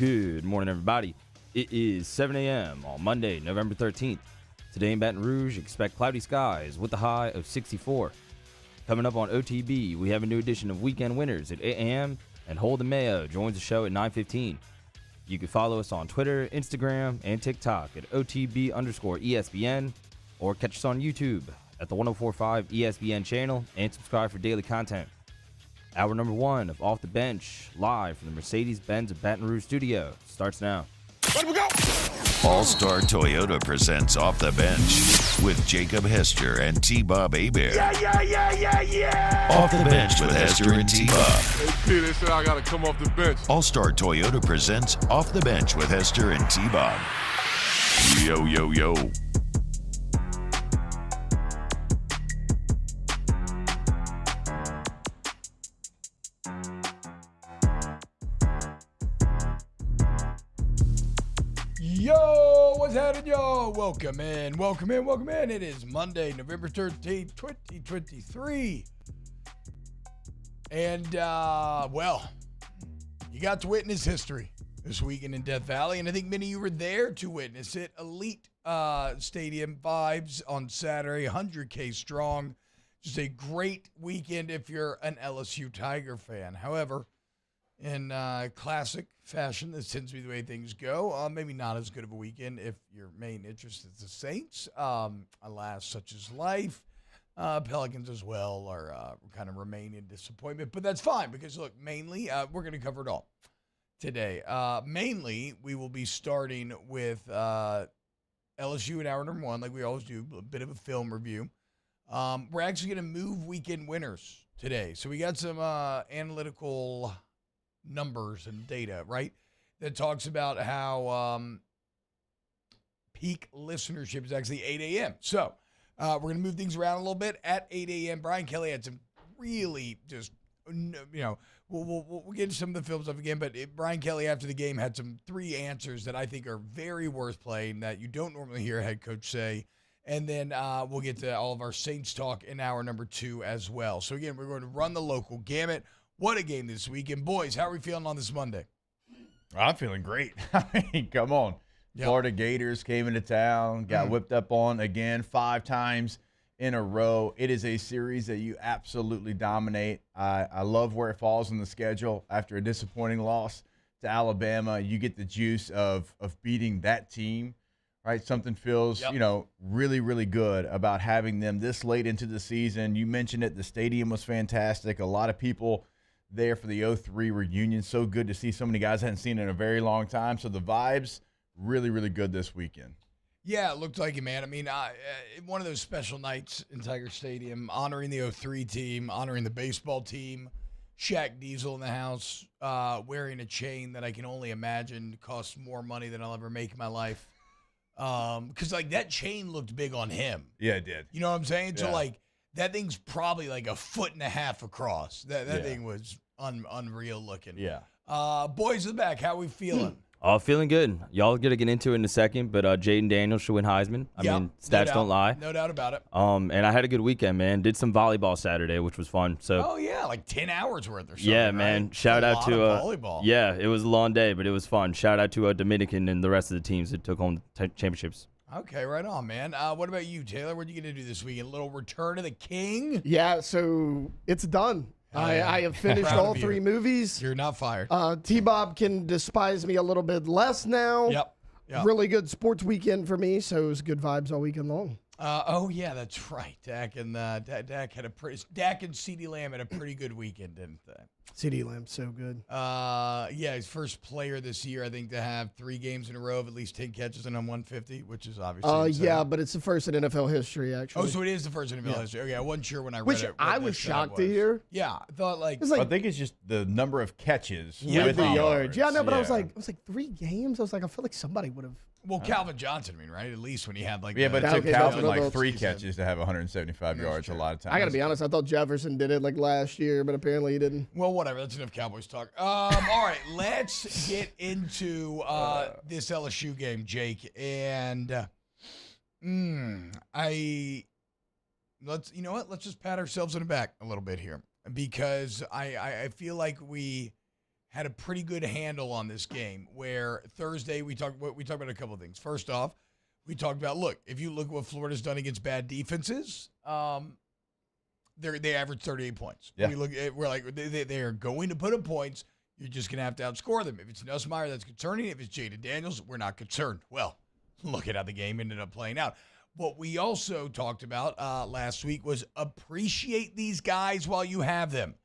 Good morning, everybody. It is 7 a.m. on Monday, November 13th. Today in Baton Rouge, expect cloudy skies with a high of 64. Coming up on OTB, we have a new edition of Weekend Winners at 8 a.m. and Holden Mayo joins the show at 9:15. You can follow us on Twitter, Instagram, and TikTok at OTB_ESPN or catch us on YouTube at the 1045 ESPN channel and subscribe for daily content. Hour number 1 of Off the Bench, live from the Mercedes-Benz of Baton Rouge studio, starts now. Let we go! All-Star Toyota presents Off the Bench with Jacob Hester and T-Bob Hebert. Yeah! Off the Bench with Hester and T-Bob. Hey, Peter, they said I got to come off the bench. All-Star Toyota presents Off the Bench with Hester and T-Bob. Yo. Yo, what's happening, yo? Welcome in. It is Monday, November 13th, 2023. And, well, you got to witness history this weekend in Death Valley, and I think many of you were there to witness it. Elite stadium vibes on Saturday, 100K strong. Just a great weekend if you're an LSU Tiger fan. However, in classic fashion, this tends to be the way things go. Maybe not as good of a weekend if your main interest is the Saints. Alas, such is life. Pelicans as well are kind of remain in disappointment. But that's fine because, look, mainly we're going to cover it all today. Mainly, we will be starting with LSU in hour number 1, like we always do, a bit of a film review. We're actually going to move weekend winners today. So we got some analytical numbers and data, right, that talks about how peak listenership is actually 8 a.m. So we're going to move things around a little bit. At 8 a.m., Brian Kelly had some really just, we'll get into some of the film stuff again, but Brian Kelly after the game had some 3 answers that I think are very worth playing that you don't normally hear a head coach say. And then we'll get to all of our Saints talk in hour number 2 as well. So, again, we're going to run the local gamut. What a game this weekend. Boys, how are we feeling on this Monday? I'm feeling great. I mean, come on. Yep. Florida Gators came into town, got whipped up on again 5 times in a row. It is a series that you absolutely dominate. I love where it falls on the schedule. After a disappointing loss to Alabama, you get the juice of beating that team, right? Something feels, really, really good about having them this late into the season. You mentioned it. The stadium was fantastic. A lot of people there for the 03 reunion. So good to see so many guys I hadn't seen in a very long time. So the vibes really, really good this weekend. Yeah, it looked like it, man. I mean, one of those special nights in Tiger Stadium, honoring the 03 team, honoring the baseball team. Shaq Diesel in the house, wearing a chain that I can only imagine costs more money than I'll ever make in my life. Because, like, that chain looked big on him. Yeah, it did. You know what I'm saying? Yeah. So, like, that thing's probably like 1.5 feet across. That thing was unreal looking. Yeah. Boys in the back, how we feeling? Feeling good. Y'all going to get into it in a second, but Jaden Daniels should win Heisman. I mean, stats don't lie. No doubt about it. And I had a good weekend, man. Did some volleyball Saturday, which was fun. So, oh, yeah, like 10 hours worth or something. Yeah, man. Right? Shout out to volleyball. Yeah, it was a long day, but it was fun. Shout out to Dominican and the rest of the teams that took home the championships. Okay, right on, man. What about you, Taylor? What are you going to do this weekend? A little Return of the King? Yeah, so it's done. I have finished all 3 movies. You're not fired. T-Bob can despise me a little bit less now. Yep. Really good sports weekend for me, so it was good vibes all weekend long. Oh, yeah, that's right. Dak and CeeDee Lamb had a pretty good weekend, didn't they? CeeDee Lamb's so good. Yeah, he's first player this year, I think, to have 3 games in a row of at least 10 catches and on 150, which is obviously insane. Yeah, but it's the first in NFL history, actually. Oh, so it is the first in NFL history. Okay, I wasn't sure when I read Which it. I was shocked to hear. Yeah, I thought like I think it's just the number of catches with the yards. Yeah, no, but Yeah. I was like 3 games. I was like, I feel like somebody would have. Well, Calvin Johnson, I mean, right? At least when he had like Yeah, but it took Okay, Calvin that's what I like thought 3 she catches to have 175 yards a lot of times. I got to be honest. I thought Jefferson did it like last year, but apparently he didn't. Well, whatever. That's enough Cowboys talk. All right, let's get into this LSU game, Jake. And let's just pat ourselves on the back a little bit here because I feel like we had a pretty good handle on this game, where Thursday we talked about a couple of things. First off, we talked about, look, if you look at what Florida's done against bad defenses, they average 38 points. Yeah. We're like, they are going to put up points. You're just going to have to outscore them. If it's Nussmeier, that's concerning. If it's Jaden Daniels, we're not concerned. Well, look at how the game ended up playing out. What we also talked about last week was appreciate these guys while you have them.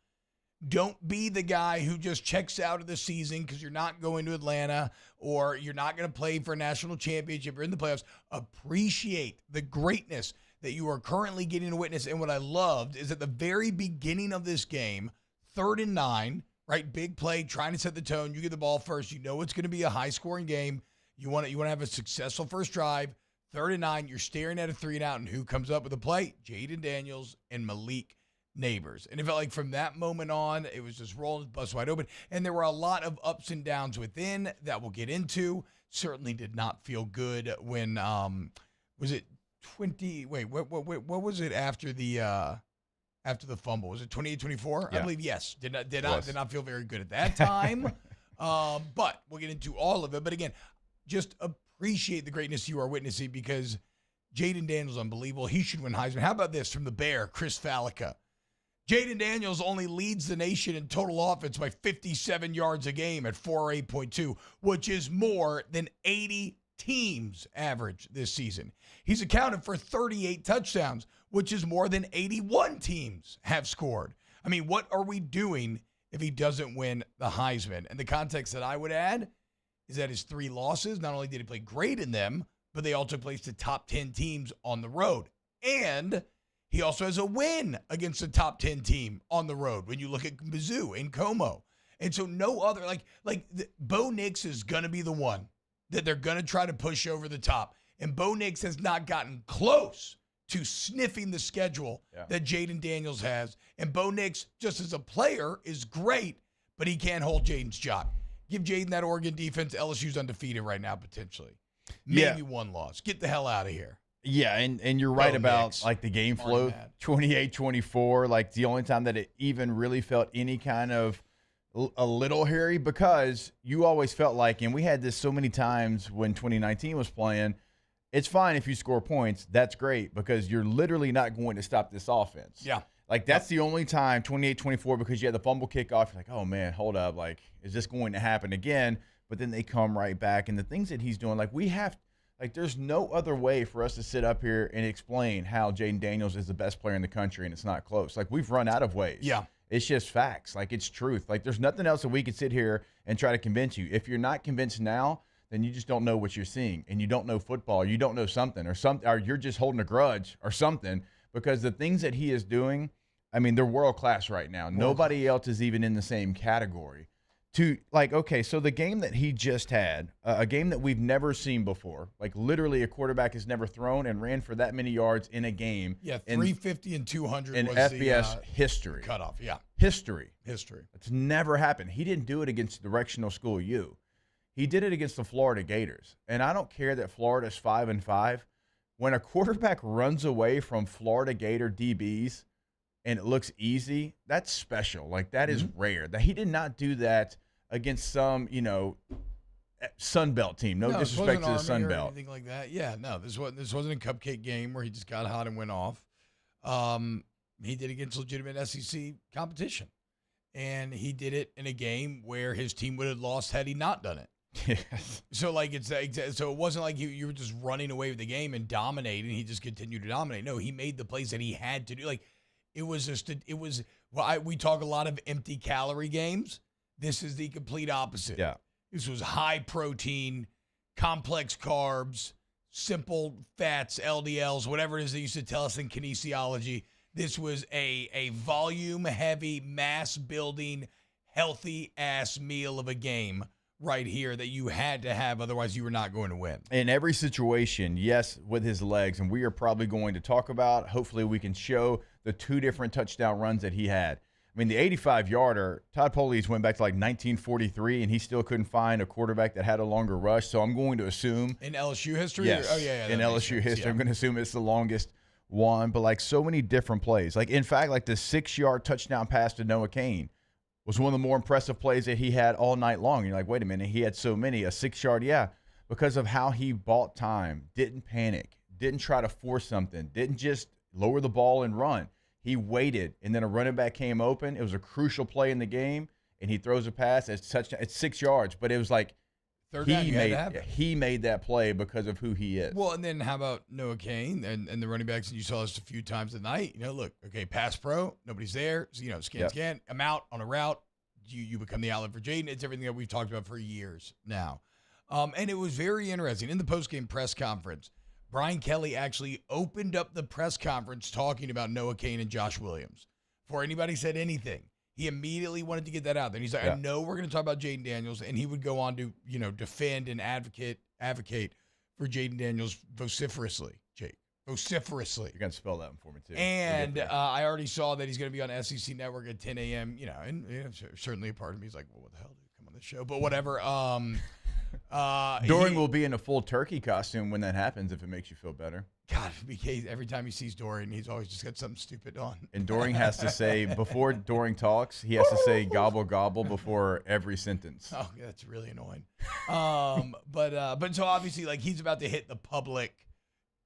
Don't be the guy who just checks out of the season because you're not going to Atlanta or you're not going to play for a national championship or in the playoffs. Appreciate the greatness that you are currently getting to witness. And what I loved is at the very beginning of this game, 3rd and 9, right? Big play, trying to set the tone. You get the ball first. You know it's going to be a high-scoring game. You want to have a successful first drive. 3rd and 9, you're staring at a 3 and out, and who comes up with the play? Jaden Daniels and Malik Neighbors. And it felt like from that moment on, it was just rolling, bust wide open. And there were a lot of ups and downs within that we'll get into. Certainly did not feel good when was it 20? Wait, what was it after the fumble? Was it 28-24? Yeah. I believe yes. Did not feel very good at that time. But we'll get into all of it. But again, just appreciate the greatness you are witnessing because Jaden Daniels unbelievable. He should win Heisman. How about this from the Bear, Chris Fallica? Jaden Daniels only leads the nation in total offense by 57 yards a game at 408.2, which is more than 80 teams average this season. He's accounted for 38 touchdowns, which is more than 81 teams have scored. I mean, what are we doing if he doesn't win the Heisman? And the context that I would add is that his 3 losses, not only did he play great in them, but they all took place to top 10 teams on the road. And he also has a win against a top 10 team on the road when you look at Mizzou and Como. And so no other, Bo Nix is going to be the one that they're going to try to push over the top. And Bo Nix has not gotten close to sniffing the schedule that Jaden Daniels has. And Bo Nix, just as a player, is great, but he can't hold Jaden's job. Give Jaden that Oregon defense. LSU's undefeated right now, potentially. Maybe one loss. Get the hell out of here. Yeah, and you're right about Nix. like the game flow, 28-24, like the only time that it even really felt any kind of a little hairy, because you always felt like, and we had this so many times when 2019 was playing, it's fine if you score points. That's great because you're literally not going to stop this offense. Yeah. Like that's the only time, 28-24, because you had the fumble kickoff. You're like, oh man, hold up. Like, is this going to happen again? But then they come right back. And the things that he's doing, like there's no other way for us to sit up here and explain how Jaden Daniels is the best player in the country and it's not close. Like we've run out of ways. Yeah. It's just facts. Like it's truth. Like there's nothing else that we could sit here and try to convince you. If you're not convinced now, then you just don't know what you're seeing and you don't know football. Or you don't know something or you're just holding a grudge or something, because the things that he is doing, I mean, they're world class right now. Nobody else is even in the same category. So the game that he just had, a game that we've never seen before, like literally a quarterback has never thrown and ran for that many yards in a game. Yeah, 350 and 200 in was FBS the history. cutoff. Yeah, History. It's never happened. He didn't do it against Directional School U. He did it against the Florida Gators. And I don't care that Florida's 5-5. When a quarterback runs away from Florida Gator DBs and it looks easy, that's special. Like that is rare. That he did not do that against some, Sun Belt team. No disrespect to the Sun Belt. Anything like that. Yeah, no, this wasn't a cupcake game where he just got hot and went off. He did against legitimate SEC competition. And he did it in a game where his team would have lost had he not done it. Yes. So so it wasn't like you were just running away with the game and dominating. He just continued to dominate. No, he made the plays that he had to do. Like we talk a lot of empty calorie games. This is the complete opposite. Yeah. This was high protein, complex carbs, simple fats, LDLs, whatever it is they used to tell us in kinesiology. This was a volume-heavy, mass-building, healthy-ass meal of a game right here that you had to have, otherwise you were not going to win. In every situation, yes, with his legs, and we are probably going to talk about, hopefully we can show the 2 different touchdown runs that he had. I mean, the 85-yarder, Todd Polies went back to like 1943, and he still couldn't find a quarterback that had a longer rush. So I'm going to assume. In LSU history? Yes. Oh, yeah. In LSU history. I'm going to assume it's the longest one. But like so many different plays. Like, in fact, like the 6-yard touchdown pass to Noah Cain. was one of the more impressive plays that he had all night long. You're like, wait a minute, he had so many. A 6-yard, yeah, because of how he bought time, didn't panic, didn't try to force something, didn't just lower the ball and run. He waited, and then a running back came open. It was a crucial play in the game, and he throws a pass. It's 6 yards, but it was like he made that play because of who he is. Well, and then how about Noah Cain and the running backs? And you saw this a few times tonight. Look, okay, pass pro, nobody's there. So, scan. I'm out on a route. You become the outlet for Jaden. It's everything that we've talked about for years now. And it was very interesting. In the postgame press conference, Brian Kelly actually opened up the press conference talking about Noah Cain and Josh Williams. Before anybody said anything, he immediately wanted to get that out there. And he's like, I know we're going to talk about Jaden Daniels. And he would go on to, defend and advocate for Jaden Daniels vociferously, Jake. Vociferously. You're going to spell that one for me, too. And I already saw that he's going to be on SEC Network at 10 a.m., and certainly a part of me is like, well, what the hell did he come on this show? But whatever. Dorian will be in a full turkey costume when that happens, if it makes you feel better. God, because every time he sees Dorian, he's always just got something stupid on. And Dorian has to say, before Dorian talks, he has to say gobble, gobble before every sentence. Oh, yeah, that's really annoying. But so obviously, like, he's about to hit the public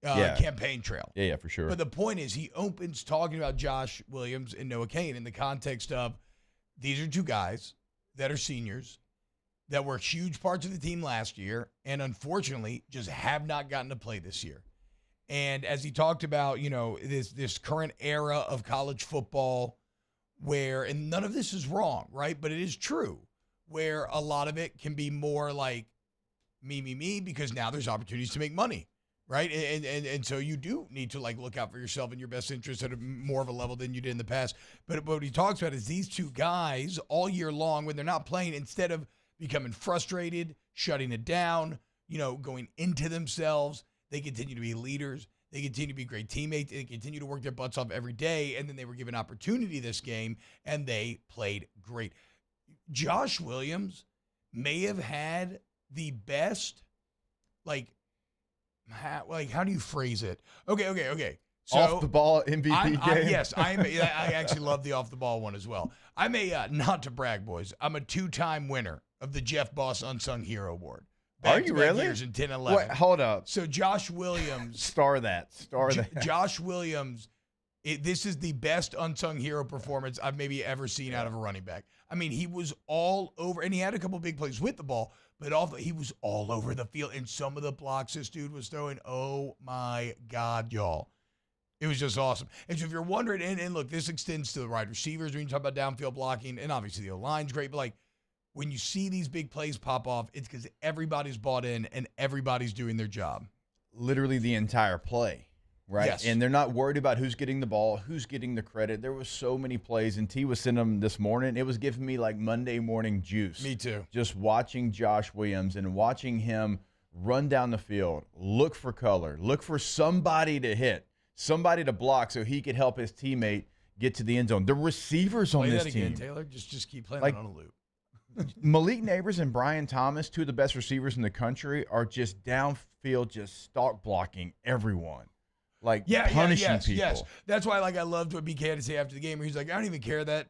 campaign trail. Yeah, for sure. But the point is, he opens talking about Josh Williams and Noah Cain in the context of these are two guys that are seniors that were huge parts of the team last year and unfortunately just have not gotten to play this year. And as he talked about, this current era of college football where, and none of this is wrong, right? But it is true, where a lot of it can be more like me, because now there's opportunities to make money, right? And so you do need to look out for yourself and your best interest at more of a level than you did in the past. But what he talks about is these two guys all year long, when they're not playing, instead of becoming frustrated, shutting it down, going into themselves, they continue to be leaders. They continue to be great teammates. They continue to work their butts off every day. And then they were given opportunity this game, and they played great. Josh Williams may have had the best, how do you phrase it? Okay. So, off the ball MVP game. Yes, I actually love the off the ball one as well. I'm not to brag, boys, I'm a 2-time winner of the Jeff Boss Unsung Hero Award. Are you really? Years in 10 and 11. Wait, hold up. So Josh Williams. Star that. Josh Williams, this is the best unsung hero performance I've maybe ever seen out of a running back. I mean, he was all over, and he had a couple big plays with the ball, but he was all over the field. And some of the blocks this dude was throwing, oh my God, y'all. It was just awesome. And so if you're wondering, and look, this extends to the wide receivers when you talk about downfield blocking, and obviously the O-line's great, but when you see these big plays pop off, it's because everybody's bought in and everybody's doing their job. Literally the entire play, right? Yes. And they're not worried about who's getting the ball, who's getting the credit. There was so many plays, and T was sending them this morning. It was giving me Monday morning juice. Me too. Just watching Josh Williams and watching him run down the field, look for color, look for somebody to hit, somebody to block so he could help his teammate get to the end zone. The receivers on this team. Play that again, Taylor. Just keep playing it on a loop. Malik Neighbors and Brian Thomas, two of the best receivers in the country, are just downfield, just stalk blocking everyone. Punishing people. Yes. That's why I loved what BK had to say after the game, where he's like, I don't even care that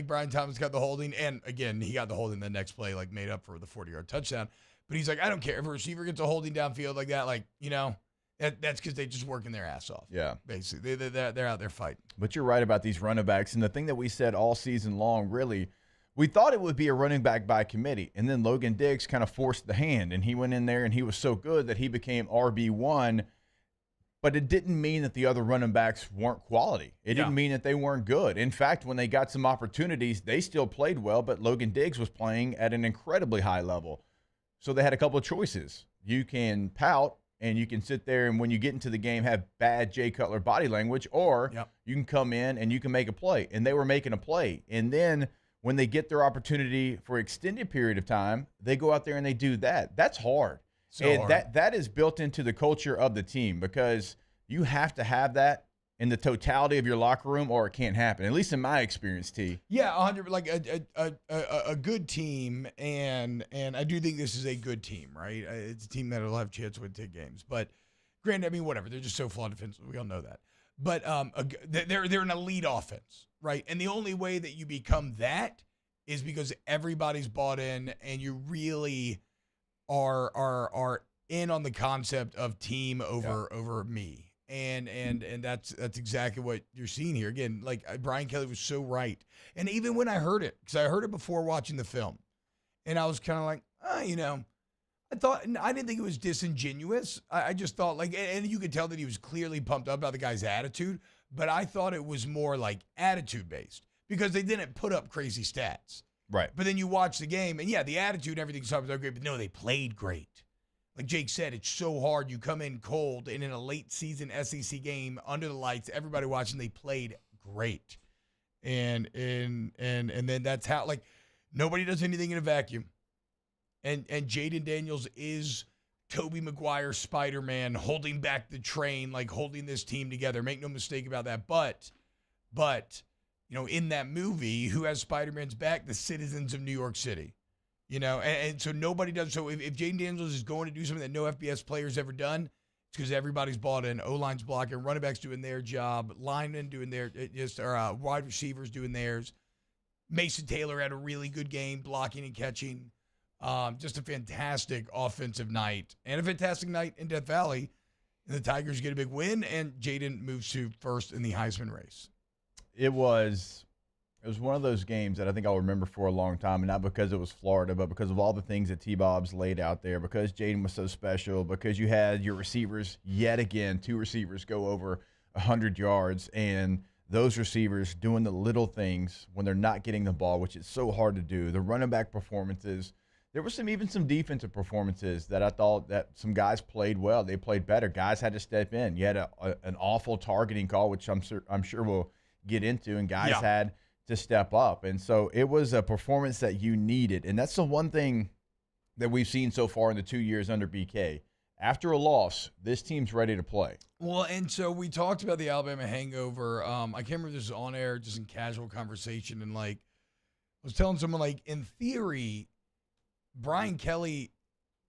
Brian Thomas got the holding. And again, he got the holding the next play, made up for the 40-yard touchdown. But he's like, I don't care if a receiver gets a holding downfield like that, that's because they're just working their ass off. Yeah. Basically. They're out there fighting. But you're right about these running backs. And the thing that we said all season long, really, we thought it would be a running back by committee. And then Logan Diggs kind of forced the hand. And he went in there and he was so good that he became RB1. But it didn't mean that the other running backs weren't quality. It didn't mean that they weren't good. In fact, when they got some opportunities, they still played well. But Logan Diggs was playing at an incredibly high level. So they had a couple of choices. You can pout and you can sit there and when you get into the game have bad Jay Cutler body language, or you can come in and you can make a play. And they were making a play. And then when they get their opportunity for an extended period of time, they go out there and they do that. That's hard. That is built into the culture of the team, because you have to have that in the totality of your locker room or it can't happen, at least in my experience, T. Yeah, 100. A good team, and I do think this is a good team, right? It's a team that will have a chance to win 10 games. But granted, whatever. They're just so flawed defensively. We all know that. But they're an elite offense, right? And the only way that you become that is because everybody's bought in, and you really are in on the concept of team over me. And that's exactly what you're seeing here. Again, like Brian Kelly was so right. And even when I heard it, because I heard it before watching the film, and I was kind of like, I didn't think it was disingenuous. I just thought and you could tell that he was clearly pumped up about the guy's attitude, but I thought it was more like attitude based because they didn't put up crazy stats. Right. But then you watch the game, and yeah, the attitude and everything was great, but no, they played great. Like Jake said, it's so hard. You come in cold, and in a late season SEC game under the lights, everybody watching, they played great. And then that's how, like, nobody does anything in a vacuum. And Jaden Daniels is Tobey Maguire Spider-Man holding back the train, like holding this team together. Make no mistake about that. But in that movie, who has Spider-Man's back? The citizens of New York City. And so nobody does. So if Jaden Daniels is going to do something that no FBS player's ever done, it's because everybody's bought in. O-line's blocking, running backs doing their job, linemen doing their, wide receivers doing theirs. Mason Taylor had a really good game, blocking and catching. Just a fantastic offensive night and a fantastic night in Death Valley. And the Tigers get a big win, and Jaden moves to first in the Heisman race. It was one of those games that I think I'll remember for a long time, and not because it was Florida, but because of all the things that T-Bob's laid out there, because Jaden was so special, because you had your receivers, yet again, 2 receivers go over 100 yards, and those receivers doing the little things when they're not getting the ball, which is so hard to do. The running back performances. There were even some defensive performances that I thought that some guys played well. They played better. Guys had to step in. You had an awful targeting call, which I'm sure we'll get into, and guys had to step up. And so it was a performance that you needed. And that's the one thing that we've seen so far in the 2 years under BK. After a loss, this team's ready to play. Well, and so we talked about the Alabama hangover. I can't remember if this was on air, just in casual conversation. And, I was telling someone, in theory, Brian Kelly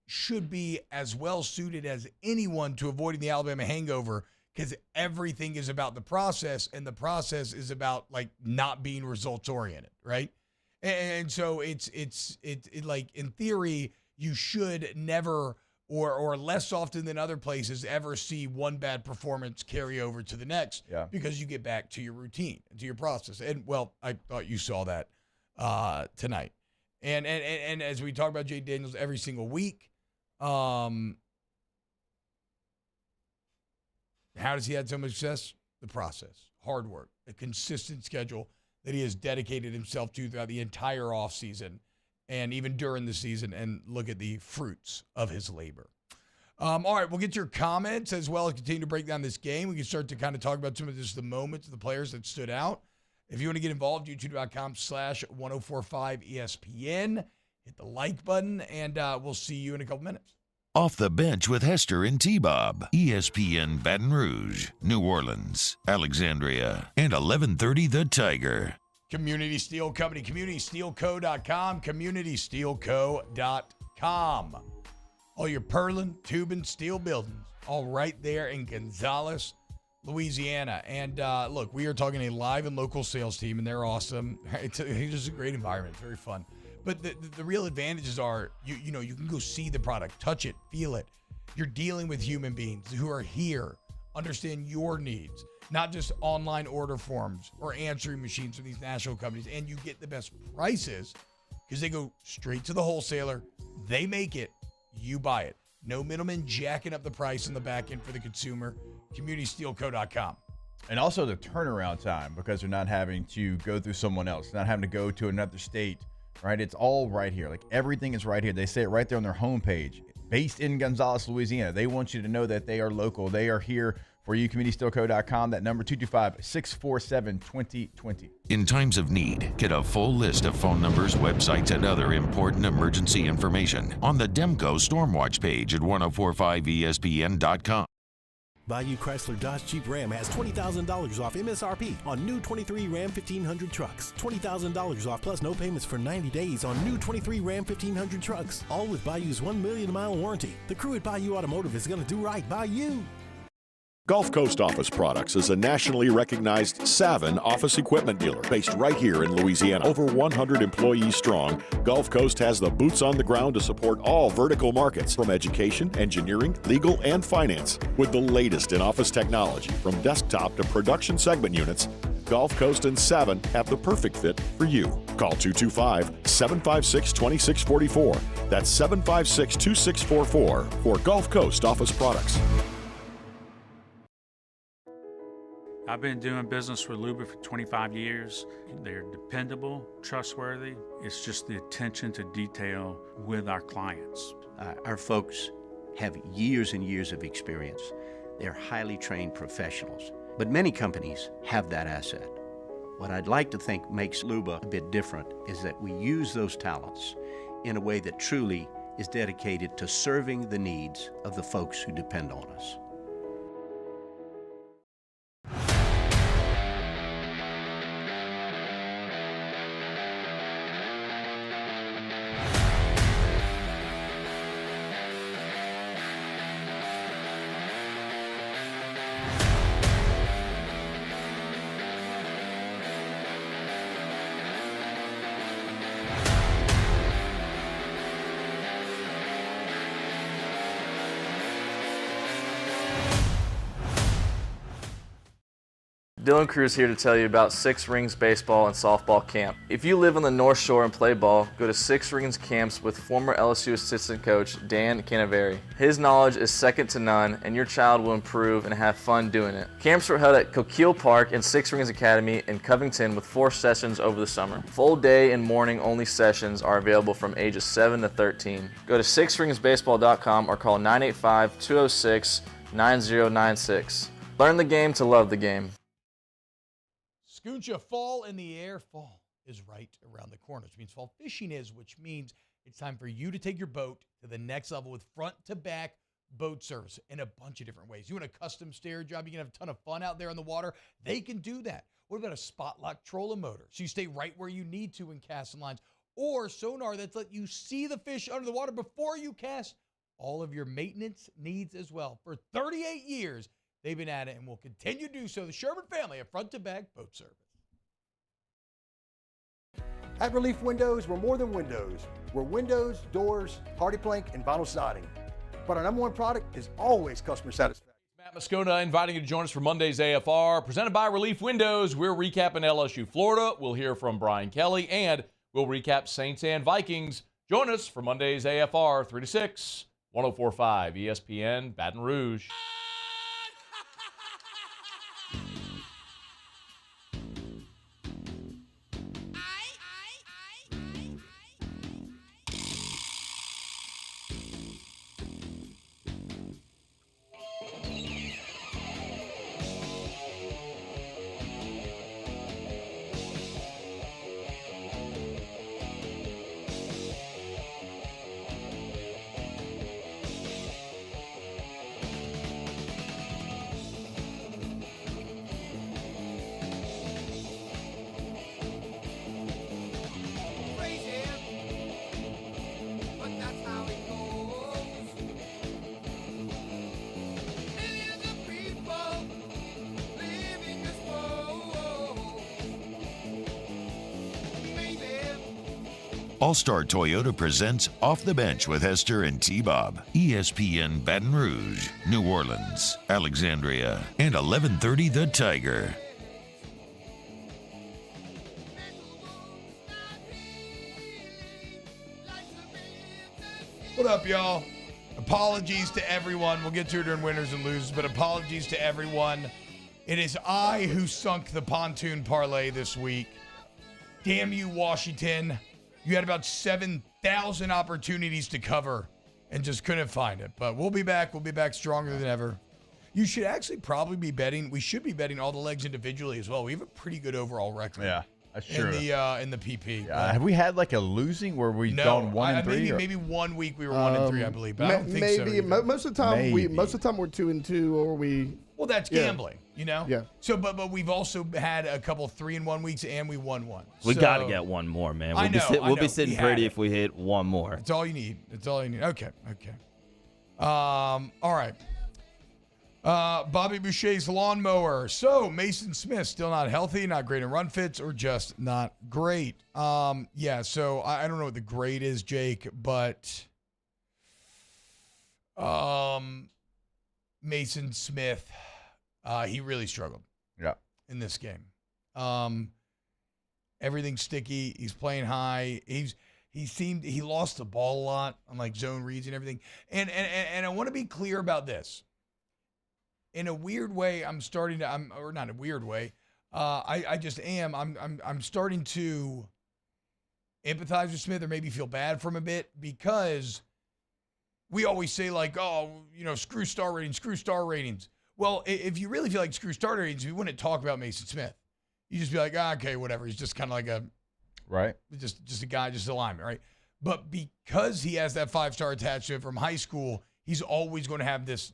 should be as well suited as anyone to avoiding the Alabama hangover, because everything is about the process, and the process is about not being results oriented, right? And so it's in theory, you should never or less often than other places ever see one bad performance carry over to the next, because you get back to your routine, to your process. And I thought you saw that tonight. And as we talk about Jaden Daniels every single week, how does he have so much success? The process, hard work, a consistent schedule that he has dedicated himself to throughout the entire offseason and even during the season, and look at the fruits of his labor. All right, we'll get your comments as well as continue to break down this game. We can start to kind of talk about some of the moments of the players that stood out. If you want to get involved, youtube.com/1045ESPN. Hit the like button, and we'll see you in a couple minutes. Off the Bench with Hester and T-Bob. ESPN Baton Rouge, New Orleans, Alexandria, and 1130 The Tiger. Community Steel Company, CommunitySteelCo.com, CommunitySteelCo.com. All your purlin, tubing, steel buildings, all right there in Gonzales, Louisiana. And look, we are talking a live and local sales team, and they're awesome. It's just a great environment. It's very fun. But the real advantages are, you can go see the product, touch it, feel it. You're dealing with human beings who are here, understand your needs, not just online order forms or answering machines from these national companies. And you get the best prices because they go straight to the wholesaler. They make it, you buy it. No middleman jacking up the price in the back end for the consumer. CommunitySteelCo.com. And also the turnaround time, because they're not having to go through someone else, not having to go to another state, right? It's all right here. Everything is right here. They say it right there on their homepage. Based in Gonzales, Louisiana. They want you to know that they are local. They are here for you. CommunitySteelCo.com. That number 225-647-2020. In times of need, get a full list of phone numbers, websites, and other important emergency information on the Demco Stormwatch page at 1045ESPN.com. Bayou Chrysler Dodge Jeep Ram has $20,000 off MSRP on new 23 Ram 1500 trucks. $20,000 off plus no payments for 90 days on new 23 Ram 1500 trucks. All with Bayou's 1 million mile warranty. The crew at Bayou Automotive is going to do right by you. Gulf Coast Office Products is a nationally recognized Savin office equipment dealer based right here in Louisiana. Over 100 employees strong, Gulf Coast has the boots on the ground to support all vertical markets from education, engineering, legal, and finance. With the latest in office technology from desktop to production segment units, Gulf Coast and Savin have the perfect fit for you. Call 225-756-2644. That's 756-2644 for Gulf Coast Office Products. I've been doing business with Luba for 25 years. They're dependable, trustworthy. It's just the attention to detail with our clients. Our folks have years and years of experience. They're highly trained professionals, but many companies have that asset. What I'd like to think makes Luba a bit different is that we use those talents in a way that truly is dedicated to serving the needs of the folks who depend on us. Dylan Cruz here to tell you about Six Rings Baseball and Softball Camp. If you live on the North Shore and play ball, go to Six Rings Camps with former LSU assistant coach Dan Canaveri. His knowledge is second to none, and your child will improve and have fun doing it. Camps were held at Coquille Park and Six Rings Academy in Covington with 4 sessions over the summer. Full day and morning only sessions are available from ages 7 to 13. Go to sixringsbaseball.com or call 985-206-9096. Learn the game to love the game. Scoocha, fall in the air. Fall is right around the corner, which means fall fishing is, which means it's time for you to take your boat to the next level with front-to-back boat service in a bunch of different ways. You want a custom stair job, you can have a ton of fun out there on the water. They can do that. What about a spot lock trolling motor? So you stay right where you need to in casting lines. Or sonar that's let you see the fish under the water before you cast. All of your maintenance needs as well. For 38 years, they've been at it and will continue to do so. The Sherman family of front-to-back boat service. At Relief Windows, we're more than windows. We're windows, doors, hardy plank, and vinyl siding. But our number one product is always customer satisfaction. Matt Moscona inviting you to join us for Monday's AFR, presented by Relief Windows. We're recapping LSU-Florida. We'll hear from Brian Kelly, and we'll recap Saints and Vikings. Join us for Monday's AFR, 3 to 6, 104.5 ESPN, Baton Rouge. All-Star Toyota presents Off the Bench with Hester and T-Bob. ESPN Baton Rouge, New Orleans, Alexandria, and 1130 The Tiger. What up, y'all? Apologies to everyone. We'll get to it during winners and losers, but apologies to everyone. It is I who sunk the pontoon parlay this week. Damn you, Washington. You had about 7,000 opportunities to cover and just couldn't find it. But we'll be back. We'll be back stronger than ever. You should actually probably be betting. We should be betting all the legs individually as well. We have a pretty good overall record. Yeah, that's true. In the PP. Yeah. Have we had like a losing where we've gone 1 and 3? Maybe 1 week we were 1 and 3, I believe. But I don't think maybe so. Most of the time we're 2 and 2, or we. Well, that's gambling, you know? Yeah. So, but we've also had a couple 3-1 weeks, and we won one. We got to get one more, man. We'll be sitting pretty if we hit one more. It's all you need. Okay. All right. Bobby Boucher's lawnmower. So Mason Smith still not healthy, not great in run fits, or just not great. Yeah. So I don't know what the grade is, Jake, but Mason Smith, he really struggled. Yeah. In this game. Everything's sticky. He's playing high. He lost the ball a lot on like zone reads and everything. And I want to be clear about this. In a weird way, I'm not a weird way. I just am. I'm starting to empathize with Smith or maybe feel bad for him a bit, because we always say like, oh, screw star ratings. Well, if you really feel like screw star ratings, we wouldn't talk about Mason Smith. You just be like, okay, whatever. He's just kind of like just a guy, just a lineman, right? But because he has that 5-star attached to him from high school, he's always going to have this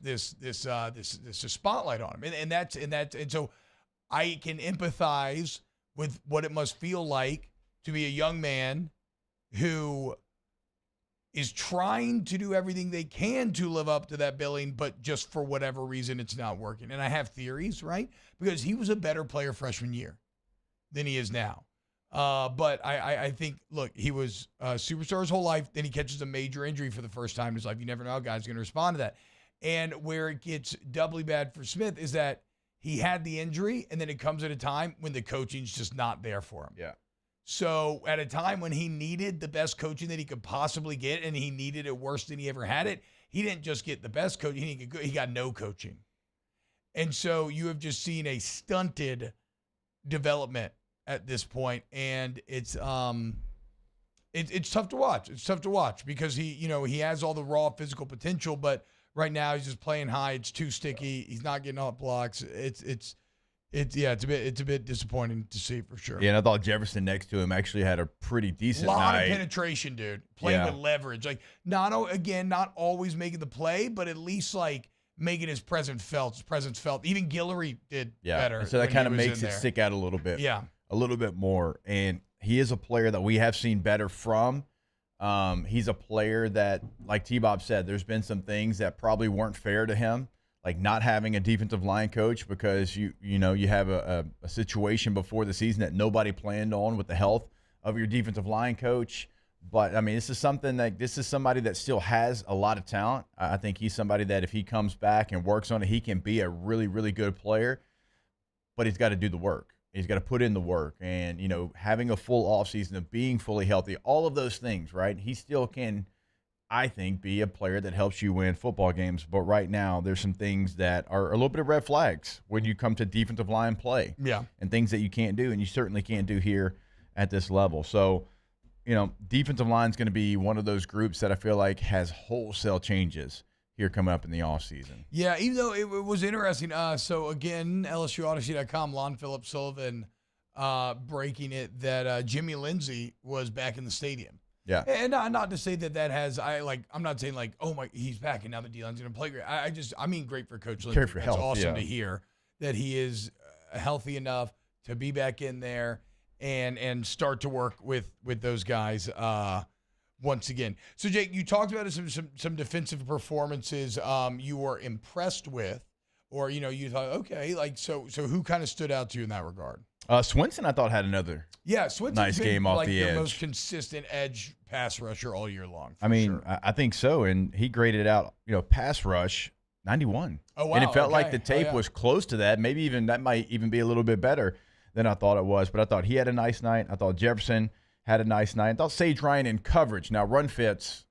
spotlight on him, and so I can empathize with what it must feel like to be a young man who is trying to do everything they can to live up to that billing, but just for whatever reason, it's not working. And I have theories, right? Because he was a better player freshman year than he is now. But I think, look, he was a superstar his whole life. Then he catches a major injury for the first time in his life. You never know how a guy's going to respond to that. And where it gets doubly bad for Smith is that he had the injury, and then it comes at a time when the coaching's just not there for him. Yeah. So at a time when he needed the best coaching that he could possibly get, and he needed it worse than he ever had it, he didn't just get the best coaching, he got no coaching. And so you have just seen a stunted development at this point, and it's tough to watch. It's tough to watch because he has all the raw physical potential, but right now he's just playing high. It's too sticky. He's not getting off blocks. It's a bit disappointing to see for sure. Yeah, and I thought Jefferson next to him actually had a pretty decent lot night. Of penetration, dude. Playing with leverage. Like not always making the play, but at least like making his presence felt. Even Guillory did better. And so that kind of makes it stick out a little bit. Yeah. A little bit more. And he is a player that we have seen better from. He's a player that, like T-Bob said, there's been some things that probably weren't fair to him, like not having a defensive line coach because you have a situation before the season that nobody planned on with the health of your defensive line coach. But, I mean, this is somebody that still has a lot of talent. I think he's somebody that if he comes back and works on it, he can be a really, really good player. But he's got to do the work. He's got to put in the work. And, having a full offseason of being fully healthy, all of those things, right? He still can, I think, be a player that helps you win football games. But right now, there's some things that are a little bit of red flags when you come to defensive line play. Yeah. And things that you can't do, and you certainly can't do here at this level. So, defensive line is going to be one of those groups that I feel like has wholesale changes here coming up in the offseason. Yeah, even though it was interesting. So, again, LSU-Odyssey.com, Lon Phillips Sullivan breaking it that Jimmy Lindsey was back in the stadium. Yeah. And not to say that has, I'm not saying like, oh my, he's back and now the D-line's going to play great. I mean great for Coach Lindsey. Care for It's health, awesome to hear that he is healthy enough to be back in there and start to work with those guys once again. So, Jake, you talked about some defensive performances you were impressed with, or, you thought, okay, so who kind of stood out to you in that regard? Swinson, I thought, had another nice game off the edge. The most consistent edge pass rusher all year long. Sure. I think so, and he graded out, pass rush 91. Oh, wow. And it felt like the tape was close to that. Maybe even that might even be a little bit better than I thought it was. But I thought he had a nice night. I thought Jefferson had a nice night. I thought Sage Ryan in coverage. Now, run fits,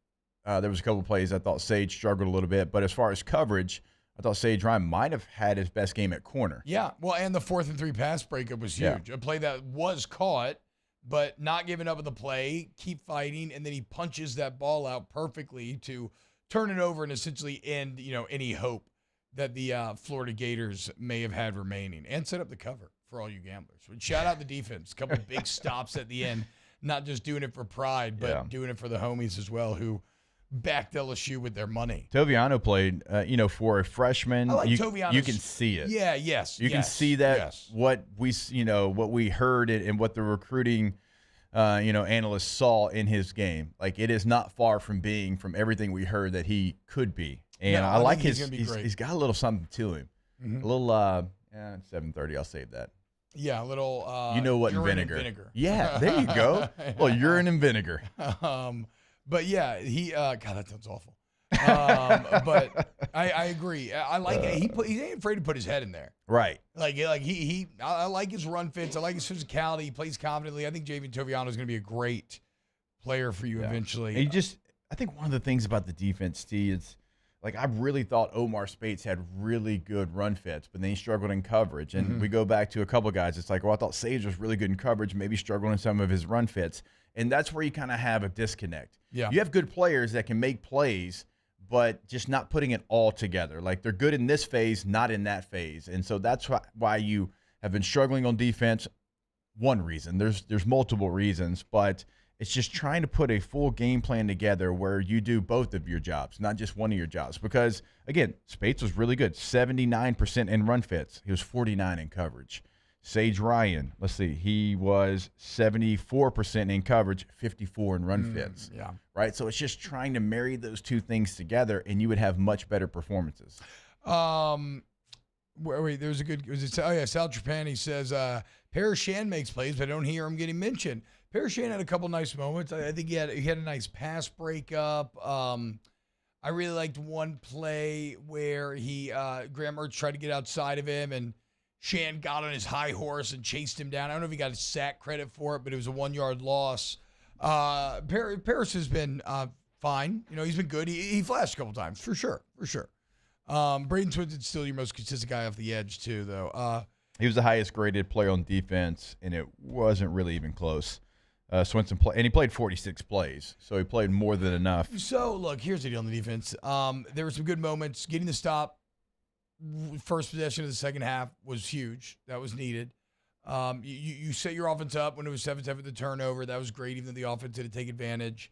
there was a couple of plays I thought Sage struggled a little bit. But as far as coverage, I thought Sage Ryan might have had his best game at corner. Yeah, well, and the 4th and 3 pass breakup was huge. A play that was caught, but not giving up on the play, keep fighting, and then he punches that ball out perfectly to turn it over and essentially end, any hope that the Florida Gators may have had remaining, and set up the cover for all you gamblers. Shout out the defense. A couple of big stops at the end, not just doing it for pride, but doing it for the homies as well who backed LSU with their money. Toviano played, for a freshman. I like Toviano's. You can see it. Yeah, yes. You can see that what we heard and what the recruiting, analysts saw in his game. Like, it is not far from being, from everything we heard, that he could be. And I like he's he's got a little something to him. Mm-hmm. A little 7:30. I'll save that. Yeah, a little. You know what? Urine vinegar. Yeah, there you go. Well, urine and vinegar. But yeah, he. God, that sounds awful. But I agree. I like it. He ain't afraid to put his head in there. Right. I like his run fits. I like his physicality. He plays confidently. I think Javian Toviano is going to be a great player for you eventually. I think one of the things about the defense, T, is like I really thought Omar Speights had really good run fits, but then he struggled in coverage. And we go back to a couple guys. It's like, well, I thought Sage was really good in coverage, maybe struggled in some of his run fits. And that's where you kind of have a disconnect. Yeah. You have good players that can make plays, but just not putting it all together. Like they're good in this phase, not in that phase. And so that's why you have been struggling on defense. One reason. There's multiple reasons, but it's just trying to put a full game plan together where you do both of your jobs, not just one of your jobs. Because, again, Speights was really good, 79% in run fits. He was 49 in coverage. Sage Ryan, let's see, he was 74% in coverage, 54 in run fits. Yeah. Right? So it's just trying to marry those two things together, and you would have much better performances. Wait, there's a good. Sal Trapani says Parashan makes plays, but I don't hear him getting mentioned. Parashan had a couple nice moments. I think he had a nice pass breakup. I really liked one play where Graham Mertz tried to get outside of him, and Shan got on his high horse and chased him down. I don't know if he got a sack credit for it, but it was a 1-yard loss. Paris has been fine. He's been good. He flashed a couple times, for sure. Braden Swenson's still your most consistent guy off the edge, too, though. He was the highest graded player on defense, and it wasn't really even close. Swenson and he played 46 plays, so he played more than enough. So, look, here's the deal on the defense. There were some good moments. Getting the stop, first possession of the second half was huge. That was needed. You set your offense up when it was 7-7 the turnover. That was great, even though the offense didn't take advantage.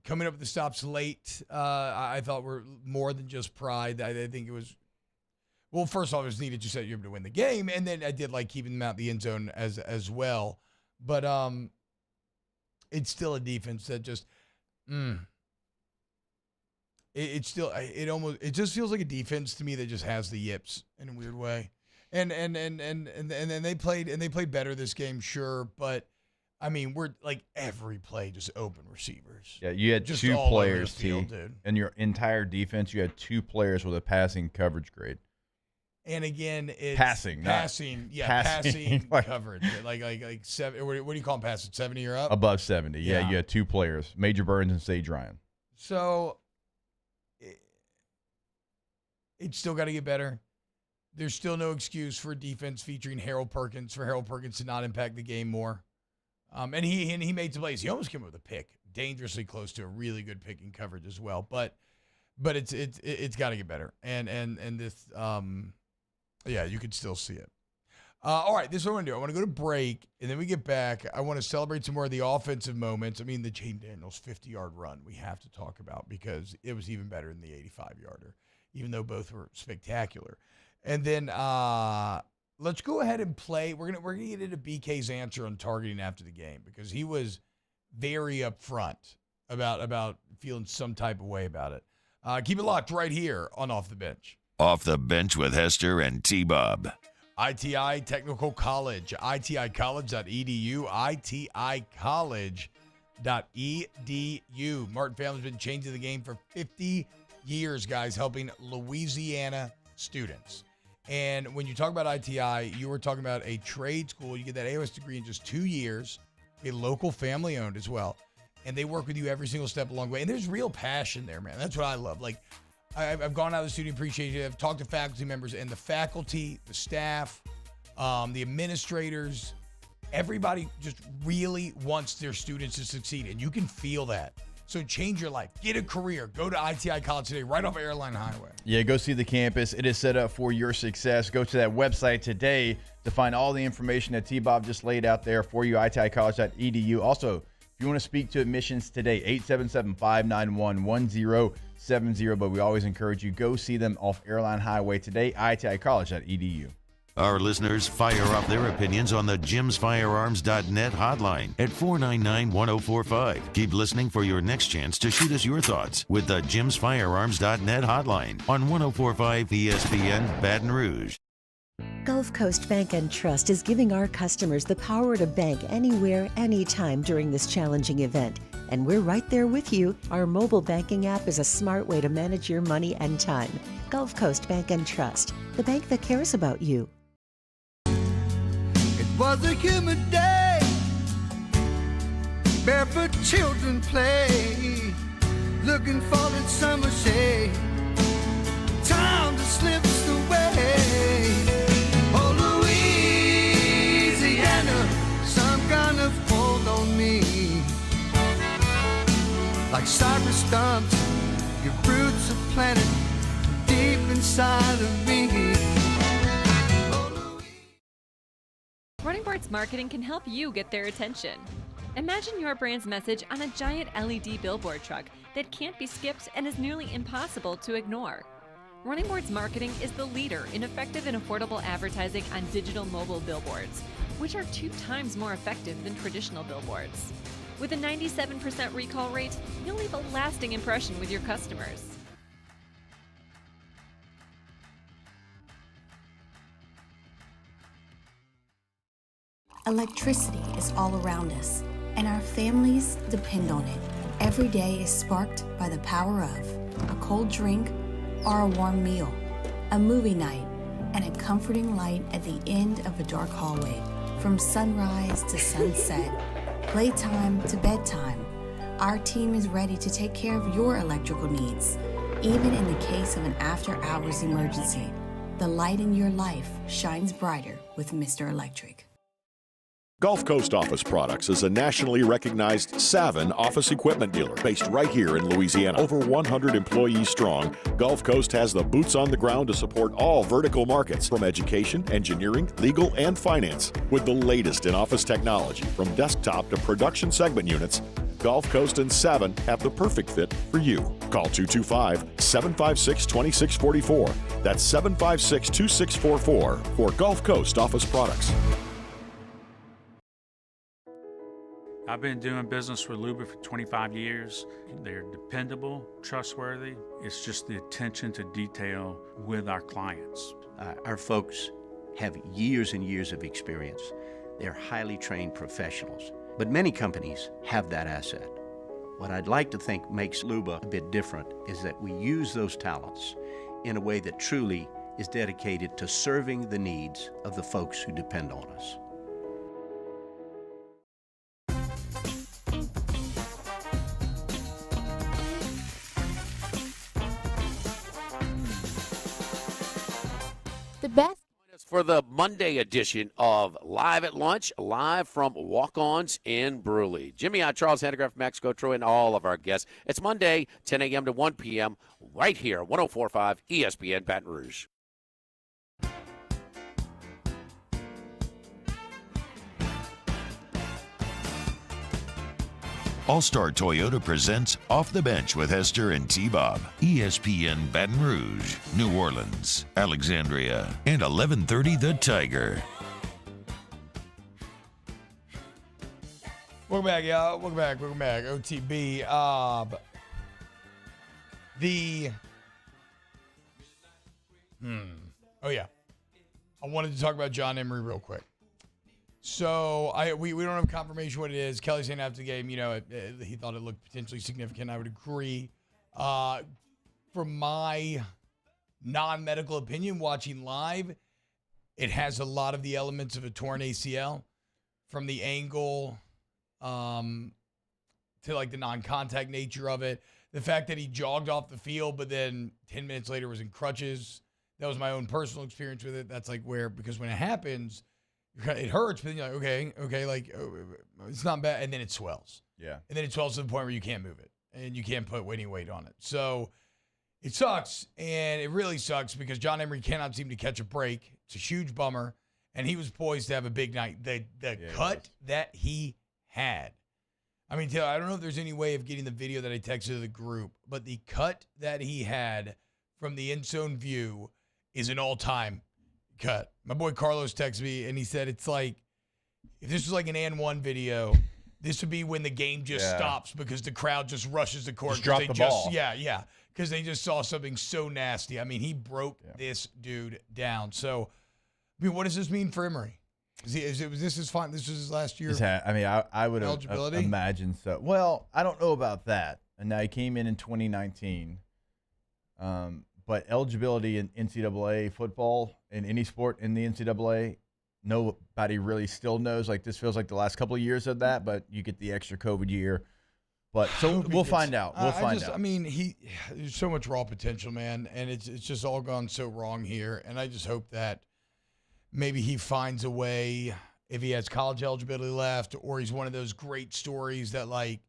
Coming up with the stops late, I thought were more than just pride. I think it was, well, first off, it was needed to set you up to win the game, and then I did like keeping them out of the end zone as well. But it's still a defense that just, it just feels like a defense to me that just has the yips in a weird way. And they played better this game, sure, but I mean, we're like every play just open receivers. Yeah, you had just two all players, over the field, dude. In your entire defense, you had two players with a passing coverage grade. And again, it's passing coverage. Like 7. What do you call them? Passing 70 or up? Above 70. Yeah, you had two players, Major Burns and Sage Ryan. So it's still got to get better. There's still no excuse for a defense featuring Harold Perkins to not impact the game more. And he made some plays. He almost came up with a pick, dangerously close to a really good pick in coverage as well. But it's got to get better. And this you could still see it. All right, this is what I want to do. I want to go to break, and then we get back. I want to celebrate some more of the offensive moments. I mean, the Jaden Daniels 50-yard run we have to talk about because it was even better than the 85-yarder, even though both were spectacular. And then let's go ahead and play. We're gonna get into BK's answer on targeting after the game because he was very upfront about feeling some type of way about it. Keep it locked right here on Off the Bench. Off the Bench with Hester and T-Bob. ITI Technical College, iticollege.edu, iticollege.edu. Martin family's been changing the game for 50 years, guys, helping Louisiana students. And when you talk about ITI, you were talking about a trade school. You get that AOS degree in just 2 years, a local family-owned as well. And they work with you every single step along the way. And there's real passion there, man. That's what I love. Like, I've gone out of the student appreciation. I've talked to faculty members, and the faculty, the staff, the administrators, everybody just really wants their students to succeed. And you can feel that. So change your life. Get a career. Go to ITI College today, right off Airline Highway. Yeah, go see the campus. It is set up for your success. Go to that website today to find all the information that T-Bob just laid out there for you, iticollege.edu. Also, if you want to speak to admissions today, 877-591-1070. But we always encourage you, go see them off Airline Highway today, iticollege.edu. Our listeners fire off their opinions on the jimsfirearms.net hotline at 499-1045. Keep listening for your next chance to shoot us your thoughts with the jimsfirearms.net hotline on 1045 ESPN Baton Rouge. Gulf Coast Bank and Trust is giving our customers the power to bank anywhere, anytime during this challenging event. And we're right there with you. Our mobile banking app is a smart way to manage your money and time. Gulf Coast Bank and Trust, the bank that cares about you. It was a humid day, barefoot children play, looking for that summer shade. Time to slips away. Oh, Louisiana, some kind of hold on me. Like cypress stumps, your roots are planted deep inside of me. Running Boards Marketing can help you get their attention. Imagine your brand's message on a giant LED billboard truck that can't be skipped and is nearly impossible to ignore. Running Boards Marketing is the leader in effective and affordable advertising on digital mobile billboards, which are 2 times more effective than traditional billboards. With a 97% recall rate, you'll leave a lasting impression with your customers. Electricity is all around us, and our families depend on it. Every day is sparked by the power of a cold drink or a warm meal, a movie night, and a comforting light at the end of a dark hallway. From sunrise to sunset, playtime to bedtime, our team is ready to take care of your electrical needs. Even in the case of an after-hours emergency, the light in your life shines brighter with Mr. Electric. Gulf Coast Office Products is a nationally recognized Savin office equipment dealer based right here in Louisiana. Over 100 employees strong, Gulf Coast has the boots on the ground to support all vertical markets, from education, engineering, legal, and finance. With the latest in office technology, from desktop to production segment units, Gulf Coast and Savin have the perfect fit for you. Call 225-756-2644. That's 756-2644 for Gulf Coast Office Products. I've been doing business with Luba for 25 years. They're dependable, trustworthy. It's just the attention to detail with our clients. Our folks have years and years of experience. They're highly trained professionals, but many companies have that asset. What I'd like to think makes Luba a bit different is that we use those talents in a way that truly is dedicated to serving the needs of the folks who depend on us. The best for the Monday edition of Live at Lunch, live from Walk-Ons in Bruley. Jimmy, Charles Hanegraaff, Max Gotro, and all of our guests. It's Monday, 10 a.m. to 1 p.m. right here, 104.5 ESPN Baton Rouge. All-Star Toyota presents Off the Bench with Hester and T-Bob. ESPN Baton Rouge, New Orleans, Alexandria, and 1130 The Tiger. Welcome back, y'all. Welcome back. OTB. Oh, yeah. I wanted to talk about John Emery real quick. So we don't have confirmation what it is. Kelly saying after the game, he thought it looked potentially significant. I would agree. From my non-medical opinion, watching live, it has a lot of the elements of a torn ACL, from the angle to like the non-contact nature of it. The fact that he jogged off the field, but then 10 minutes later was in crutches. That was my own personal experience with it. That's like because when it happens, it hurts, but then you're like, okay, like it's not bad, and then it swells. Yeah. And then it swells to the point where you can't move it, and you can't put any weight on it. So it sucks, and it really sucks because John Emery cannot seem to catch a break. It's a huge bummer, and he was poised to have a big night. The cut that he had. I mean, Taylor, I don't know if there's any way of getting the video that I texted to the group, but the cut that he had from the end zone view is an all-time cut. My boy Carlos texted me, and he said it's like, if this was like an and one video, this would be when the game just stops because the crowd just rushes the court. Just drop the ball. Yeah. Because they just saw something so nasty. I mean, he broke this dude down. So, I mean, what does this mean for Emery? This was his last year? I would eligibility? imagine so. Well, I don't know about that. And now he came in 2019. But eligibility in NCAA football, in any sport in the NCAA, nobody really still knows. Like, this feels like the last couple of years of that, but you get the extra COVID year. But so we'll find out. We'll find out. I mean, there's so much raw potential, man, and it's just all gone so wrong here. And I just hope that maybe he finds a way, if he has college eligibility left, or he's one of those great stories that, like,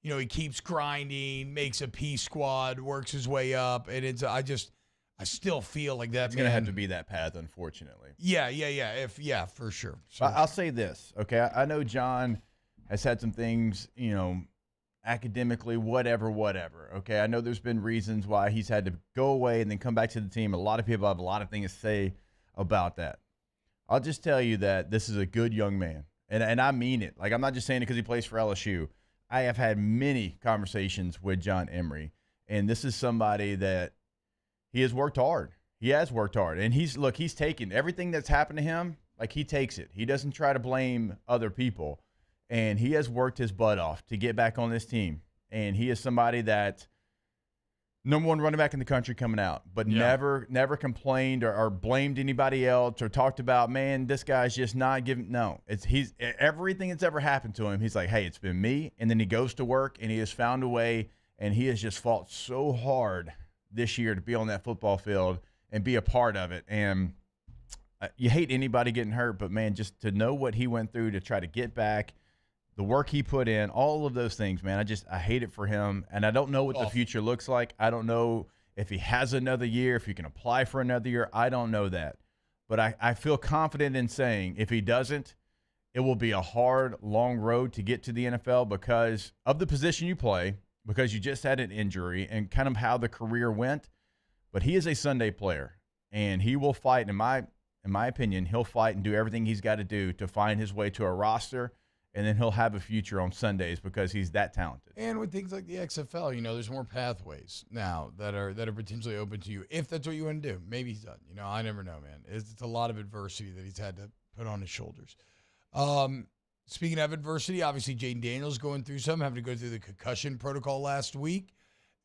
you know, he keeps grinding, makes a P squad, works his way up, and I still feel like that. It's going to have to be that path, unfortunately. Yeah, for sure. So, I'll say this, okay? I know John has had some things, you know, academically, whatever, okay? I know there's been reasons why he's had to go away and then come back to the team. A lot of people have a lot of things to say about that. I'll just tell you that this is a good young man, and I mean it. Like, I'm not just saying it because he plays for LSU. I have had many conversations with John Emery, and this is somebody that he has worked hard. He has worked hard, and he's taken everything that's happened to him, like, he takes it. He doesn't try to blame other people, and he has worked his butt off to get back on this team, and he is somebody that number one running back in the country coming out, but never complained or blamed anybody else or talked about, man, this guy's just not giving. No, he's everything that's ever happened to him. He's like, hey, it's been me. And then he goes to work and he has found a way, and he has just fought so hard this year to be on that football field and be a part of it. And you hate anybody getting hurt, but man, just to know what he went through to try to get back, the work he put in, all of those things, man, I hate it for him. And I don't know what the future looks like. I don't know if he has another year, if he can apply for another year. I don't know that. But I feel confident in saying if he doesn't, it will be a hard, long road to get to the NFL because of the position you play, because you just had an injury and kind of how the career went. But he is a Sunday player, and he will fight. In my opinion, he'll fight and do everything he's got to do to find his way to a roster. And then he'll have a future on Sundays because he's that talented. And with things like the XFL, you know, there's more pathways now that are potentially open to you if that's what you want to do. Maybe he's done. You know, I never know, man. It's a lot of adversity that he's had to put on his shoulders. Speaking of adversity, obviously Jaden Daniels going through some, having to go through the concussion protocol last week.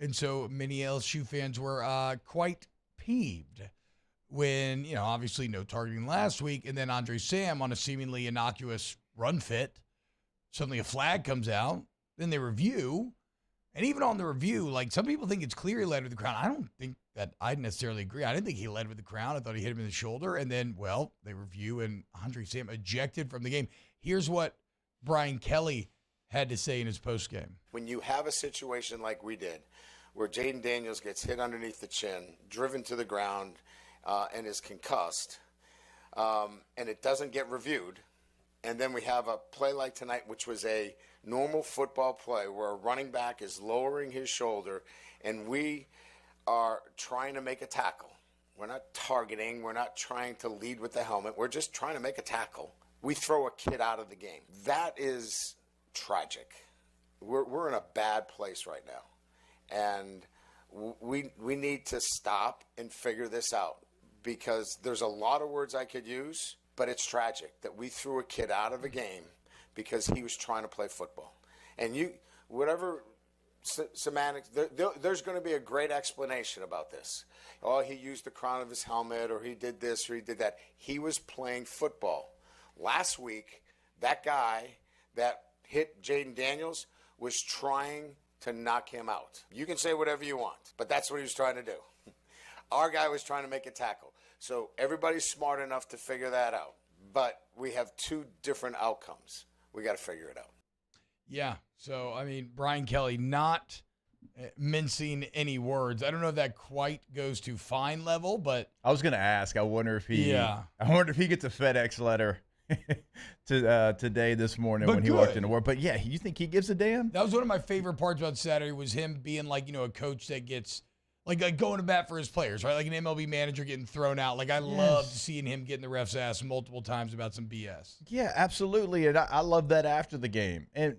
And so many LSU fans were quite peeved when, you know, obviously no targeting last week. And then Andre Sam on a seemingly innocuous run fit. Suddenly a flag comes out, then they review, and even on the review, like, some people think it's clear he led with the crown. I don't think that I necessarily agree. I didn't think he led with the crown. I thought he hit him in the shoulder, and then, well, they review, and Andre Sam ejected from the game. Here's what Brian Kelly had to say in his postgame. When you have a situation like we did, where Jaden Daniels gets hit underneath the chin, driven to the ground, and is concussed, and it doesn't get reviewed, and then we have a play like tonight, which was a normal football play where a running back is lowering his shoulder and we are trying to make a tackle. We're not targeting. We're not trying to lead with the helmet. We're just trying to make a tackle. We throw a kid out of the game. That is tragic. We're in a bad place right now. And we need to stop and figure this out because there's a lot of words I could use. But it's tragic that we threw a kid out of a game because he was trying to play football. And whatever semantics, there's going to be a great explanation about this. Oh, he used the crown of his helmet, or he did this, or he did that. He was playing football. Last week, that guy that hit Jaden Daniels was trying to knock him out. You can say whatever you want, but that's what he was trying to do. Our guy was trying to make a tackle. So everybody's smart enough to figure that out. But we have two different outcomes. We got to figure it out. Yeah. So, I mean, Brian Kelly not mincing any words. I don't know if that quite goes to fine level, but I was going to ask. I wonder if he gets a FedEx letter today this morning when he walked into work. But yeah, you think he gives a damn? That was one of my favorite parts about Saturday was him being like, you know, a coach that gets Like going to bat for his players, right? Like an MLB manager getting thrown out. Like I loved seeing him getting the ref's ass multiple times about some BS. Yeah, absolutely. And I love that after the game. And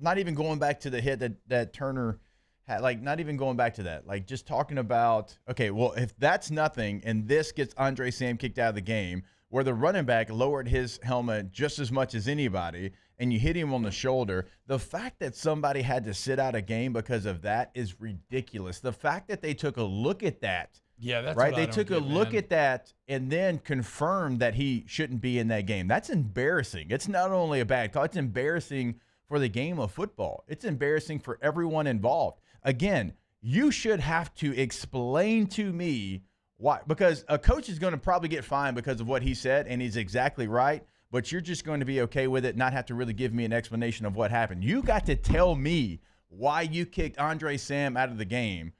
not even going back to the hit that Turner had, like not even going back to that. Like just talking about, okay, well, if that's nothing and this gets Andre Sam kicked out of the game, where the running back lowered his helmet just as much as anybody, and you hit him on the shoulder, the fact that somebody had to sit out a game because of that is ridiculous. The fact that they took a look at that, that's right. What They took a look at that and then confirmed that he shouldn't be in that game. That's embarrassing. It's not only a bad call, it's embarrassing for the game of football. It's embarrassing for everyone involved. Again, you should have to explain to me why, because a coach is going to probably get fined because of what he said, and he's exactly right, but you're just going to be okay with it, not have to really give me an explanation of what happened. You got to tell me why you kicked Andre Sam out of the game.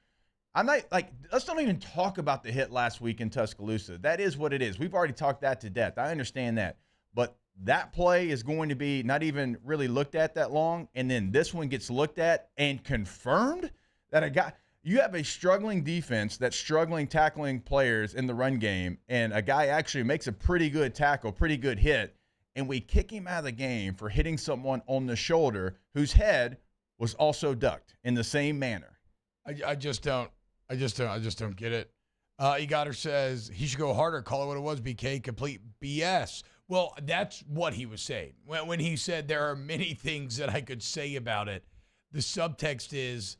I'm not, like, let's not even talk about the hit last week in Tuscaloosa. That is what it is. We've already talked that to death. I understand that. But that play is going to be not even really looked at that long, and then this one gets looked at and confirmed that a guy – you have a struggling defense that's struggling tackling players in the run game, and a guy actually makes a pretty good tackle, pretty good hit, and we kick him out of the game for hitting someone on the shoulder whose head was also ducked in the same manner. I just don't get it. Egotter says he should go harder. Call it what it was. BK, complete BS. Well, that's what he was saying when he said there are many things that I could say about it. The subtext is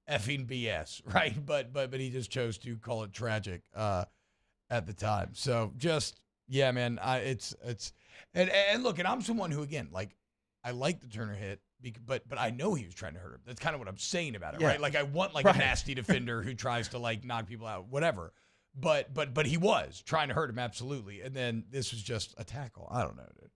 effing BS, right? But he just chose to call it tragic at the time. So just man, it's and look, and I'm someone who, again, like, I like the Turner hit, but I know he was trying to hurt him. That's kind of what I'm saying about it, right? Like I want a nasty defender who tries to like knock people out, whatever. But he was trying to hurt him, absolutely. And then this was just a tackle. I don't know, dude.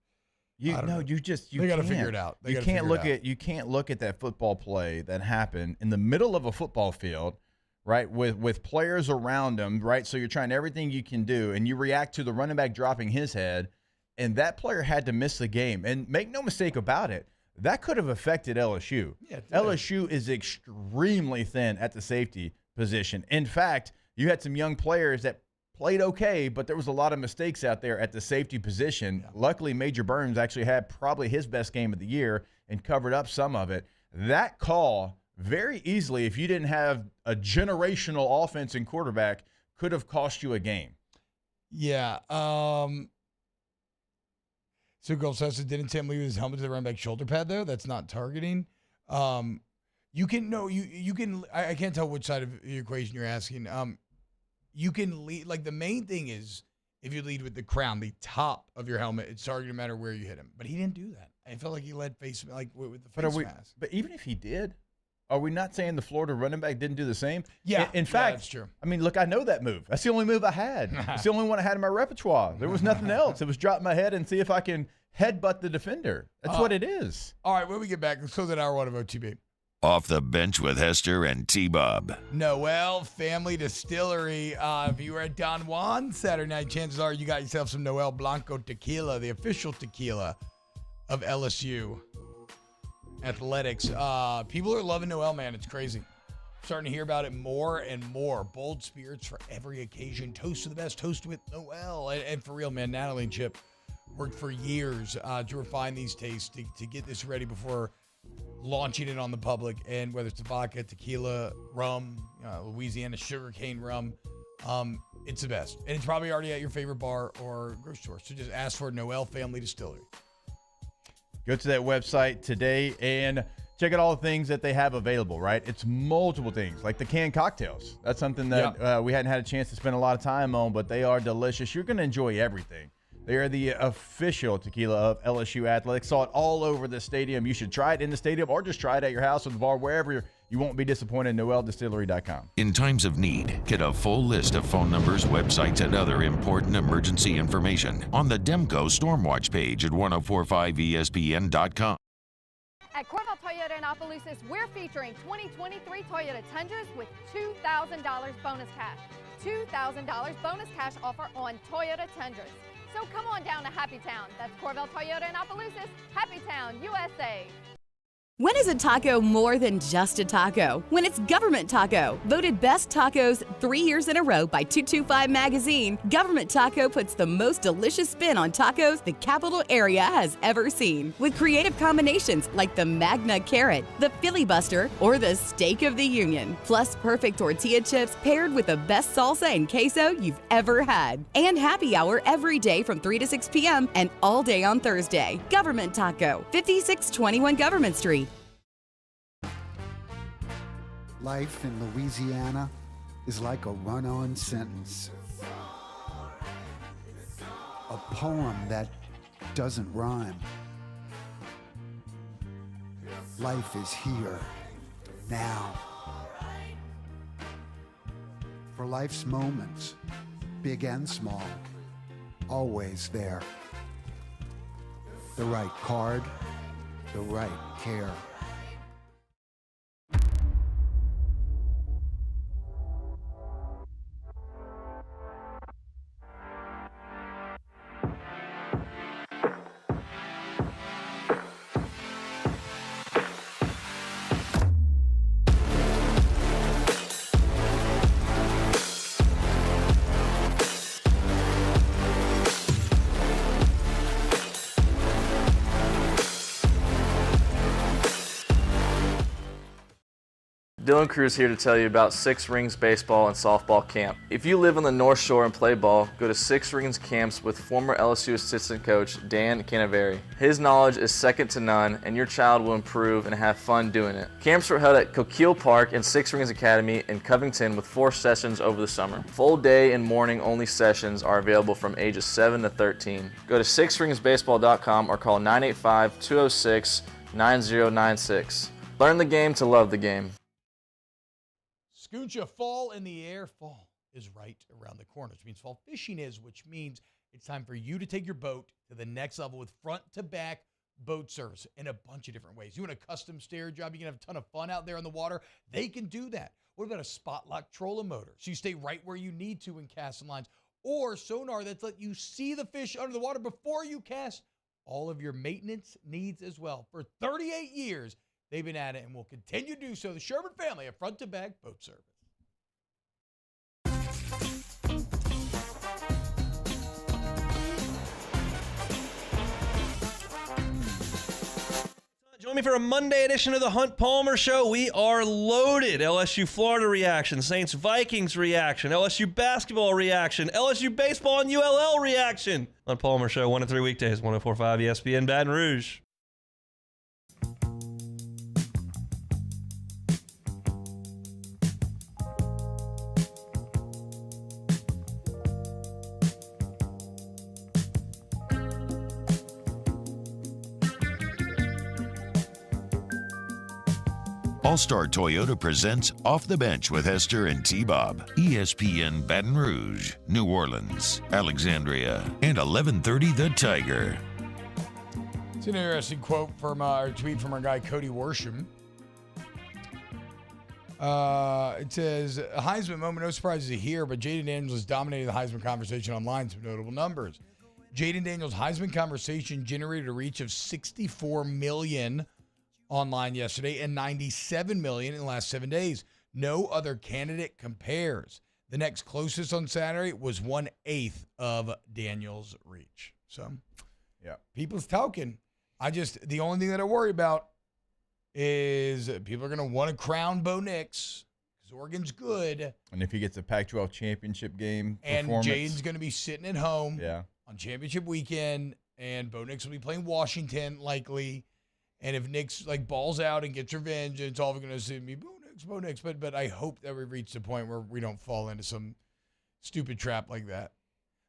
You they got to figure it out. You can't look at that football play that happened in the middle of a football field, right, with players around them, right? So you're trying everything you can do, and you react to the running back dropping his head, and that player had to miss the game. And make no mistake about it, that could have affected LSU. LSU is extremely thin at the safety position. In fact, you had some young players that played okay, but there was a lot of mistakes out there at the safety position. Luckily, Major Burns actually had probably his best game of the year and covered up some of it. That call, very easily, if you didn't have a generational offense and quarterback, could have cost you a game. Yeah. So Gold says, didn't Tim leave his helmet to the running back shoulder pad, though? That's not targeting. You can I can't tell which side of the equation you're asking. You can lead, like, the main thing is if you lead with the crown, the top of your helmet, it's targeting no matter where you hit him. But he didn't do that. I felt like he led face, like, with the face mask. But even if he did, are we not saying the Florida running back didn't do the same? Yeah. In fact, that's true. I mean, look, I know that move. That's the only move I had. It's the only one I had in my repertoire. There was nothing else. It was drop my head and see if I can headbutt the defender. That's what it is. All right, when we get back, let's close that hour one of OTB. Off the Bench with Hester and T-Bob. Noel Family Distillery. If you were at Don Juan Saturday night, chances are you got yourself some Noel Blanco tequila, the official tequila of LSU Athletics. People are loving Noel, man. It's crazy. Starting to hear about it more and more. Bold spirits for every occasion. Toast to the best. Toast with Noel. And for real, man, Natalie and Chip worked for years to refine these tastes, to get this ready before launching it on the public. And whether it's vodka, tequila, rum, Louisiana sugarcane rum, it's the best. And it's probably already at your favorite bar or grocery store. So just ask for Noel Family Distillery. Go to that website today and check out all the things that they have available, right? It's multiple things, like the canned cocktails. That's something that we hadn't had a chance to spend a lot of time on, but they are delicious. You're going to enjoy everything. They are the official tequila of LSU Athletics. Saw it all over the stadium. You should try it in the stadium or just try it at your house or the bar, wherever you won't be disappointed. NoelDistillery.com. In times of need, get a full list of phone numbers, websites, and other important emergency information on the Demco Stormwatch page at 1045ESPN.com. At Corval Toyota in Opelousas, we're featuring 2023 Toyota Tundras with $2,000 bonus cash. $2,000 bonus cash offer on Toyota Tundras. So come on down to Happy Town. That's Corval Toyota in Opelousas, Happy Town, USA. When is a taco more than just a taco? When it's Government Taco. Voted best tacos 3 years in a row by 225 Magazine, Government Taco puts the most delicious spin on tacos the capital area has ever seen. With creative combinations like the Magna Carrot, the Filibuster, or the Steak of the Union. Plus perfect tortilla chips paired with the best salsa and queso you've ever had. And happy hour every day from 3 to 6 p.m. and all day on Thursday. Government Taco, 5621 Government Street. Life in Louisiana is like a run-on sentence. A poem that doesn't rhyme. Life is here, now. For life's moments, big and small, always there. The right card, the right care. Dylan Cruz here to tell you about Six Rings Baseball and Softball Camp. If you live on the North Shore and play ball, go to Six Rings Camps with former LSU assistant coach Dan Canaveri. His knowledge is second to none, and your child will improve and have fun doing it. Camps were held at Coquille Park and Six Rings Academy in Covington with 4 sessions over the summer. Full day and morning only sessions are available from ages 7 to 13. Go to sixringsbaseball.com or call 985-206-9096. Learn the game to love the game. Scoocha, fall in the air. Fall is right around the corner, which means fall fishing is, which means it's time for you to take your boat to the next level with front-to-back boat service in a bunch of different ways. You want a custom stair job, you can have a ton of fun out there on the water. They can do that. What about a spot lock trolling motor? So you stay right where you need to in casting lines. Or sonar that's let you see the fish under the water before you cast. All of your maintenance needs as well. For 38 years, they've been at it and will continue to do so. The Sherman family of front-to-back boat service. Join me for a Monday edition of the Hunt Palmer Show. We are loaded. LSU-Florida reaction, Saints-Vikings reaction, LSU basketball reaction, LSU baseball and ULL reaction. Hunt Palmer Show, 1 to 3 weekdays, 104.5 ESPN Baton Rouge. All-Star Toyota presents Off the Bench with Hester and T-Bob. ESPN Baton Rouge, New Orleans, Alexandria, and 1130 The Tiger. It's an interesting quote from our tweet from our guy Cody Worsham. It says, a Heisman moment, no surprises here, but Jaden Daniels has dominated the Heisman conversation online, some notable numbers. Jaden Daniels' Heisman conversation generated a reach of 64 million online yesterday and 97 million in the last 7 days. No other candidate compares. The next closest on Saturday was 1/8 of Daniels' reach. So, yeah, people's talking. The only thing that I worry about is people are going to want to crown Bo Nix because Oregon's good. And if he gets a Pac-12 championship game and performance. Jaden's going to be sitting at home on championship weekend, and Bo Nix will be playing Washington likely. And if Nix balls out and gets revenge, it's all going to be Bo Nix. But I hope that we reach the point where we don't fall into some stupid trap like that.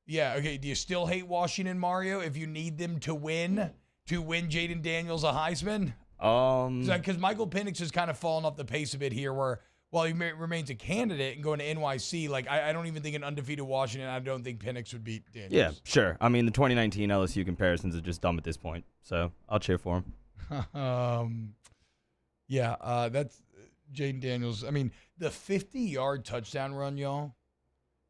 Yeah, okay. Do you still hate Washington, Mario? If you need them to win Jaden Daniels a Heisman, because Michael Penix has kind of fallen off the pace a bit here. Where while he remains a candidate and going to NYC, I don't even think an undefeated Washington. I don't think Penix would beat Daniels. Yeah, sure. I mean, the 2019 LSU comparisons are just dumb at this point. So I'll cheer for him. That's Jaden Daniels. I mean, the 50-yard touchdown run, y'all,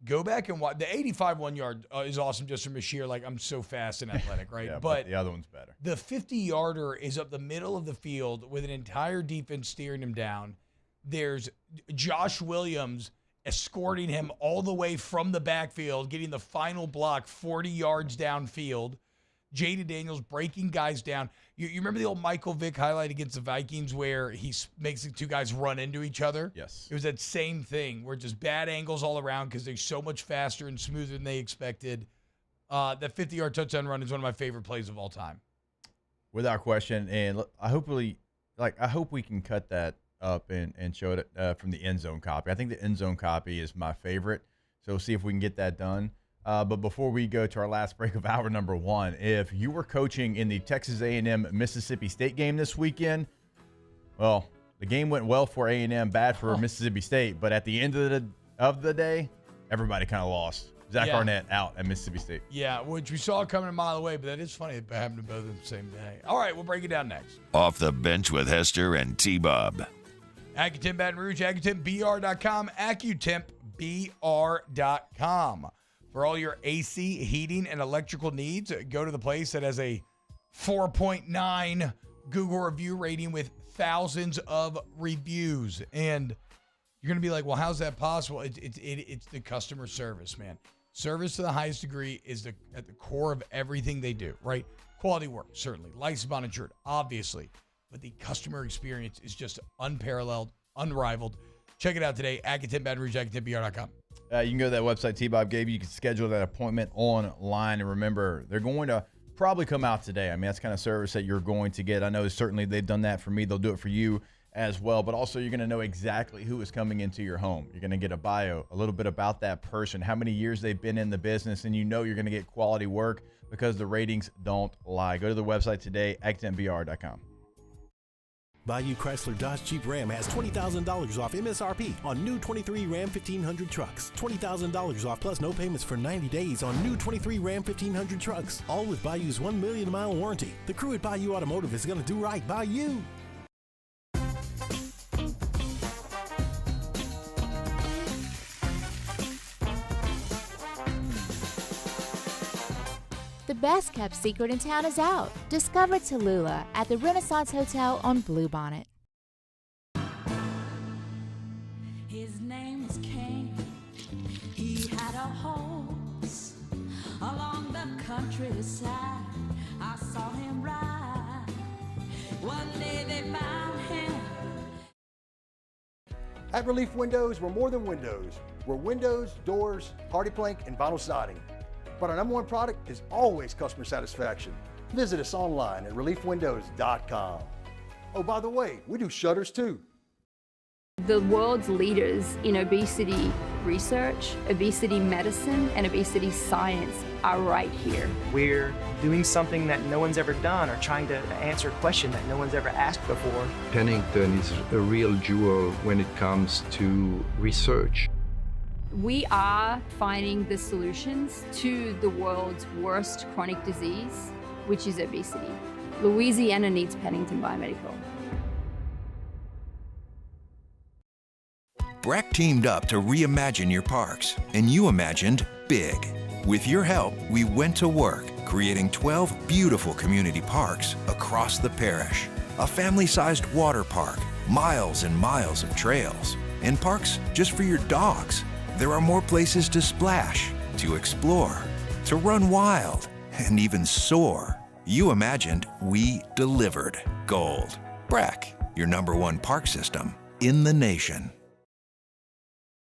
Go back and watch. The 85 1-yard is awesome just from a sheer, like, I'm so fast and athletic, right? Yeah, but the other one's better. The 50-yarder is up the middle of the field with an entire defense steering him down. There's Josh Williams escorting him all the way from the backfield, getting the final block 40 yards downfield. Jaden Daniels breaking guys down. You remember the old Michael Vick highlight against the Vikings where he makes the two guys run into each other? Yes. It was that same thing where just bad angles all around because they're so much faster and smoother than they expected. That 50-yard touchdown run is one of my favorite plays of all time. Without question. And I hope we can cut that up and show it from the end zone copy. I think the end zone copy is my favorite. So we'll see if we can get that done. But before we go to our last break of hour number 1, if you were coaching in the Texas A&M Mississippi State game this weekend, well, the game went well for A&M, bad for Mississippi State. But at the end of the day, everybody kind of lost. Zach Arnett out at Mississippi State. Yeah, which we saw coming a mile away, but that is funny. It happened to both of them the same day. All right, we'll break it down next. Off the Bench with Hester and T-Bob. Accutemp Baton Rouge, AccutempBR.com, AccutempBR.com. For all your AC, heating, and electrical needs, go to the place that has a 4.9 Google review rating with thousands of reviews. And you're going to be like, well, how's that possible? It's the customer service, man. Service to the highest degree is at the core of everything they do, right? Quality work, certainly. Licensed, bond, insured, obviously. But the customer experience is just unparalleled, unrivaled. Check it out today, Accutemp Baton Rouge, AccutempBR.com. You can go to that website T-Bob gave you. You can schedule that appointment online. And remember, they're going to probably come out today. I mean, that's kind of service that you're going to get. I know certainly they've done that for me. They'll do it for you as well. But also, you're going to know exactly who is coming into your home. You're going to get a bio, a little bit about that person, how many years they've been in the business, and you know you're going to get quality work because the ratings don't lie. Go to the website today, AccutempBR.com. Bayou Chrysler Dodge Jeep Ram has $20,000 off MSRP on new 23 Ram 1500 trucks. $20,000 off plus no payments for 90 days on new 23 Ram 1500 trucks. All with Bayou's 1 million mile warranty. The crew at Bayou Automotive is going to do right by you. The best kept secret in town is out. Discover Tallulah at the Renaissance Hotel on Bluebonnet. His name was King. He had a horse along the countryside. I saw him ride. One day they found him. At Relief Windows, we're more than windows. We're windows, doors, hardy plank, and vinyl siding. But our number one product is always customer satisfaction. Visit us online at reliefwindows.com. Oh, by the way, we do shutters too. The world's leaders in obesity research, obesity medicine, and obesity science are right here. We're doing something that no one's ever done or trying to answer a question that no one's ever asked before. Pennington is a real jewel when it comes to research. We are finding the solutions to the world's worst chronic disease, which is obesity. Louisiana needs Pennington Biomedical. Breck teamed up to reimagine your parks, and you imagined big. With your help, we went to work, creating 12 beautiful community parks across the parish. A family-sized water park, miles and miles of trails, and parks just for your dogs. There are more places to splash, to explore, to run wild, and even soar. You imagined, we delivered. Gold. Breck, your #1 park system in the nation.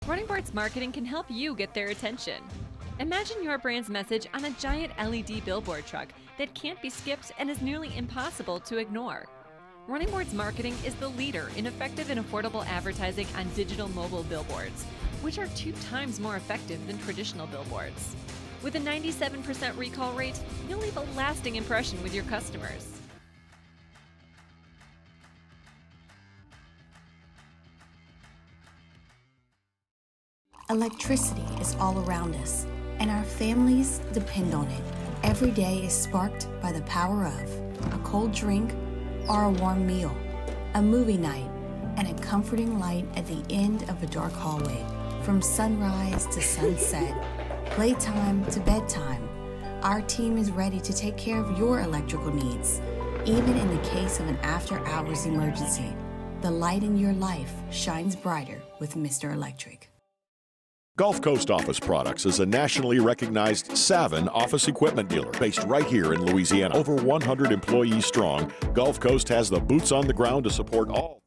Running Bart's marketing can help you get their attention. Imagine your brand's message on a giant LED billboard truck that can't be skipped and is nearly impossible to ignore. Running Board's marketing is the leader in effective and affordable advertising on digital mobile billboards, which are 2 times more effective than traditional billboards. With a 97% recall rate, you'll leave a lasting impression with your customers. Electricity is all around us, and our families depend on it. Every day is sparked by the power of a cold drink or a warm meal, a movie night, and a comforting light at the end of a dark hallway. From sunrise to sunset, playtime to bedtime, our team is ready to take care of your electrical needs. Even in the case of an after-hours emergency, the light in your life shines brighter with Mr. Electric. Gulf Coast Office Products is a nationally recognized Savin office equipment dealer based right here in Louisiana. Over 100 employees strong, Gulf Coast has the boots on the ground to support all.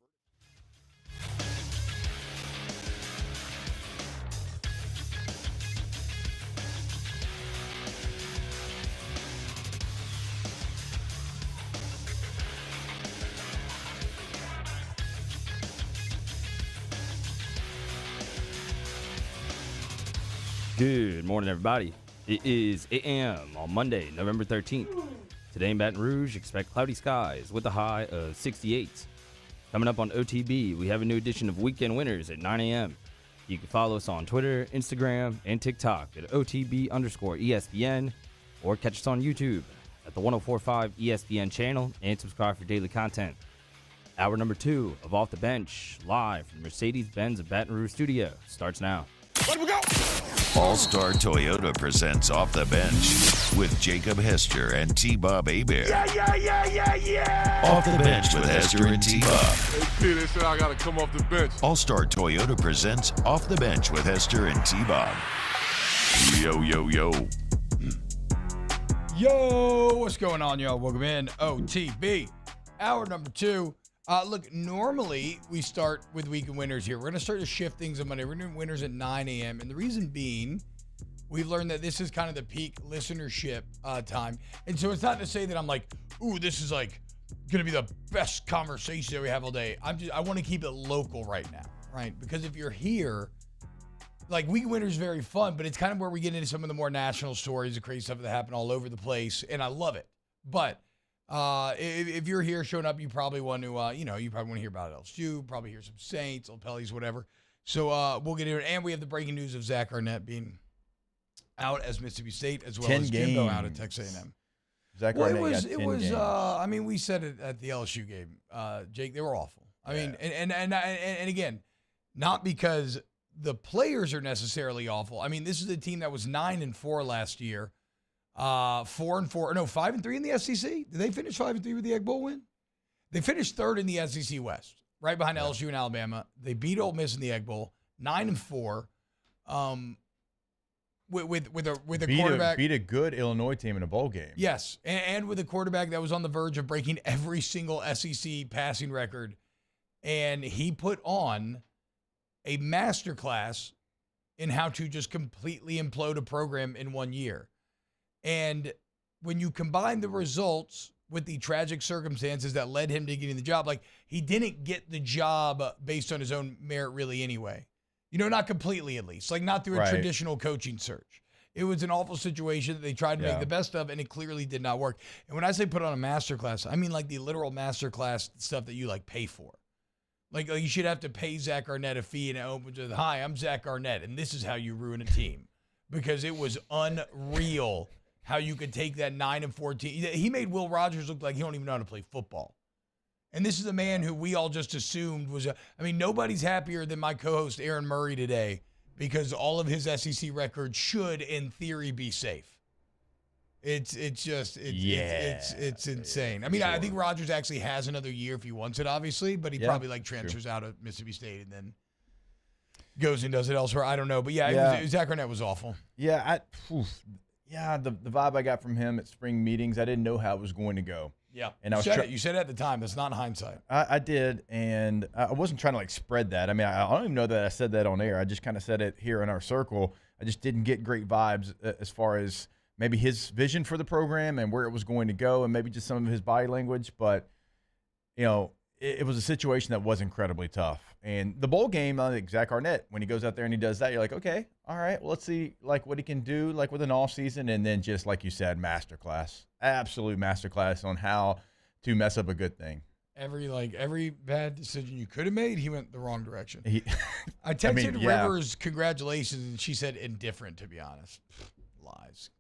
Good morning, everybody. It is 8 a.m. on Monday, November 13th. Today in Baton Rouge, expect cloudy skies with a high of 68. Coming up on OTB, we have a new edition of Weekend Winners at 9 a.m. You can follow us on Twitter, Instagram, and TikTok at OTB_ESPN, or catch us on YouTube at the 1045 ESPN channel and subscribe for daily content. Hour number 2 of Off the Bench, live from Mercedes-Benz of Baton Rouge studio, starts now. Let we go! All-Star Toyota presents Off the Bench with Jacob Hester and T-Bob Hebert. Yeah. Off the Bench with Hester and T-Bob. Hey, Peter, they said I got to come off the bench. All-Star Toyota presents Off the Bench with Hester and T-Bob. Yo. Yo, what's going on, y'all? Welcome in. OTB, hour number 2. Look, normally we start with weekend winners here. We're going to start to shift things on Monday. We're doing winners at 9 a.m. And the reason being, we've learned that this is kind of the peak listenership time. And so it's not to say that I'm like, ooh, this is like going to be the best conversation that we have all day. I want to keep it local right now, right? Because if you're here, like weekend winners is very fun, but it's kind of where we get into some of the more national stories, the crazy stuff that happen all over the place. And I love it. But if you're here showing up, you probably want to, you probably want to hear about LSU, probably hear some Saints, Old Pellies, whatever. So we'll get into it. And we have the breaking news of Zach Arnett being out as Mississippi State, as well as Jimbo out at Texas A&M. Zach Well, Arnett it was. I mean, we said it at the LSU game, Jake. They were awful. I mean, and again, not because the players are necessarily awful. I mean, this is a team that was 9-4 last year. 4-4, no, 5-3 in the SEC. Did they finish 5-3 with the Egg Bowl win? They finished third in the SEC West, right behind LSU and Alabama. They beat Ole Miss in the Egg Bowl, 9-4. With a quarterback beat a good Illinois team in a bowl game. Yes, and with a quarterback that was on the verge of breaking every single SEC passing record, and he put on a masterclass in how to just completely implode a program in 1 year. And when you combine the results with the tragic circumstances that led him to getting the job, like he didn't get the job based on his own merit really anyway. Not completely at least, like not through a traditional coaching search. It was an awful situation that they tried to make the best of, and it clearly did not work. And when I say put on a masterclass, I mean like the literal masterclass stuff that you like pay for. Like you should have to pay Zach Arnett a fee and it opens with, "Hi, I'm Zach Arnett, and this is how you ruin a team," because it was unreal. How you could take that 9-4 team. He made Will Rogers look like he don't even know how to play football. And this is a man who we all just assumed was nobody's happier than my co-host Aaron Murray today because all of his SEC records should, in theory, be safe. It's insane. I mean, I think Rogers actually has another year if he wants it, obviously, but he probably transfers out of Mississippi State and then goes and does it elsewhere. I don't know. But Zach Arnett was awful. Yeah, the vibe I got from him at spring meetings, I didn't know how it was going to go. Yeah, and I was you said it at the time. That's not hindsight. I did, and I wasn't trying to spread that. I mean, I don't even know that I said that on air. I just kind of said it here in our circle. I just didn't get great vibes as far as maybe his vision for the program and where it was going to go, and maybe just some of his body language. But it was a situation that was incredibly tough. And the bowl game, I think Zach Arnett, when he goes out there and he does that, you're like, okay, all right, well, let's see what he can do with an off season, and then just like you said, masterclass, absolute masterclass on how to mess up a good thing. Every bad decision you could have made, he went the wrong direction. I texted Rivers congratulations, and she said indifferent. To be honest, lies.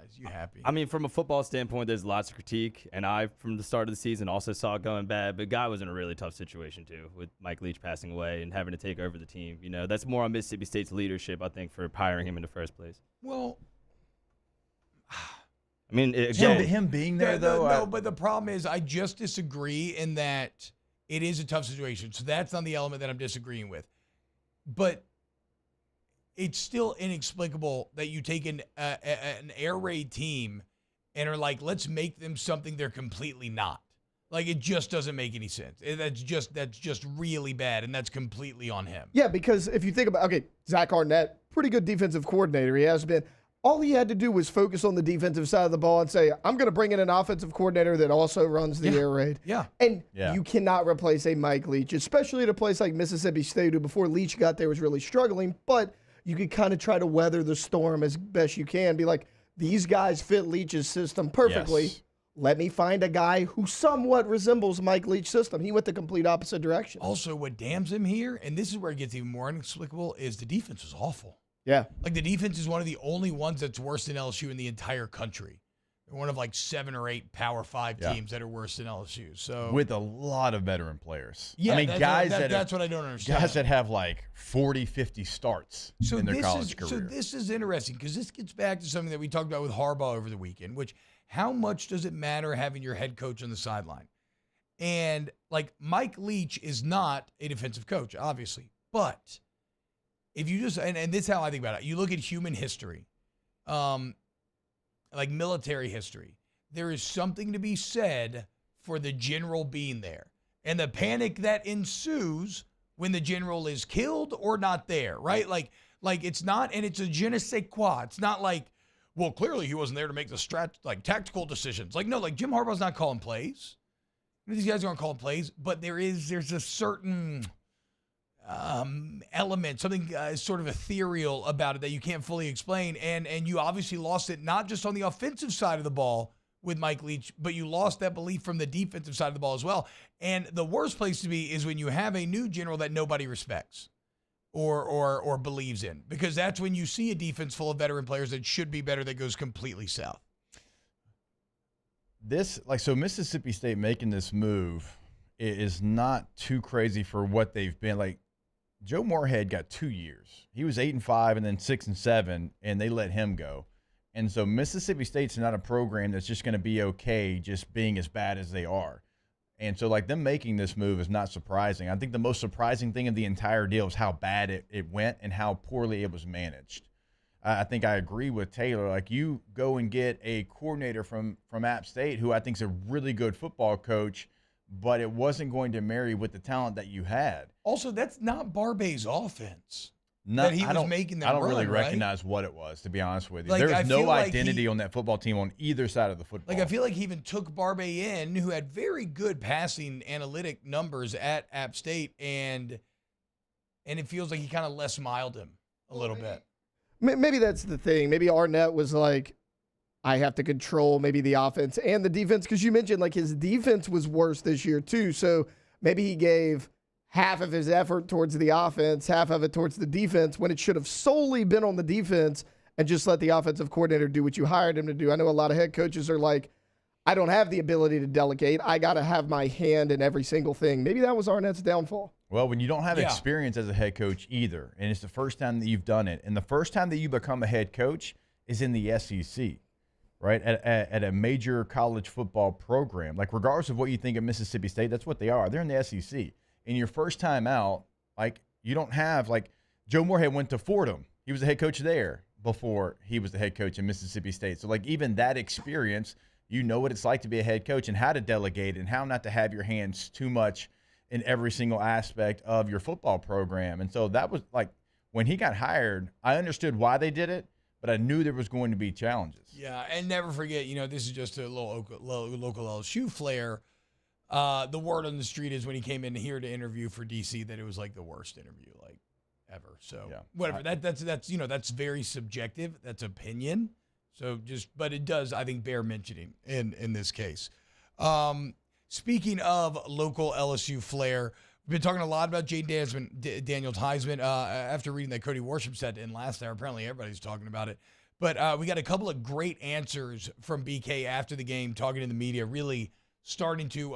guys. You happy? I mean, from a football standpoint, there's lots of critique, and I, from the start of the season, also saw it going bad. But Guy was in a really tough situation too, with Mike Leach passing away and having to take over the team. You know, that's more on Mississippi State's leadership, I think, for hiring him in the first place. Well, I mean, again, him being there though. No, but the problem is, I just disagree in that it is a tough situation. So that's not the element that I'm disagreeing with. But it's still inexplicable that you take an air raid team and are like, let's make them something they're completely not. Like, it just doesn't make any sense. That's just really bad, and that's completely on him. Yeah, because if you think about, Zach Arnett, pretty good defensive coordinator. He has been. All he had to do was focus on the defensive side of the ball and say, I'm going to bring in an offensive coordinator that also runs the air raid. Yeah. And you cannot replace a Mike Leach, especially at a place like Mississippi State, who before Leach got there was really struggling, but you could kind of try to weather the storm as best you can. Be like, these guys fit Leach's system perfectly. Yes. Let me find a guy who somewhat resembles Mike Leach's system. He went the complete opposite direction. Also, what damns him here, and this is where it gets even more inexplicable, is the defense was awful. Yeah. Like, the defense is one of the only ones that's worse than LSU in the entire country. They're one of like 7 or 8 Power 5 teams that are worse than LSU. So with a lot of veteran players. Yeah, I mean, that's what I don't understand. Guys that have like 40, 50 starts in their college career. So this is interesting because this gets back to something that we talked about with Harbaugh over the weekend, which how much does it matter having your head coach on the sideline? And like Mike Leach is not a defensive coach, obviously, but if you just, and this is how I think about it. You look at human history, like military history, there is something to be said for the general being there and the panic that ensues when the general is killed or not there, right? Like it's not, and it's a je ne sais quoi. It's not like, well, clearly he wasn't there to make the tactical decisions. Like, no, like Jim Harbaugh's not calling plays. These guys aren't calling plays, but there's a certain element, something sort of ethereal about it that you can't fully explain. And you obviously lost it not just on the offensive side of the ball with Mike Leach, but you lost that belief from the defensive side of the ball as well. And the worst place to be is when you have a new general that nobody respects or believes in, because that's when you see a defense full of veteran players that should be better that goes completely south. So Mississippi State making this move is not too crazy for what they've been. Like, Joe Moorhead got 2 years. He was 8-5 and then 6-7, and they let him go. And so Mississippi State's not a program that's just going to be okay just being as bad as they are. And so, like, them making this move is not surprising. I think the most surprising thing of the entire deal is how bad it went and how poorly it was managed. I think I agree with Taylor. Like, you go and get a coordinator from App State who I think is a really good football coach, but it wasn't going to marry with the talent that you had. Also, that's not Barbay's offense. I don't really right? recognize what it was, to be honest with you. Like, There's no identity on that football team on either side of the football. Like, I feel like he even took Barbay in, who had very good passing analytic numbers at App State, and it feels like he kind of less miled him a little bit. Maybe that's the thing. Maybe Arnett was like, I have to control maybe the offense and the defense, because you mentioned like his defense was worse this year too. So maybe he gave half of his effort towards the offense, half of it towards the defense, when it should have solely been on the defense and just let the offensive coordinator do what you hired him to do. I know a lot of head coaches are like, I don't have the ability to delegate. I got to have my hand in every single thing. Maybe that was Arnett's downfall. Well, when you don't have experience as a head coach either, and it's the first time that you've done it, and the first time that you become a head coach is in the SEC, right, at a major college football program. Like, regardless of what you think of Mississippi State, that's what they are. They're in the SEC. And your first time out, like, you don't have, like, Joe Moorhead went to Fordham. He was the head coach there before he was the head coach in Mississippi State. So, like, even that experience, you know what it's like to be a head coach and how to delegate and how not to have your hands too much in every single aspect of your football program. And so that was, like, when he got hired, I understood why they did it, but I knew there was going to be challenges. Yeah, and never forget, this is just a little local LSU flair. The word on the street is when he came in here to interview for DC that it was like the worst interview like ever. So whatever. That's very subjective. That's opinion. So but it does, I think, bear mentioning in this case. Speaking of local LSU flair, we've been talking a lot about Jaden Daniels Heisman. After reading that Cody Worship said in last hour, apparently everybody's talking about it. But we got a couple of great answers from BK after the game, talking to the media, really starting to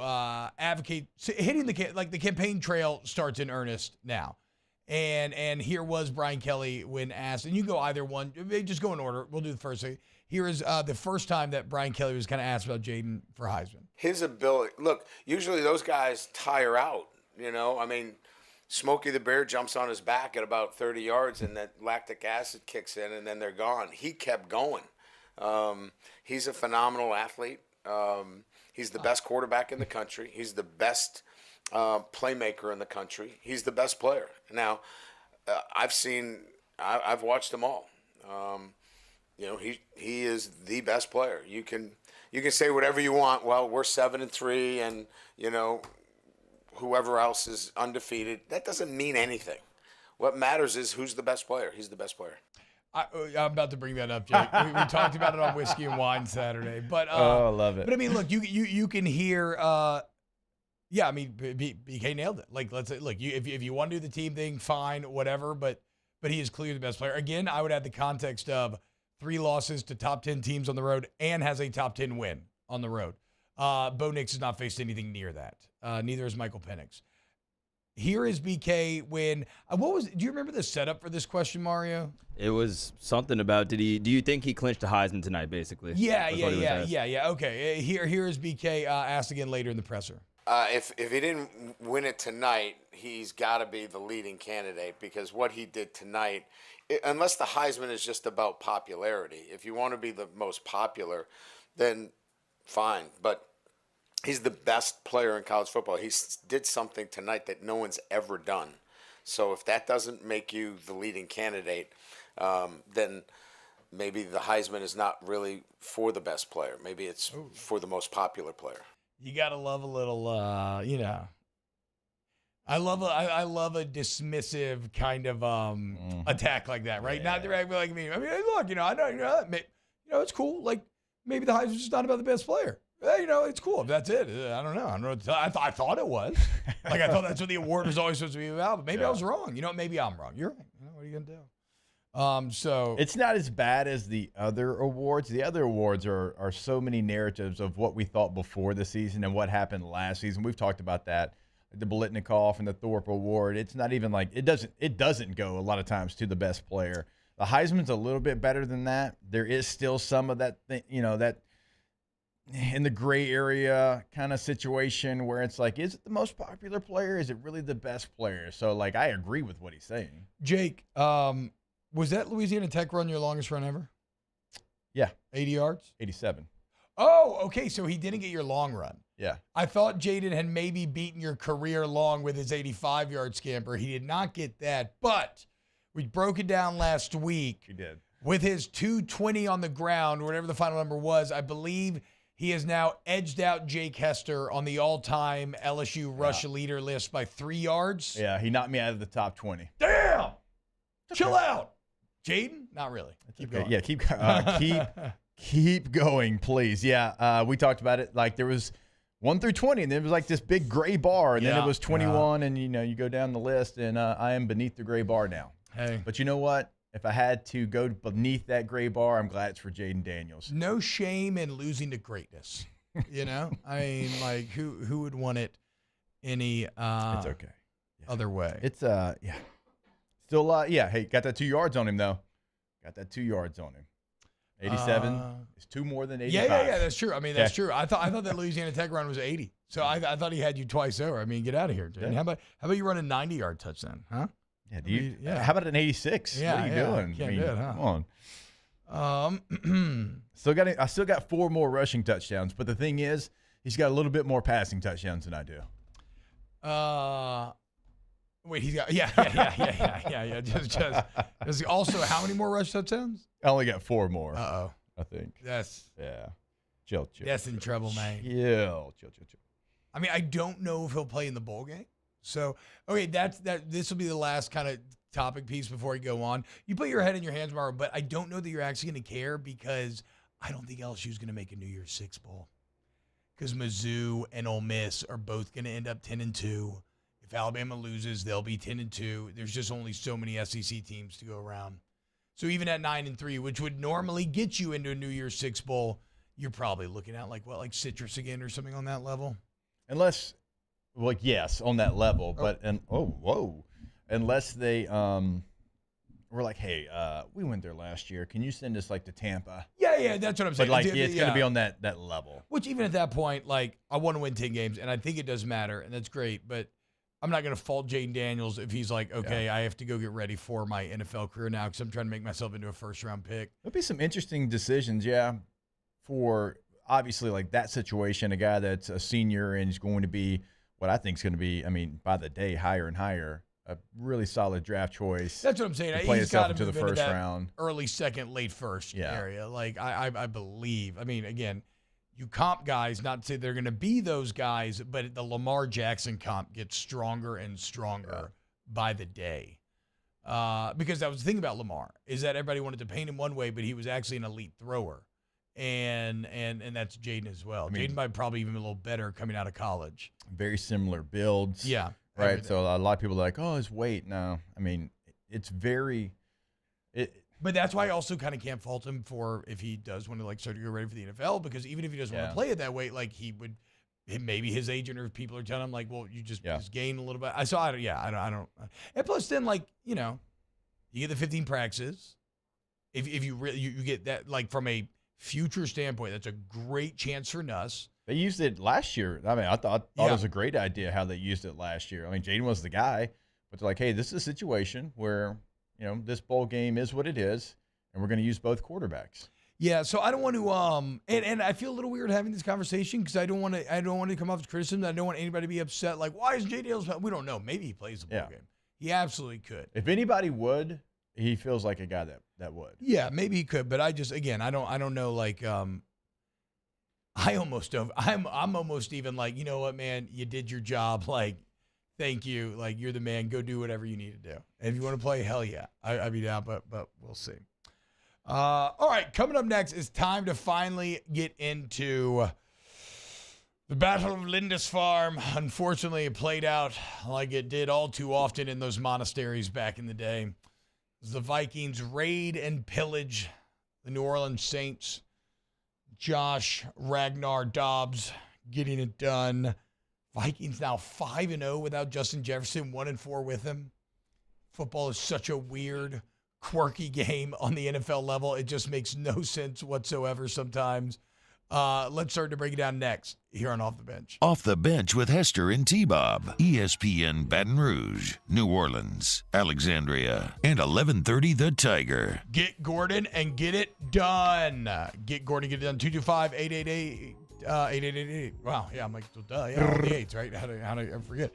advocate, hitting the campaign trail starts in earnest now. And here was Brian Kelly when asked, and you go either one, just go in order. We'll do the first thing. Here is the first time that Brian Kelly was kind of asked about Jaden for Heisman. His ability, look, usually those guys tire out, Smokey the Bear jumps on his back at about 30 yards and that lactic acid kicks in and then they're gone. He kept going. He's a phenomenal athlete. He's the best quarterback in the country. He's the best playmaker in the country. He's the best player. Now, I've watched them all. He is the best player. You can say whatever you want. Well, we're 7-3, and whoever else is undefeated. That doesn't mean anything. What matters is who's the best player. He's the best player. I'm about to bring that up, Jake. We talked about it on Whiskey and Wine Saturday, but I love it. But I mean, look, you can hear. BK nailed it. Like, let's say, look, if you want to do the team thing, fine, whatever. But he is clearly the best player. Again, I would add the context of 3 losses to top 10 teams on the road and has a top 10 win on the road. Bo Nix has not faced anything near that. Neither has Michael Penix. Here is BK when do you remember the setup for this question, Mario? It was something about do you think he clinched a Heisman tonight, basically? Yeah. Okay. Here is BK asked again later in the presser. If he didn't win it tonight, he's got to be the leading candidate because what he did tonight, unless the Heisman is just about popularity, if you want to be the most popular, then fine. But he's the best player in college football. He did something tonight that no one's ever done. So if that doesn't make you the leading candidate, then maybe the Heisman is not really for the best player. Maybe it's for the most popular player. You gotta love a little, I love a dismissive kind of attack like that, right? Yeah. Not directly like me. I mean, hey, look, I know, it's cool. Like maybe the Heisman's just not about the best player. It's cool if that's it. I don't know. I thought it was. Like I thought that's what the award was always supposed to be about. But maybe I was wrong. Maybe I'm wrong. You're right. What are you gonna do? So it's not as bad as the other awards. The other awards are so many narratives of what we thought before the season and what happened last season. We've talked about that. The Biletnikoff and the Thorpe Award. It's not even like it doesn't go a lot of times to the best player. The Heisman's a little bit better than that. There is still some of that thing, that in the gray area kind of situation where it's like, is it the most popular player? Is it really the best player? So like, I agree with what he's saying. Jake, was that Louisiana Tech run your longest run ever? Yeah. 80 yards? 87. Oh, okay. So he didn't get your long run. Yeah. I thought Jaden had maybe beaten your career long with his 85-yard scamper. He did not get that, but we broke it down last week. He did. With his 220 on the ground, whatever the final number was, I believe he has now edged out Jake Hester on the all-time LSU rush leader list by 3 yards. Yeah, he knocked me out of the top 20. Damn! Chill out. Jaden? Not really. Keep going. Yeah, keep going, please. Yeah, we talked about it. Like there was 1 through 20, and there was like this big gray bar, and then it was 21, and you go down the list, and I am beneath the gray bar now. Hey. But you know what? If I had to go beneath that gray bar, I'm glad it's for Jaden Daniels. No shame in losing to greatness. I mean, like who would want it any it's okay. Other way. It's Still, hey, got that 2 yards on him, though. Got that 2 yards on him. 87 is 2 more than 85. Yeah, that's true. I mean, that's true. I thought that Louisiana Tech run was 80. So I thought he had you twice over. I mean, get out of here, Jaden. Yeah. How about you run a 90-yard touchdown, huh? Yeah, how about an 86? Yeah, what are you doing? Can't do it, huh? Come on. I still got 4 more rushing touchdowns, but the thing is, he's got a little bit more passing touchdowns than I do. Wait, he's got Just also, how many more rush touchdowns? I only got 4 more. Uh-oh. I think. Chill. That's in trouble, man. Chill. I mean, I don't know if he'll play in the bowl game. So, okay, this will be the last kind of topic piece before we go on. You put your head in your hands, Mario, but I don't know that you're actually going to care because I don't think LSU is going to make a New Year's Six bowl. Because Mizzou and Ole Miss are both going to end up 10-2. If Alabama loses, they'll be 10-2. There's just only so many SEC teams to go around. So even at 9-3, which would normally get you into a New Year's Six bowl, you're probably looking at like Citrus again or something on that level. Unless, well, yes, on that level, but unless they were like, hey, we went there last year. Can you send us like to Tampa? Yeah, that's what I'm saying. But it's going to be on that level. Which even at that point, like I want to win 10 games, and I think it does matter, and that's great. But I'm not going to fault Jaden Daniels if he's like, okay, I have to go get ready for my NFL career now because I'm trying to make myself into a first-round pick. There'll be some interesting decisions, for obviously like that situation, a guy that's a senior and is going to be what I think is going to be, by the day, higher and higher. A really solid draft choice. That's what I'm saying. He's got to move the into first that round. early second, late first area. Like I believe. Again, you comp guys, not to say they're going to be those guys, but the Lamar Jackson comp gets stronger and stronger by the day. Because that was the thing about Lamar, is that everybody wanted to paint him one way, but he was actually an elite thrower. And that's Jaden as well. Jaden might probably even be a little better coming out of college. Very similar builds. Yeah. Right. Everything. So a lot of people are like, oh, his weight. No, it's very. But that's why I also kind of can't fault him for if he does want to start to go ready for the NFL, because even if he doesn't want to play it that way, he would, maybe his agent or people are telling him well, you just gain a little bit. I don't. And plus then you get the 15 practices. If you really, you get that from a future standpoint, that's a great chance for Nuss. They used it last year. I thought it was a great idea how they used it last year. Jaden was the guy, but they're like, hey, this is a situation where, this bowl game is what it is, and we're going to use both quarterbacks. Yeah, so I don't want to and I feel a little weird having this conversation because I don't want to come off as criticism. I don't want anybody to be upset. Why is Jaden Daniels? We don't know. Maybe he plays the bowl game. He absolutely could. If anybody would, he feels like a guy that would. Yeah, maybe he could, but I just I don't know I almost don't. I'm almost even you know what, man, you did your job. Thank you. You're the man. Go do whatever you need to do. And if you want to play, hell yeah, I'd be down. But we'll see. All right, coming up next is time to finally get into the Battle of Lindisfarne. Unfortunately, it played out like it did all too often in those monasteries back in the day. As the Vikings raid and pillage the New Orleans Saints. Josh Ragnar Dobbs getting it done. Vikings now 5-0 without Justin Jefferson, 1-4 with him. Football is such a weird, quirky game on the NFL level. It just makes no sense whatsoever sometimes. Let's start to break it down next here on Off the Bench. Off the Bench with Hester and T-Bob. ESPN Baton Rouge, New Orleans, Alexandria, and 1130 The Tiger. Get Gordon and get it done. Get Gordon, get it done. 225-888. 8888. Wow, yeah, I'm duh. Yeah, all the eights, right? How do I forget?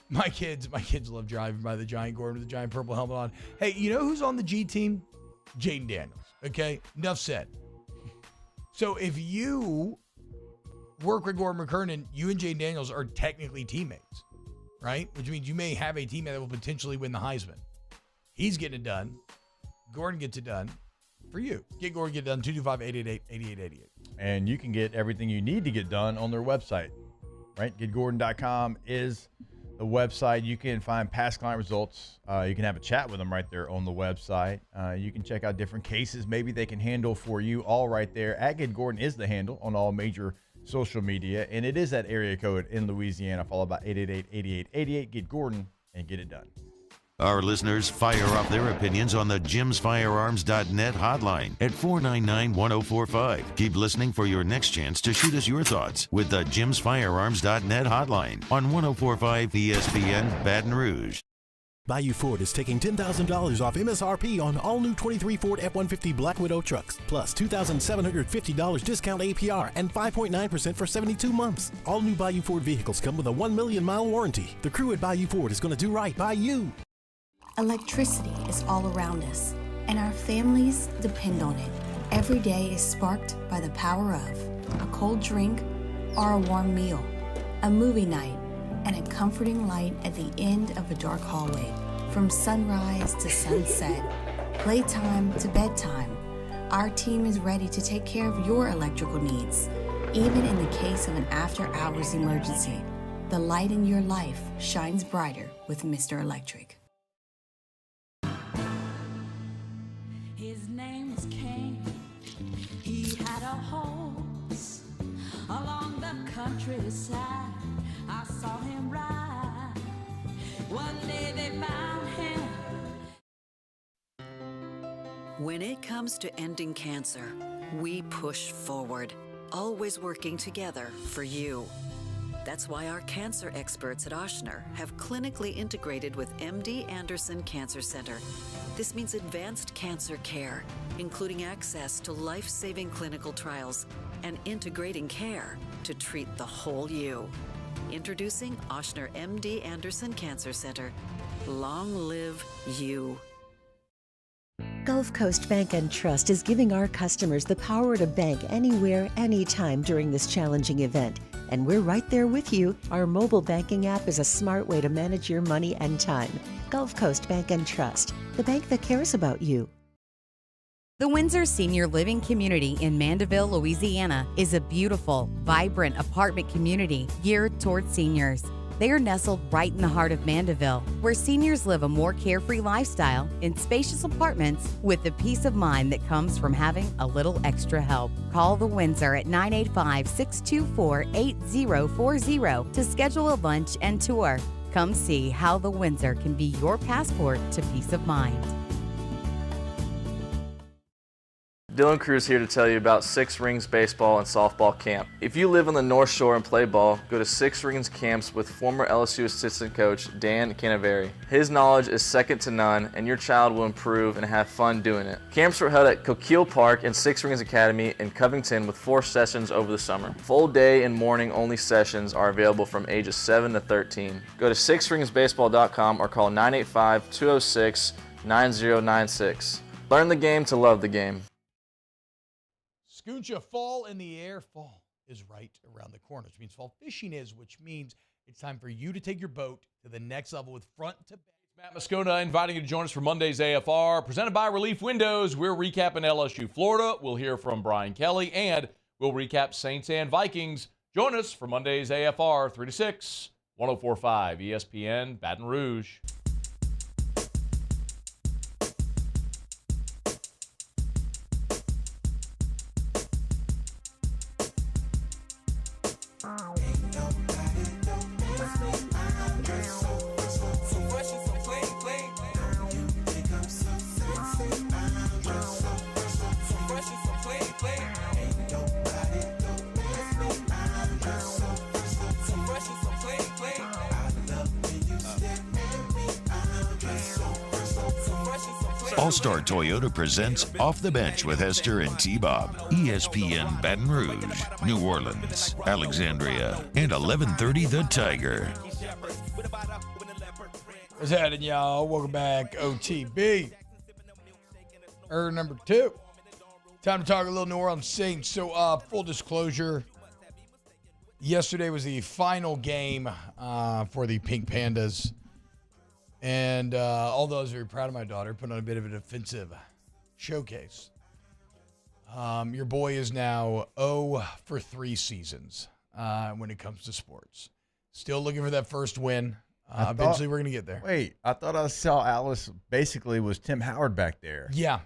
My kids love driving by the giant Gordon with the giant purple helmet on. Hey, you know who's on the G team? Jaden Daniels. Okay, enough said. So if you work with Gordon McKernan, you and Jaden Daniels are technically teammates, right? Which means you may have a teammate that will potentially win the Heisman. He's getting it done. Gordon gets it done for you. Get Gordon, get it done. 225-888-8888. And you can get everything you need to get done on their website, right? GetGordon.com is the website. You can find past client results. You can have a chat with them right there on the website. You can check out different cases maybe they can handle for you, all right there. At Get Gordon is the handle on all major social media, and it is that area code in Louisiana, followed by 888-8888. Get Gordon and get it done. Our listeners fire off their opinions on the JimsFirearms.net hotline at 499-1045. Keep listening for your next chance to shoot us your thoughts with the JimsFirearms.net hotline on 1045 ESPN Baton Rouge. Bayou Ford is taking $10,000 off MSRP on all new 23 Ford F-150 Black Widow trucks, plus $2,750 discount APR and 5.9% for 72 months. All new Bayou Ford vehicles come with a 1 million mile warranty. The crew at Bayou Ford is going to do right by you. Electricity is all around us, and our families depend on it. Every day is sparked by the power of a cold drink or a warm meal, a movie night, and a comforting light at the end of a dark hallway. From sunrise to sunset, playtime to bedtime, our team is ready to take care of your electrical needs. Even in the case of an after-hours emergency, the light in your life shines brighter with Mr. Electric. His name was Cain. He had a horse along the countryside. I saw him ride. One day they found him. When it comes to ending cancer, we push forward, always working together for you. That's why our cancer experts at Ochsner have clinically integrated with MD Anderson Cancer Center. This means advanced cancer care, including access to life-saving clinical trials and integrating care to treat the whole you. Introducing Ochsner MD Anderson Cancer Center. Long live you. Gulf Coast Bank and Trust is giving our customers the power to bank anywhere, anytime during this challenging event. And we're right there with you. Our mobile banking app is a smart way to manage your money and time. Gulf Coast Bank and Trust, the bank that cares about you. The Windsor Senior Living Community in Mandeville, Louisiana is a beautiful, vibrant apartment community geared towards seniors. They are nestled right in the heart of Mandeville, where seniors live a more carefree lifestyle in spacious apartments with the peace of mind that comes from having a little extra help. Call the Windsor at 985-624-8040 to schedule a lunch and tour. Come see how the Windsor can be your passport to peace of mind. Dylan Cruz here to tell you about Six Rings Baseball and Softball Camp. If you live on the North Shore and play ball, go to Six Rings Camps with former LSU assistant coach Dan Canaveri. His knowledge is second to none, and your child will improve and have fun doing it. Camps were held at Coquille Park and Six Rings Academy in Covington with 4 sessions over the summer. Full day and morning only sessions are available from ages 7 to 13. Go to sixringsbaseball.com or call 985-206-9096. Learn the game to love the game. Scooncha, fall in the air. Fall is right around the corner, which means fall fishing is, which means it's time for you to take your boat to the next level with front to back. Matt Moscona inviting you to join us for Monday's AFR, presented by Relief Windows. We're recapping LSU-Florida. We'll hear from Brian Kelly, and we'll recap Saints and Vikings. Join us for Monday's AFR, 3 to 6, 104.5 ESPN, Baton Rouge. All-Star Toyota presents Off the Bench with Hester and T-Bob. ESPN Baton Rouge, New Orleans, Alexandria, and 1130 The Tiger. What's happening, y'all? Welcome back, OTB. Number 2. Time to talk a little New Orleans Saints. So, full disclosure, yesterday was the final game for the Pink Pandas. And although I was very proud of my daughter, put on a bit of a defensive showcase. Your boy is now 0 for 3 seasons when it comes to sports. Still looking for that first win. Eventually, we're going to get there. Wait, I thought I saw Alice basically was Tim Howard back there. Yeah.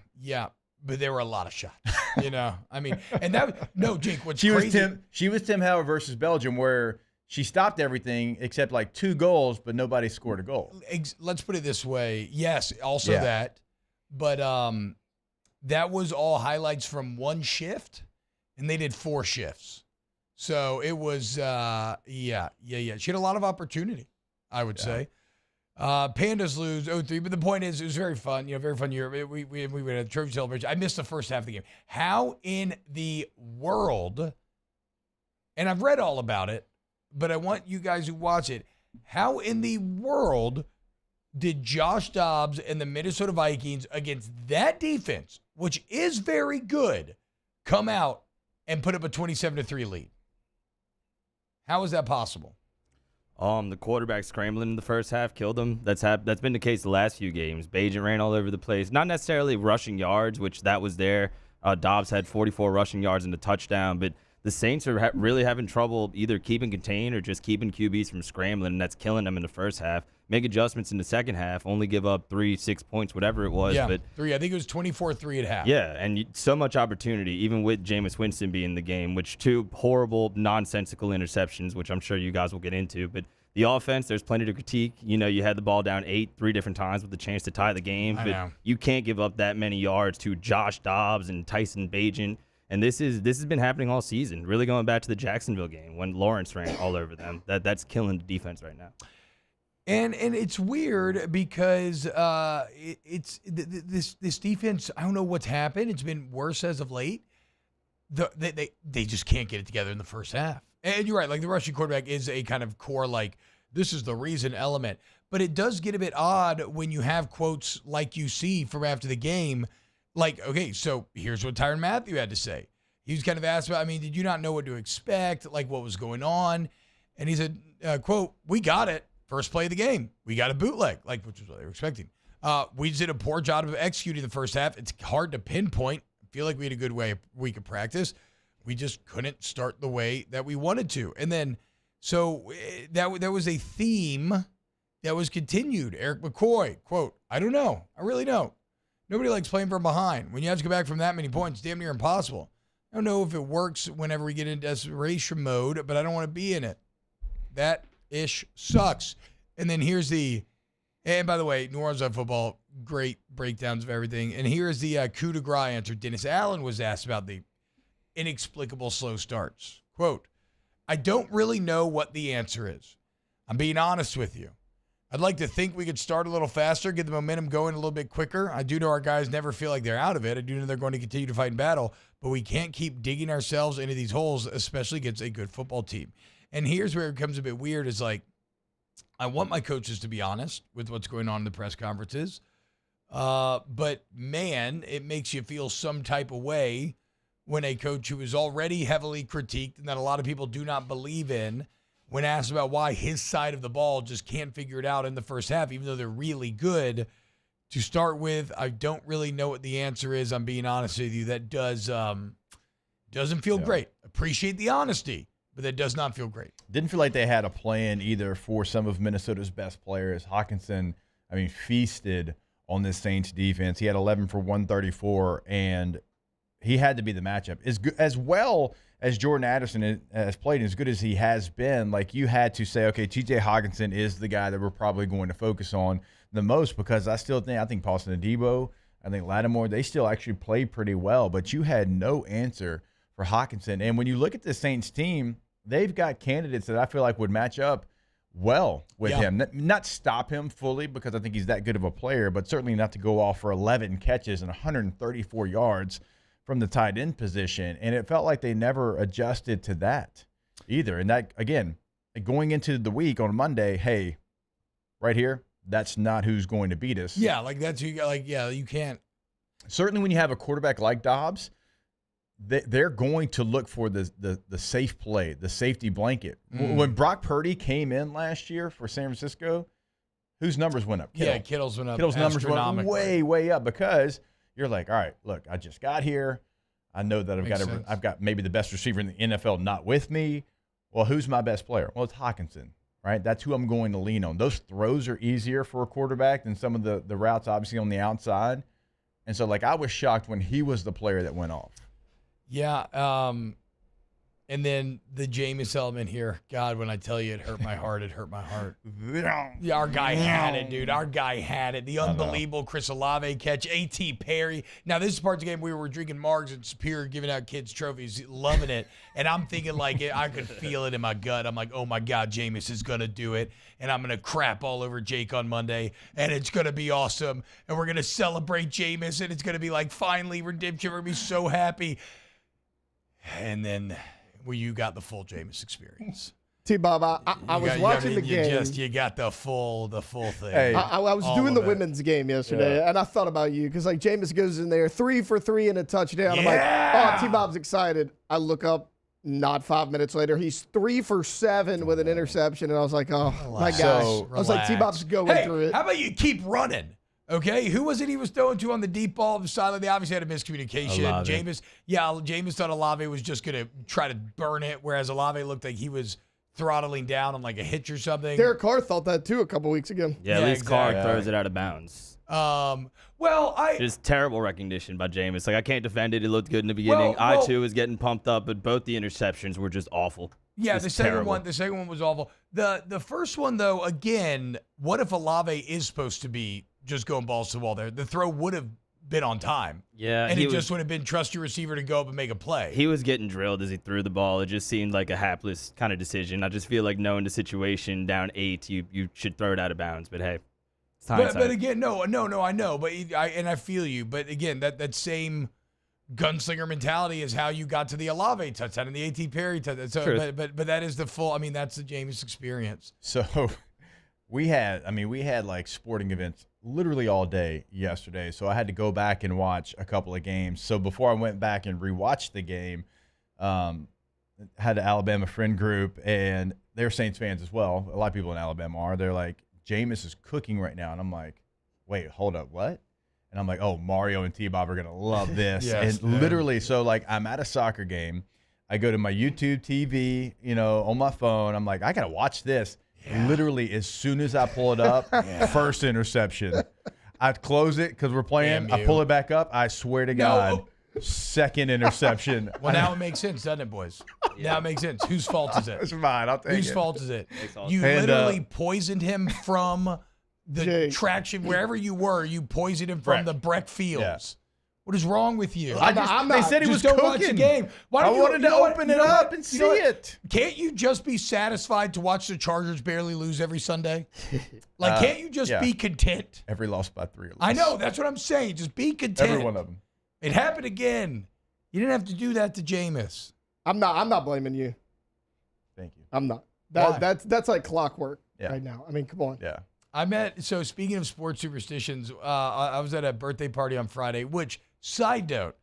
But there were a lot of shots, I mean, and Jake, what's crazy? She was Tim Howard versus Belgium, where she stopped everything except like 2 goals, but nobody scored a goal. Let's put it this way. Yes, also that. But that was all highlights from one shift, and they did 4 shifts. So it was, She had a lot of opportunity, I would say. Pandas lose 0-3, but the point is, it was very fun. Very fun year. We went to a trophy celebration. I missed the first half of the game. How in the world, and I've read all about it, but I want you guys who watch it, how in the world did Josh Dobbs and the Minnesota Vikings against that defense, which is very good, come out and put up a 27-3 lead? How is that possible? The quarterback scrambling in the first half killed them. That's been the case the last few games. Bajan ran all over the place. Not necessarily rushing yards, which that was there. Dobbs had 44 rushing yards and a touchdown, but the Saints are really having trouble either keeping contained or just keeping QBs from scrambling, and that's killing them in the first half. make adjustments in the second half, only give up 6 points, whatever it was. Yeah, but 3. I think it was 24-3 at half. Yeah, and so much opportunity, even with Jameis Winston being in the game, which 2 horrible, nonsensical interceptions, which I'm sure you guys will get into. But the offense, there's plenty to critique. You know, you had the ball down 8 3 different times with the chance to tie the game. But you can't give up that many yards to Josh Dobbs and Tyson Bagent. And this has been happening all season, really going back to the Jacksonville game when Lawrence ran all over them. That's killing the defense right now. And it's weird because it's this defense, I don't know what's happened. It's been worse as of late. They just can't get it together in the first half. And you're right, like the rushing quarterback is a kind of core, like, this is the reason element. But it does get a bit odd when you have quotes like you see from after the game. Like, okay, so here's what Tyrann Mathieu had to say. He was kind of asked about, did you not know what to expect? Like, what was going on? And he said, quote, we got it. First play of the game. We got a bootleg, which is what they were expecting. We did a poor job of executing the first half. It's hard to pinpoint. I feel like we had a good week of practice. We just couldn't start the way that we wanted to. And then, so that was a theme that was continued. Eric McCoy, quote, I don't know. I really don't. Nobody likes playing from behind. When you have to go back from that many points, damn near impossible. I don't know if it works whenever we get into desperation mode, but I don't want to be in it. That ish sucks. And then here's and by the way, New Orleans on football, great breakdowns of everything. And here's the coup de grace answer. Dennis Allen was asked about the inexplicable slow starts. Quote, I don't really know what the answer is. I'm being honest with you. I'd like to think we could start a little faster, get the momentum going a little bit quicker. I do know our guys never feel like they're out of it. I do know they're going to continue to fight in battle, but we can't keep digging ourselves into these holes, especially against a good football team. And here's where it becomes a bit weird is like, I want my coaches to be honest with what's going on in the press conferences. But man, it makes you feel some type of way when a coach who is already heavily critiqued and that a lot of people do not believe in, when asked about why his side of the ball just can't figure it out in the first half, even though they're really good. To start with, I don't really know what the answer is. I'm being honest with you. That doesn't feel great. Appreciate the honesty, but that does not feel great. Didn't feel like they had a plan either for some of Minnesota's best players. Hawkinson, feasted on this Saints defense. He had 11 for 134, and he had to be the matchup. As well as Jordan Addison has played, as good as he has been, like you had to say, okay, TJ Hawkinson is the guy that we're probably going to focus on the most, because I think Paulson Adebo, I think Lattimore, they still actually played pretty well, but you had no answer for Hawkinson. And when you look at the Saints team, they've got candidates that I feel like would match up well with him. Not stop him fully, because I think he's that good of a player, but certainly not to go off for 11 catches and 134 yards from the tight end position. And it felt like they never adjusted to that either. And that, again, going into the week on Monday, hey, right here, that's not who's going to beat us. Yeah, you can't. Certainly when you have a quarterback like Dobbs, they're going to look for the safe play, the safety blanket. When Brock Purdy came in last year for San Francisco, whose numbers went up? Kittle's went up. Kittle's numbers went way, way up, because you're like, all right, look, I just got here. I know that I've got maybe the best receiver in the NFL not with me. Well, who's my best player? Well, it's Hawkinson, right? That's who I'm going to lean on. Those throws are easier for a quarterback than some of the routes, obviously, on the outside. And so, I was shocked when he was the player that went off. Yeah, and then the Jameis element here. God, when I tell you it hurt my heart, it hurt my heart. Yeah, our guy had it, dude. Our guy had it. The unbelievable Chris Olave catch, A.T. Perry. Now, this is part of the game we were drinking margs and Superior, giving out kids trophies, loving it. And I'm thinking, I could feel it in my gut. I'm like, oh, my God, Jameis is going to do it. And I'm going to crap all over Jake on Monday. And it's going to be awesome. And we're going to celebrate Jameis. And it's going to be finally redemption. We're going to be so happy. And then you got the full Jameis experience. T-Bob, I was watching the game. You got the full thing. Hey, I was doing the women's game yesterday, and I thought about you because Jameis goes in there 3 for 3 and a touchdown. I'm like, oh, T-Bob's excited. I look up, not 5 minutes later, he's 3 for 7 with an interception, and I was like, oh, my gosh. I was like, T-Bob's going through it. How about you keep running? Okay, who was it he was throwing to on the deep ball? They obviously had a miscommunication. Jameis thought Olave was just going to try to burn it, whereas Olave looked like he was throttling down on like a hitch or something. Derek Carr thought that too a couple weeks ago. Yeah, at least Carr throws it out of bounds. Just terrible recognition by Jameis. Like, I can't defend it. It looked good in the beginning. I too was getting pumped up, but both the interceptions were just awful. Yeah, Just the second terrible. one was awful. The first one though, again, what if Olave is supposed to be just going balls to the wall there? The throw would have been on time. Yeah, and he it was- just would have been trust your receiver to go up and make a play. He was getting drilled as he threw the ball. It just seemed like a hapless kind of decision. I just feel like knowing the situation, down 8, you should throw it out of bounds. But hey, it's hindsight. But again, no, I know, but I feel you. But again, that same gunslinger mentality is how you got to the Olave touchdown and the A.T. Perry touchdown. So, but that is the full. I mean, that's the Jameis experience. So we had like sporting events literally all day yesterday. So I had to go back and watch a couple of games. So before I went back and rewatched the game, had an Alabama friend group, and they're Saints fans as well. A lot of people in Alabama are. They're like, Jameis is cooking right now. And I'm like, wait, hold up, what? And I'm like, oh, Mario and T-Bob are going to love this. Yes, and literally, so like I'm at a soccer game. I go to my YouTube TV, on my phone. I'm like, I got to watch this. Yeah. Literally, as soon as I pull it up, first interception. I close it because we're playing. I pull it back up. I swear to God, second interception. Well, now it makes sense, doesn't it, boys? Now it makes sense. Whose fault is it? It's mine. I'll take it. Whose fault is it? You And, literally poisoned him from the traction wherever you were. You poisoned him from the Breck Fields. Yeah. What is wrong with you? They said he was don't cooking. watch the game. I wanted to open it up and see it. Can't you just be satisfied to watch the Chargers barely lose every Sunday? Like, can't you just be content? Every loss by 3 or less. I know. That's what I'm saying. Just be content. Every one of them. It happened again. You didn't have to do that to Jameis. I'm not blaming you. Thank you. I'm not. Why? That's like clockwork Yeah. right now. I mean, come on. Yeah. So speaking of sports superstitions, I was at a birthday party on Friday, which, side note,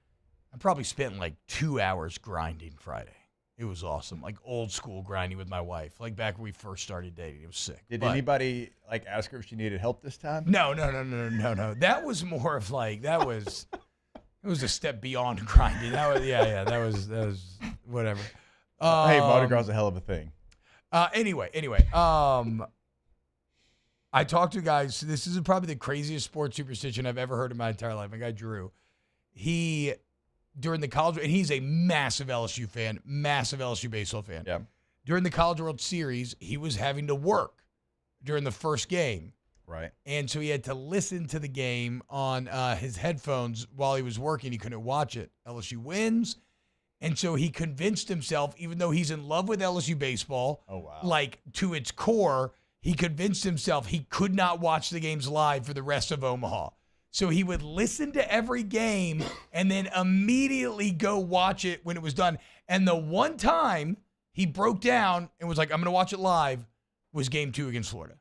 I probably spent like 2 hours grinding Friday. It was awesome. Like old school grinding with my wife, like back when we first started dating. It was sick. Did anybody like ask her if she needed help this time? No. That was more of like, it was a step beyond grinding. That was whatever. Hey, Mardi Gras is a hell of a thing. Anyway, I talked to guys. This is probably the craziest sports superstition I've ever heard in my entire life. My guy Drew, during the college, and he's a massive LSU fan, massive LSU baseball fan. Yeah. During the College World Series, he was having to work during the first game. Right. And so he had to listen to the game on his headphones while he was working. He couldn't watch it. LSU wins. And so he convinced himself, even though he's in love with LSU baseball, like to its core, he convinced himself he could not watch the games live for the rest of Omaha. So he would listen to every game and then immediately go watch it when it was done. And the one time he broke down and was like, I'm going to watch it live, was game 2 against Florida,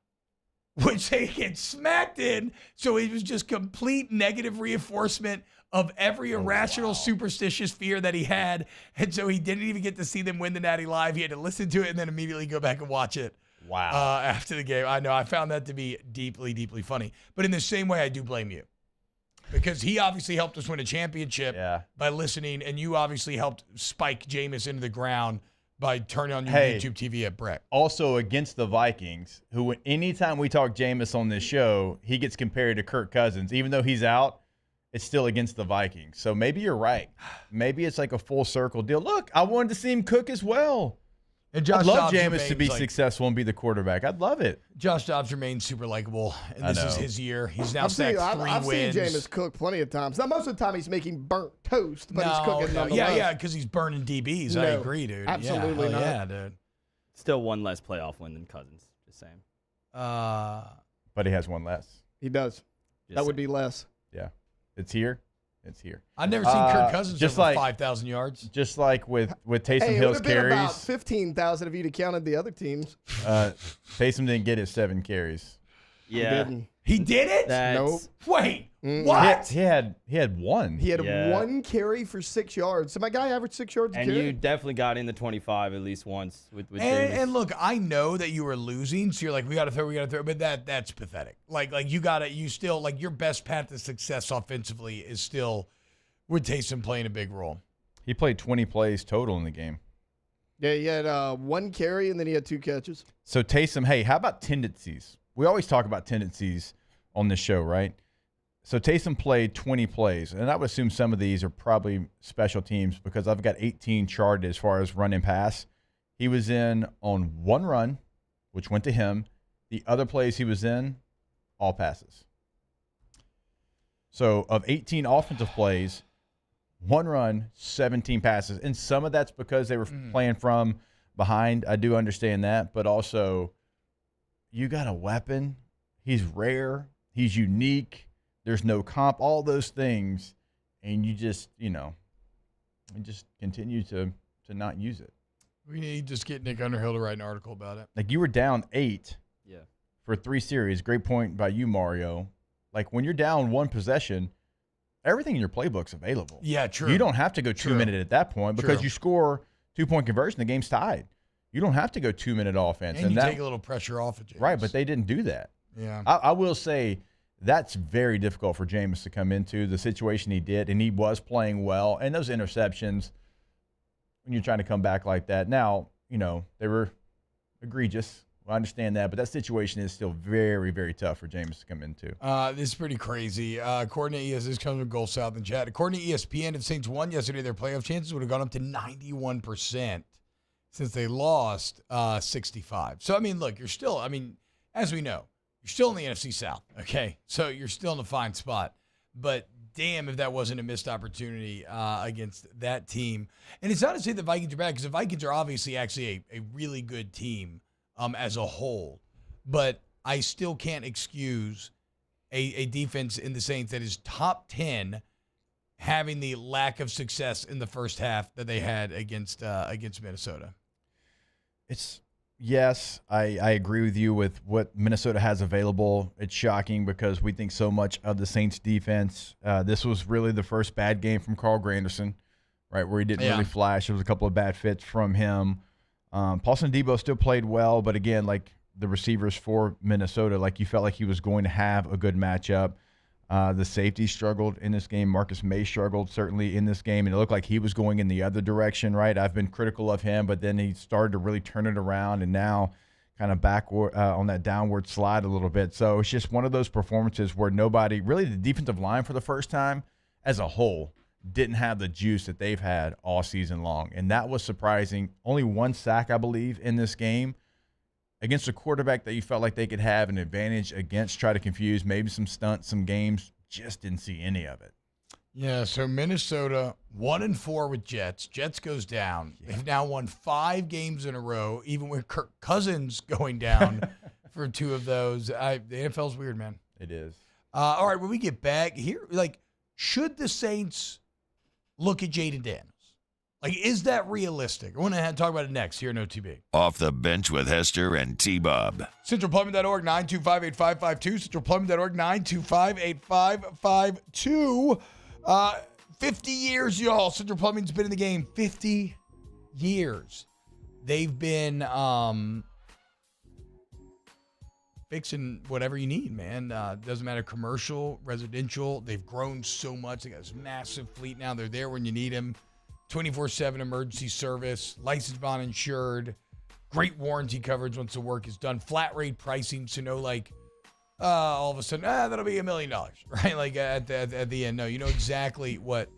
which they get smacked in. So it was just complete negative reinforcement of every irrational, superstitious fear that he had. And so he didn't even get to see them win the Natty live. He had to listen to it and then immediately go back and watch it. Wow. After the game. I know. I found that to be deeply, deeply funny. But in the same way, I do blame you. Because he obviously helped us win a championship by listening, and you obviously helped spike Jameis into the ground by turning on your YouTube TV at Breck. Also against the Vikings, who anytime we talk Jameis on this show, he gets compared to Kirk Cousins. Even though he's out, it's still against the Vikings. So maybe you're right. Maybe it's like a full circle deal. Look, I wanted to see him cook as well. And Josh I'd love Dobbs Jameis to be like, successful and be the quarterback. I'd love it. Josh Dobbs remains super likable, and this is his year. He's now I've seen wins. Jameis cook plenty of times. Now, most of the time he's making burnt toast, but he's cooking nonetheless. Yeah, because he's burning DBs. I agree, dude. Absolutely not. Yeah, dude. Still one less playoff win than Cousins. Just saying. But he has one less. He does. That would be less. Yeah. It's here. It's here. I've never seen Kirk Cousins just over like 5,000 yards. Just like with Taysom Hill's it would have been about carries. 15,000 if you'd have counted the other teams. Taysom didn't get his 7 carries. Yeah. He did it? Nope. Wait. What? He had one. He had 1 carry for 6 yards. So my guy averaged 6 yards a And carry. you definitely got in the 25 at least once with Jameis. And look, I know that you were losing, so you're like, we got to throw, but that's pathetic. Like you still, like your best path to success offensively is still with Taysom playing a big role. He played 20 plays total in the game. Yeah, he had 1 carry, and then he had 2 catches. So Taysom, hey, how about tendencies? We always talk about tendencies on this show, right? So Taysom played 20 plays, and I would assume some of these are probably special teams because I've got 18 charted as far as run and pass. He was in on 1 run, which went to him. The other plays he was in, all passes. So of 18 offensive plays, 1 run, 17 passes. And some of that's because they were playing from behind. I do understand that. But also, you got a weapon. He's rare. He's unique. There's no comp, all those things. And you just, just continue to not use it. We need to just get Nick Underhill to write an article about it. Like, you were down 8 Yeah. for 3 series. Great point by you, Mario. Like, when you're down 1 possession, everything in your playbook's available. Yeah, true. You don't have to go 2-minute at that point because you score 2-point conversion, the game's tied. You don't have to go 2-minute offense. And you take a little pressure off of Jameis. Right, but they didn't do that. Yeah. I will say that's very difficult for Jameis to come into, the situation he did, and he was playing well. And those interceptions, when you're trying to come back like that, now, they were egregious. I understand that, but that situation is still very, very tough for Jameis to come into. This is pretty crazy. According to this comes from Gold South in chat. According to ESPN, if Saints won yesterday, their playoff chances would have gone up to 91% since they lost 65. So, look, you're still, as we know, you're still in the NFC South, okay? So you're still in a fine spot. But damn if that wasn't a missed opportunity against that team. And it's not to say the Vikings are bad, because the Vikings are obviously actually a really good team as a whole. But I still can't excuse a defense in the Saints that is top 10 having the lack of success in the first half that they had against Minnesota. Yes, I agree with you with what Minnesota has available. It's shocking because we think so much of the Saints defense. This was really the first bad game from Carl Granderson, right, where he didn't really flash. There was a couple of bad fits from him. Paulson Debo still played well, but again, like the receivers for Minnesota, like you felt like he was going to have a good matchup. The safety struggled in this game. Marcus May struggled certainly in this game, and it looked like he was going in the other direction, right? I've been critical of him, but then he started to really turn it around and now kind of backward on that downward slide a little bit. So it's just one of those performances where nobody, really the defensive line for the first time as a whole, didn't have the juice that they've had all season long. And that was surprising. Only 1 sack, I believe, in this game against a quarterback that you felt like they could have an advantage against, try to confuse, maybe some stunts, some games. Just didn't see any of it. Yeah, so Minnesota 1-4 with Jets. Jets goes down. Yeah. They've now won 5 games in a row, even with Kirk Cousins going down for 2 of those. The NFL's weird, man. It is. All right, when we get back here, should the Saints look at Jaden Daniels? Is that realistic? I want to talk about it next here in OTB. Off the bench with Hester and T-Bob. CentralPlumbing.org, 925-8552. CentralPlumbing.org, 925-8552. 50 years, y'all. Central Plumbing's been in the game 50 years. They've been fixing whatever you need, man. Doesn't matter, commercial, residential. They've grown so much. They got this massive fleet now. They're there when you need them. 24/7 emergency service, licensed, bond insured, great warranty coverage once the work is done, flat rate pricing, so no all of a sudden, that'll be $1 million, right? At the end, no, you know exactly what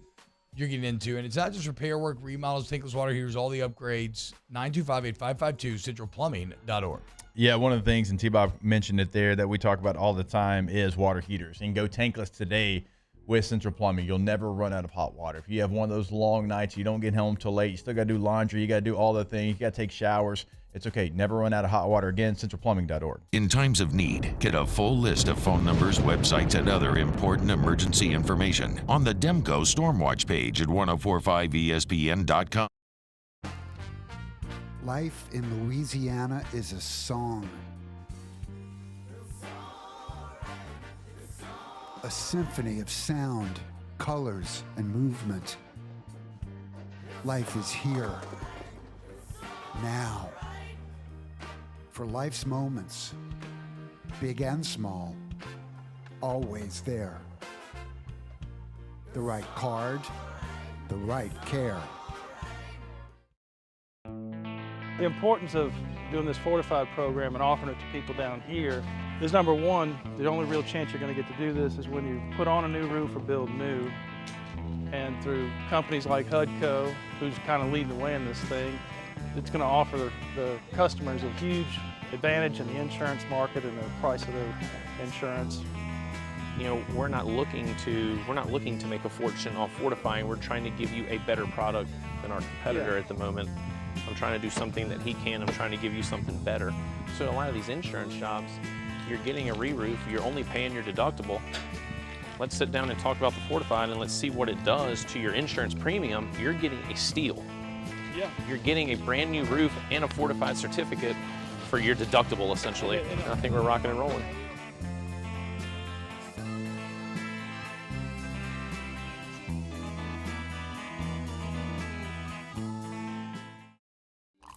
you're getting into. And it's not just repair work, remodels, tankless water heaters, all the upgrades. 925-8552, centralplumbing.org. Yeah, one of the things, and T-Bob mentioned it there, that we talk about all the time is water heaters. You can go tankless today with Central Plumbing. You'll never run out of hot water. If you have one of those long nights, you don't get home till late, you still got to do laundry, you got to do all the things, you got to take showers. It's okay. Never run out of hot water. Again, centralplumbing.org. In times of need, get a full list of phone numbers, websites, and other important emergency information on the Demco Stormwatch page at 1045ESPN.com. Life in Louisiana is a song. A symphony of sound, colors, and movement. Life is here, now. For life's moments, big and small, always there. The right card, the right care. The importance of doing this fortified program and offering it to people down here is, number one, the only real chance you're going to get to do this is when you put on a new roof or build new. And through companies like HUDCO, who's kind of leading the way in this thing, it's going to offer the customers a huge advantage in the insurance market and the price of their insurance. You know, we're not looking to make a fortune off fortifying. We're trying to give you a better product than our competitor at the moment. I'm trying to do something that he can. I'm trying to give you something better. So a lot of these insurance jobs, you're getting a re-roof, you're only paying your deductible. Let's sit down and talk about the fortified and let's see what it does to your insurance premium. You're getting a steal. Yeah. You're getting a brand new roof and a fortified certificate for your deductible, essentially. I think we're rocking and rolling.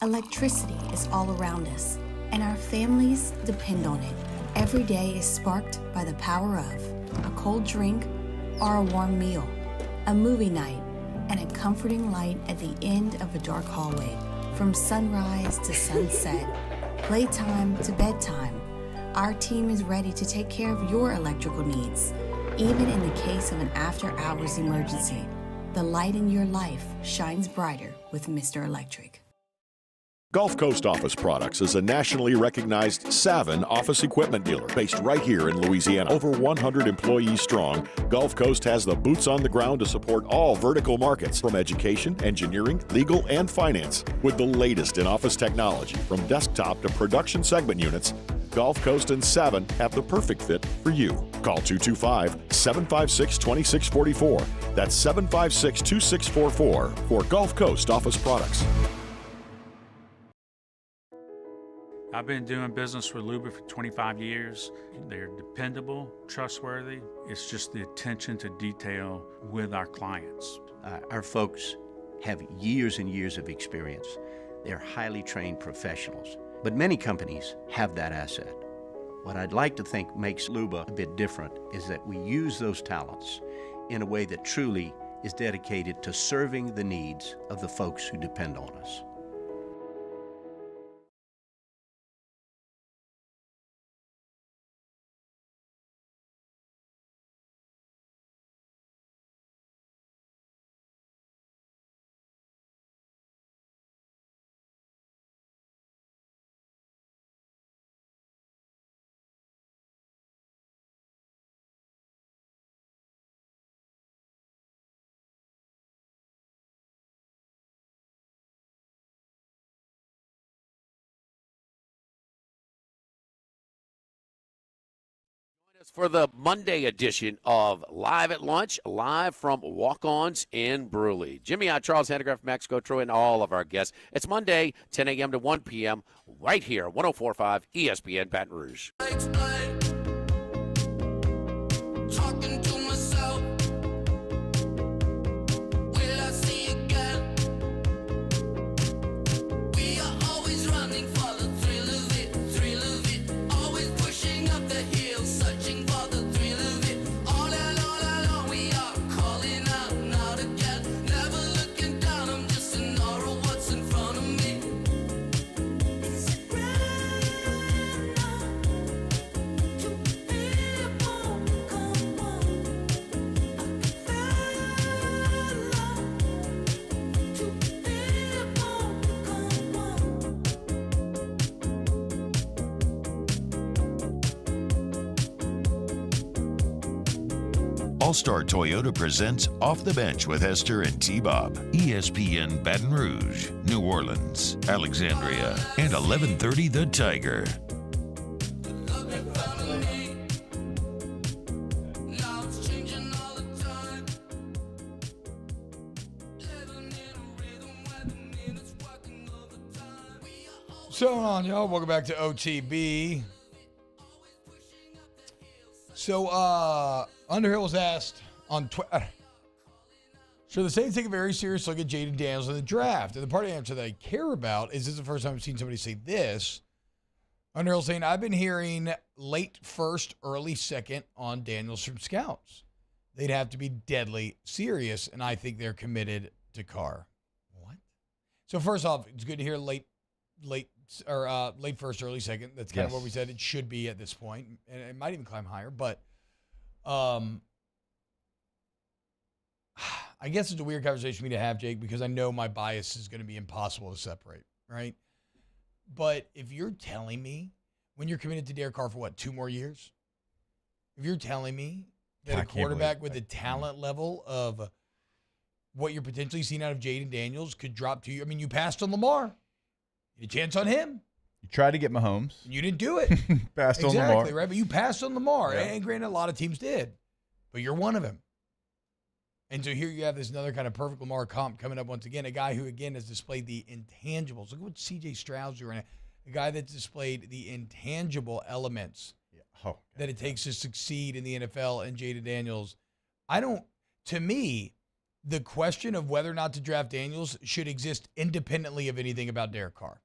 Electricity is all around us, and our families depend on it. Every day is sparked by the power of a cold drink or a warm meal, a movie night, and a comforting light at the end of a dark hallway. From sunrise to sunset, playtime to bedtime, our team is ready to take care of your electrical needs. Even in the case of an after-hours emergency, the light in your life shines brighter with Mr. Electric. Gulf Coast Office Products is a nationally recognized Savin office equipment dealer based right here in Louisiana. Over 100 employees strong, Gulf Coast has the boots on the ground to support all vertical markets from education, engineering, legal, and finance. With the latest in office technology from desktop to production segment units, Gulf Coast and Savin have the perfect fit for you. Call 225-756-2644. That's 756-2644 for Gulf Coast Office Products. I've been doing business with Luba for 25 years. They're dependable, trustworthy. It's just the attention to detail with our clients. Our folks have years and years of experience. They're highly trained professionals, but many companies have that asset. What I'd like to think makes Luba a bit different is that we use those talents in a way that truly is dedicated to serving the needs of the folks who depend on us. For the Monday edition of Live at Lunch, live from Walk-Ons in Bruley. Jimmy, Charles Hanegraaff, Max Gotro, and all of our guests. It's Monday, 10 a.m. to 1 p.m. right here, 104.5 ESPN Baton Rouge. Talking to myself, will I see again? We are always running for the thrill of it, always pushing up the hill, searching for the thrill of it. All along, we are calling out and out again, never looking down, I'm just in awe of what's in front of me. Is it right to be born? Come on, I to be born. Come All-Star Toyota presents Off the Bench with Hester and T-Bob. ESPN Baton Rouge, New Orleans, Alexandria, and 1130 The Tiger. What's going on, y'all? Welcome back to OTB. So, Underhill was asked on Twitter, should the Saints take a very serious look at Jaden Daniels in the draft? And the part of the answer that I care about is this is the first time I've seen somebody say this. Underhill saying, I've been hearing late first, early second on Daniels from scouts. They'd have to be deadly serious, and I think they're committed to Carr. What? So first off, it's good to hear late late first, early second. That's kind of what we said it should be at this point, and it might even climb higher. But I guess it's a weird conversation for me to have, Jake, because I know my bias is going to be impossible to separate, right? But if you're telling me when you're committed to Derek Carr for 2 more years, if you're telling me that a quarterback with the talent level of what you're potentially seeing out of Jaden Daniels could drop to you, I mean, you passed on Lamar, you had a chance on him. You tried to get Mahomes. You didn't do it. Passed on Lamar. Exactly, right? But you passed on Lamar. Yeah. And granted, a lot of teams did. But you're one of them. And so here you have this another kind of perfect Lamar comp coming up once again. A guy who, again, has displayed the intangibles. Look at what C.J. Stroud's doing. A guy that's displayed the intangible elements that it takes to succeed in the NFL, and Jaden Daniels. To me, the question of whether or not to draft Daniels should exist independently of anything about Derek Carr.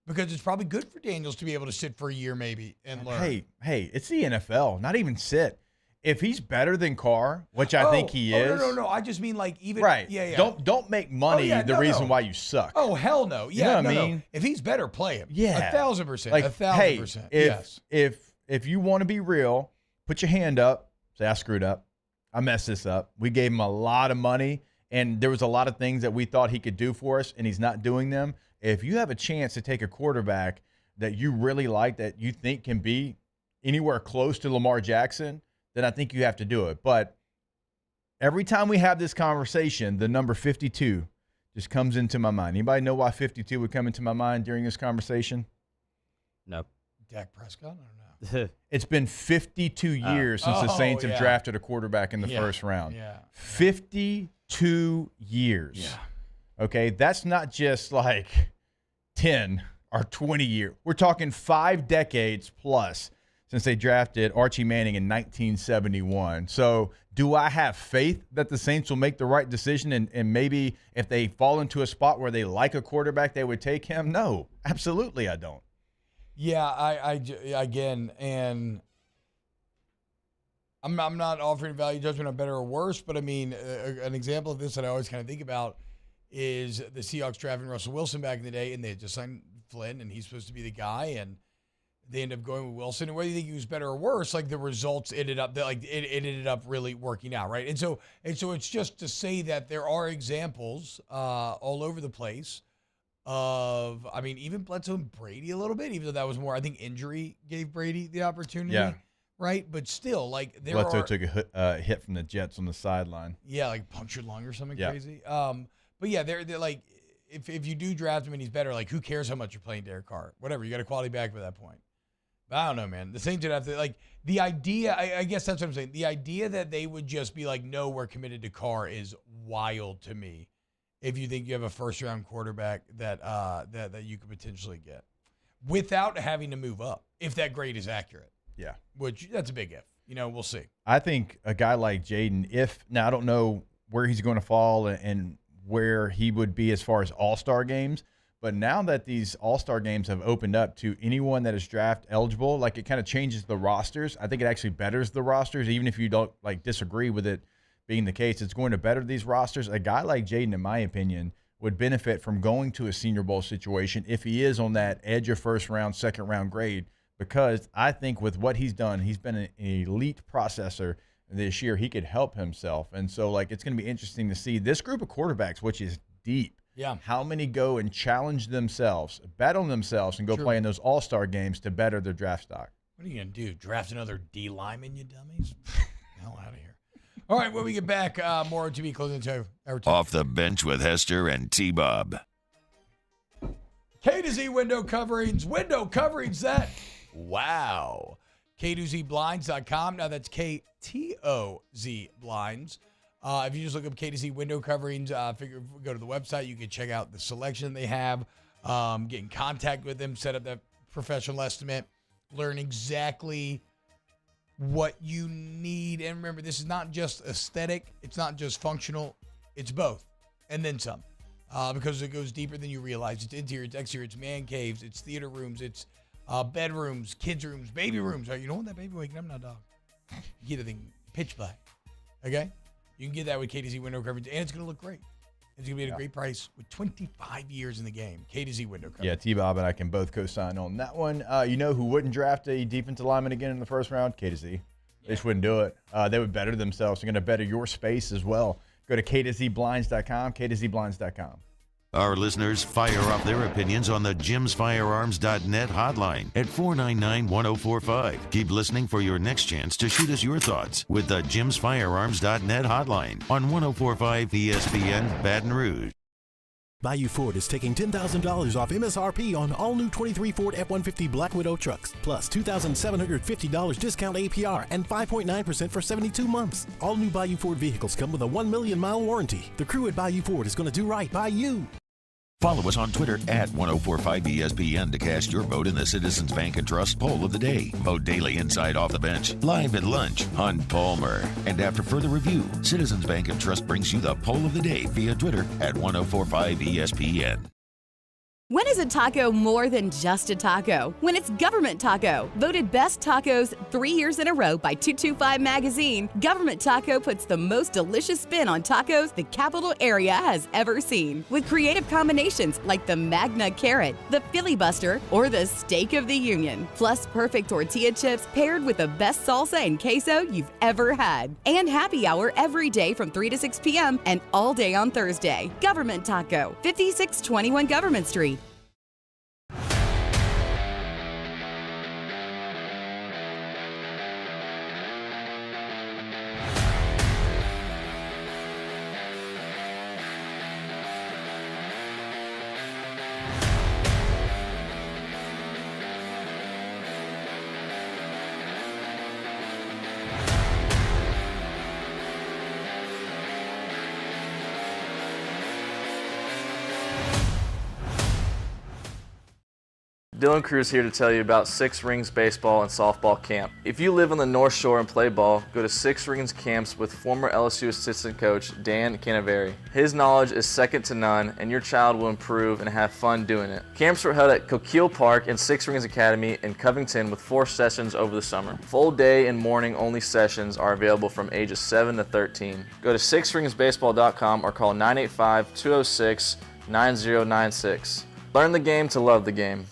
Because it's probably good for Daniels to be able to sit for a year maybe and learn. Hey, it's the NFL. Not even sit. If he's better than Carr, which I think he is. No. I just mean like even. Right. Yeah. Don't make money the reason why you suck. Oh, hell no. Yeah, you know what I mean? No. If he's better, play him. Yeah. 1,000%. Like, 1,000%. Yes. If you want to be real, put your hand up. Say, I screwed up. I messed this up. We gave him a lot of money, and there was a lot of things that we thought he could do for us, and he's not doing them. If you have a chance to take a quarterback that you really like, that you think can be anywhere close to Lamar Jackson, then I think you have to do it. But every time we have this conversation, the number 52 just comes into my mind. Anybody know why 52 would come into my mind during this conversation? No. Dak Prescott? I don't know. It's been 52 years since the Saints have drafted a quarterback in the first round. 52 years. Yeah. Okay, that's not just like 10 or 20 years. We're talking 5 decades plus since they drafted Archie Manning in 1971. So do I have faith that the Saints will make the right decision and maybe if they fall into a spot where they like a quarterback, they would take him? No, absolutely I don't. Yeah, I again, and I'm not offering value judgment on better or worse, but I mean, an example of this that I always kind of think about is the Seahawks drafting Russell Wilson back in the day, and they had just signed Flynn, and he's supposed to be the guy, and they ended up going with Wilson. And whether you think he was better or worse, like the results ended up it ended up really working out, right? And so it's just to say that there are examples all over the place of, I mean, even Bledsoe and Brady a little bit, even though that was more, I think injury gave Brady the opportunity, right? But still, like Bledsoe took a hit from the Jets on the sideline. Yeah, like punctured lung or something crazy. But yeah, they're like, if you do draft him and he's better, like who cares how much you're playing Derek Carr? Whatever, you got a quality back by that point. But I don't know, man. The Saints would have to, like, the idea, I guess that's what I'm saying. The idea that they would just be like, no, we're committed to Carr is wild to me. If you think you have a first-round quarterback that you could potentially get without having to move up, if that grade is accurate. Yeah. Which, that's a big if. You know, we'll see. I think a guy like Jaden, now I don't know where he's going to fall and where he would be as far as all-star games, but now that these all-star games have opened up to anyone that is draft eligible, like it kind of changes the rosters. I think it actually betters the rosters, even if you don't like disagree with it being the case. It's going to better these rosters. A guy like Jaden, in my opinion, would benefit from going to a Senior Bowl situation if he is on that edge of first round, second round grade, because I think with what he's done, he's been an elite processor this year. He could help himself. And so, like, it's going to be interesting to see this group of quarterbacks, which is deep. Yeah. How many go and challenge themselves, bet on themselves, and go play in those all-star games to better their draft stock? What are you going to do? Draft another D lineman, you dummies? Hell out of here. All right, when we get back, more to be closing to Off the Bench with Hester and T-Bob. K to Z window coverings that, wow. K2ZBlinds.com. Now that's KTOZ Blinds. If you just look up K to Z window coverings, go to the website. You can check out the selection they have, get in contact with them, set up that professional estimate, learn exactly what you need. And remember, this is not just aesthetic. It's not just functional. It's both. And then some. Because it goes deeper than you realize. It's interior, it's exterior, it's man caves, it's theater rooms, it's bedrooms, kids' rooms, baby rooms. You don't want that baby waking up now, dog. You get the thing pitch black. Okay? You can get that with KTZ window coverage, and it's going to look great. It's going to be at a great price with 25 years in the game. K to Z window coverage. Yeah, T-Bob and I can both co-sign on that one. You know who wouldn't draft a defensive lineman again in the first round? K to Z. They just wouldn't do it. They would better themselves. They're going to better your space as well. Go to K2ZBlinds.com, K2ZBlinds.com. Our listeners fire off their opinions on the JimsFirearms.net hotline at 499-1045. Keep listening for your next chance to shoot us your thoughts with the JimsFirearms.net hotline on 1045 ESPN Baton Rouge. Bayou Ford is taking $10,000 off MSRP on all new 23 Ford F-150 Black Widow trucks, plus $2,750 discount APR and 5.9% for 72 months. All new Bayou Ford vehicles come with a 1 million mile warranty. The crew at Bayou Ford is going to do right by you. Follow us on Twitter at 1045ESPN to cast your vote in the Citizens Bank and Trust Poll of the Day. Vote daily inside Off the Bench, live at lunch on Palmer. And after further review, Citizens Bank and Trust brings you the Poll of the Day via Twitter at 1045ESPN. When is a taco more than just a taco? When it's Government Taco. Voted best tacos 3 years in a row by 225 Magazine, Government Taco puts the most delicious spin on tacos the capital area has ever seen. With creative combinations like the Magna Carrot, the Filibuster, or the Steak of the Union. Plus perfect tortilla chips paired with the best salsa and queso you've ever had. And happy hour every day from 3 to 6 p.m. and all day on Thursday. Government Taco, 5621 Government Street. Dylan Cruz here to tell you about Six Rings Baseball and Softball Camp. If you live on the North Shore and play ball, go to Six Rings Camps with former LSU assistant coach Dan Canaveri. His knowledge is second to none, and your child will improve and have fun doing it. Camps were held at Coquille Park and Six Rings Academy in Covington with 4 sessions over the summer. Full day and morning only sessions are available from ages 7 to 13. Go to sixringsbaseball.com or call 985-206-9096. Learn the game to love the game.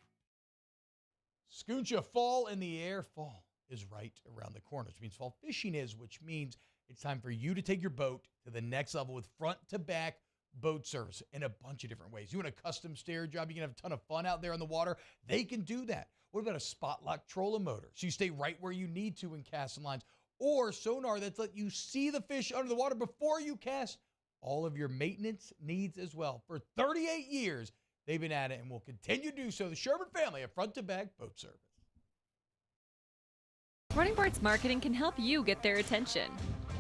Scooncha, fall in the air. Fall is right around the corner, which means fall fishing is, which means it's time for you to take your boat to the next level with front-to-back boat service in a bunch of different ways. You want a custom stair job, you can have a ton of fun out there on the water. They can do that. What about a spot lock trolling motor? So you stay right where you need to in casting lines. Or sonar that's let you see the fish under the water before you cast. All of your maintenance needs as well. For 38 years, they've been at it and will continue to do so. The Sherman family of front-to-back boat service. Running Boards Marketing can help you get their attention.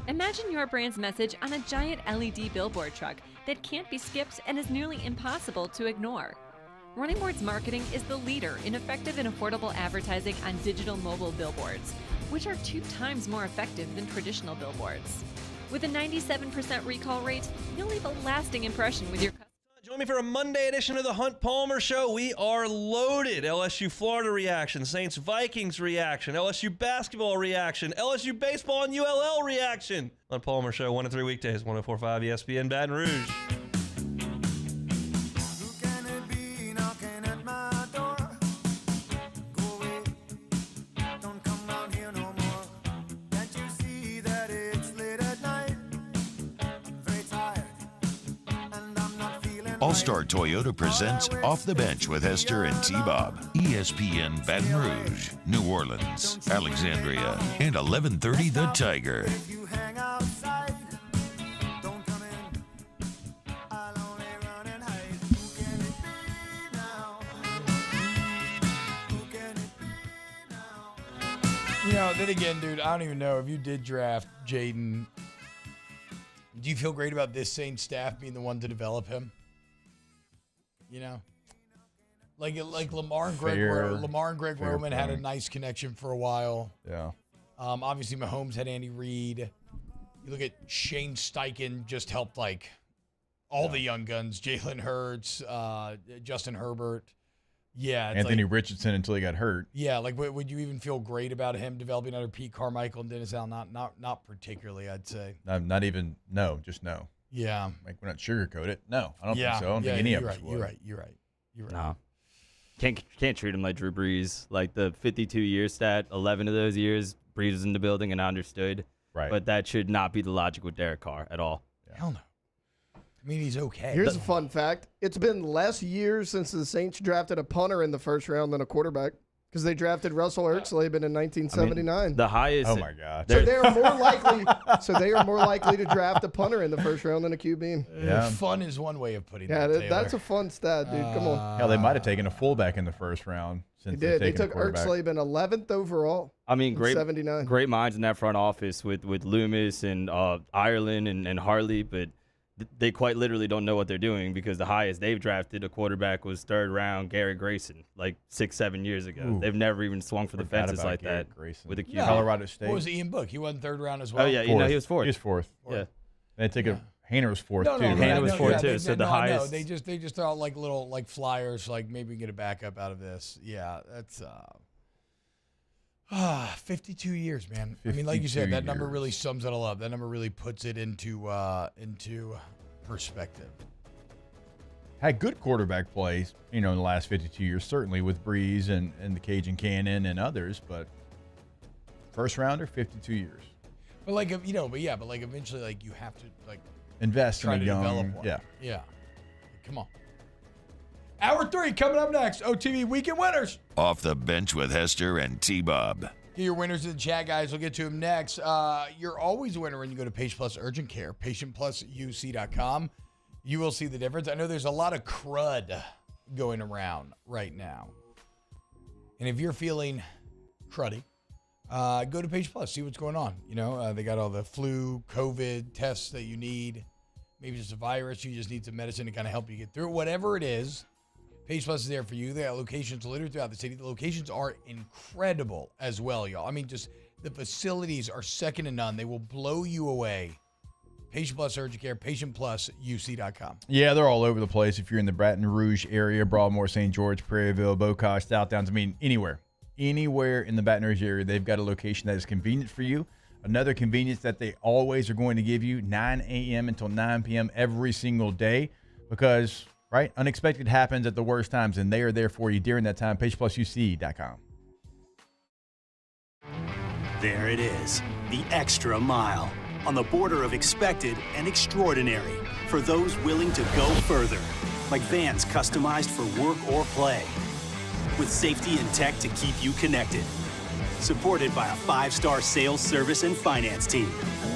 Imagine your brand's message on a giant LED billboard truck that can't be skipped and is nearly impossible to ignore. Running Boards Marketing is the leader in effective and affordable advertising on digital mobile billboards, which are 2 times more effective than traditional billboards. With a 97% recall rate, you'll leave a lasting impression with your customers. Join me for a Monday edition of the Hunt Palmer Show. We are loaded. LSU-Florida reaction, Saints-Vikings reaction, LSU basketball reaction, LSU baseball and ULL reaction. Hunt Palmer Show, 1 to 3 weekdays, 104.5 ESPN Baton Rouge. All-Star Toyota presents Off the Bench with Hester and T-Bob. ESPN Baton Rouge, New Orleans, Alexandria, and 1130 The Tiger. You know, then again, dude, I don't even know if you did draft Jaden. Do you feel great about this Saints staff being the one to develop him? You know, like Lamar and Greg Roman had a nice connection for a while. Yeah. Obviously, Mahomes had Andy Reid. You look at Shane Steichen, just helped like all the young guns. Jalen Hurts, Justin Herbert. Yeah. Anthony Richardson until he got hurt. Yeah. Like, would you even feel great about him developing under Pete Carmichael and Dennis Allen? Not particularly, I'd say. Not even. No, just no. Yeah. Like, we're not sugarcoat it. No, I don't think so. I don't think any of us would. You're right. No. Can't treat him like Drew Brees. Like the 52-year stat, 11 of those years, Brees was in the building and I understood. Right. But that should not be the logic with Derek Carr at all. Hell no. I mean, he's okay. Here's a fun fact. It's been less years since the Saints drafted a punter in the first round than a quarterback because they drafted Russell Ertzleben in 1979. The highest. Oh, my God. So they are more likely. To draft a punter in the first round than a QB. Yeah. Fun is one way of putting Yeah, that. that's a fun stat, dude. Come on. Hell, they might have taken a fullback in the first round. They Since did. They taken a took quarterback. Ertzleben 11th overall. I mean, great 79. great minds in that front office with Loomis and Ireland and Harley, but they quite literally don't know what they're doing because the highest they've drafted a quarterback was third round Gary Grayson, like 6-7 years ago. Ooh. They've never even swung for the Forgot fences about like Gary that Grayson. with a QB. No. Colorado State. What was Ian Book? He won third round as well. Oh, yeah, he was fourth. He was fourth. Yeah. They take Hainer was fourth, No, too. no, Hainer was fourth, too. They, So the no, highest. they just throw out like little like flyers, like maybe we can get a backup out of this. Yeah, that's 52 years, man. I mean, like you said, that number really sums it all up. That number really puts it into perspective. Had good quarterback plays, in the last 52 years, certainly with Breeze and the Cajun Cannon and others, but first rounder, 52 years. But like but like eventually, like you have to like Invest try in to a young, develop one. yeah. Yeah. Come on. Hour 3 coming up next. OTB Weekend Winners. Off the bench with Hester and T-Bob. Get your winners in the chat, guys. We'll get to them next. You're always a winner when you go to Patient Plus Urgent Care, patientplusuc.com. You will see the difference. I know there's a lot of crud going around right now. And if you're feeling cruddy, go to Patient Plus, see what's going on. They got all the flu, COVID tests that you need. Maybe just a virus. You just need some medicine to kind of help you get through it. Whatever it is, Patient Plus is there for you. They have locations literally throughout the city. The locations are incredible as well, y'all. I mean, just the facilities are second to none. They will blow you away. Patient Plus Urgent Care, patientplusuc.com. Yeah, they're all over the place. If you're in the Baton Rouge area, Broadmoor, St. George, Prairieville, Bocage, South Downs, I mean, anywhere in the Baton Rouge area, they've got a location that is convenient for you. Another convenience that they always are going to give you, 9 a.m. until 9 p.m. every single day because, right, unexpected happens at the worst times, and they are there for you during that time. PatientPlusUC.com. There it is, the extra mile, on the border of expected and extraordinary for those willing to go further, like vans customized for work or play, with safety and tech to keep you connected. Supported by a 5-star sales, service, and finance team.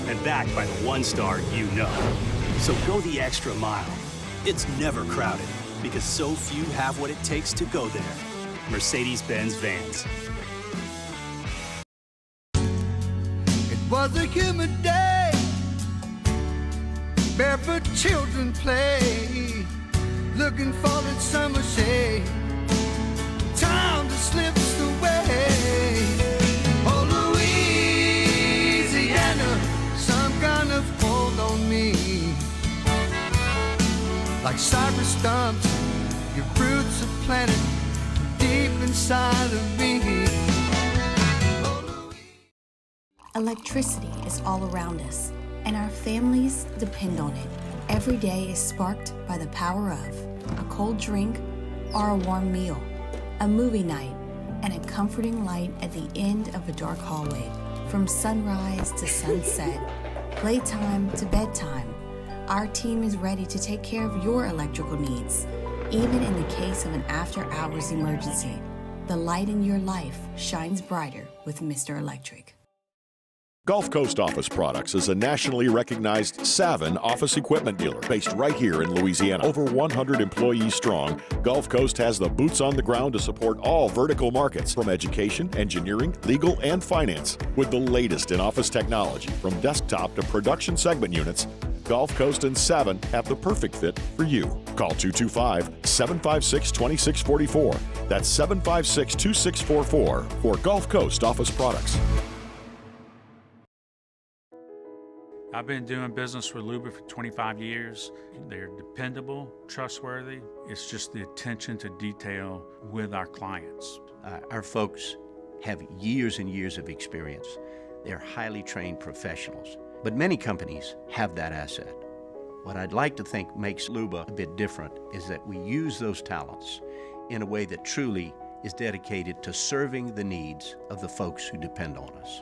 And backed by the 1-star you know. So go the extra mile. It's never crowded because so few have what it takes to go there. Mercedes-Benz Vans. It was a humid day. Barefoot children play. Looking for that summer shade. Time to slip away. Oh, Louisiana, some kind of hold on me. Like cypress stumps, your roots are planted deep inside of me. Electricity is all around us, and our families depend on it. Every day is sparked by the power of a cold drink or a warm meal, a movie night, and a comforting light at the end of a dark hallway. From sunrise to sunset, playtime to bedtime, our team is ready to take care of your electrical needs. Even in the case of an after-hours emergency, the light in your life shines brighter with Mr. Electric. Gulf Coast Office Products is a nationally recognized Savin office equipment dealer based right here in Louisiana. Over 100 employees strong, Gulf Coast has the boots on the ground to support all vertical markets, from education, engineering, legal, and finance. With the latest in office technology, from desktop to production segment units, Gulf Coast and Savin have the perfect fit for you. Call 225-756-2644. That's 756-2644 for Gulf Coast Office Products. I've been doing business with Luber for 25 years. They're dependable, trustworthy. It's just the attention to detail with our clients. Our folks have years and years of experience. They're highly trained professionals. But many companies have that asset. What I'd like to think makes Luba a bit different is that we use those talents in a way that truly is dedicated to serving the needs of the folks who depend on us.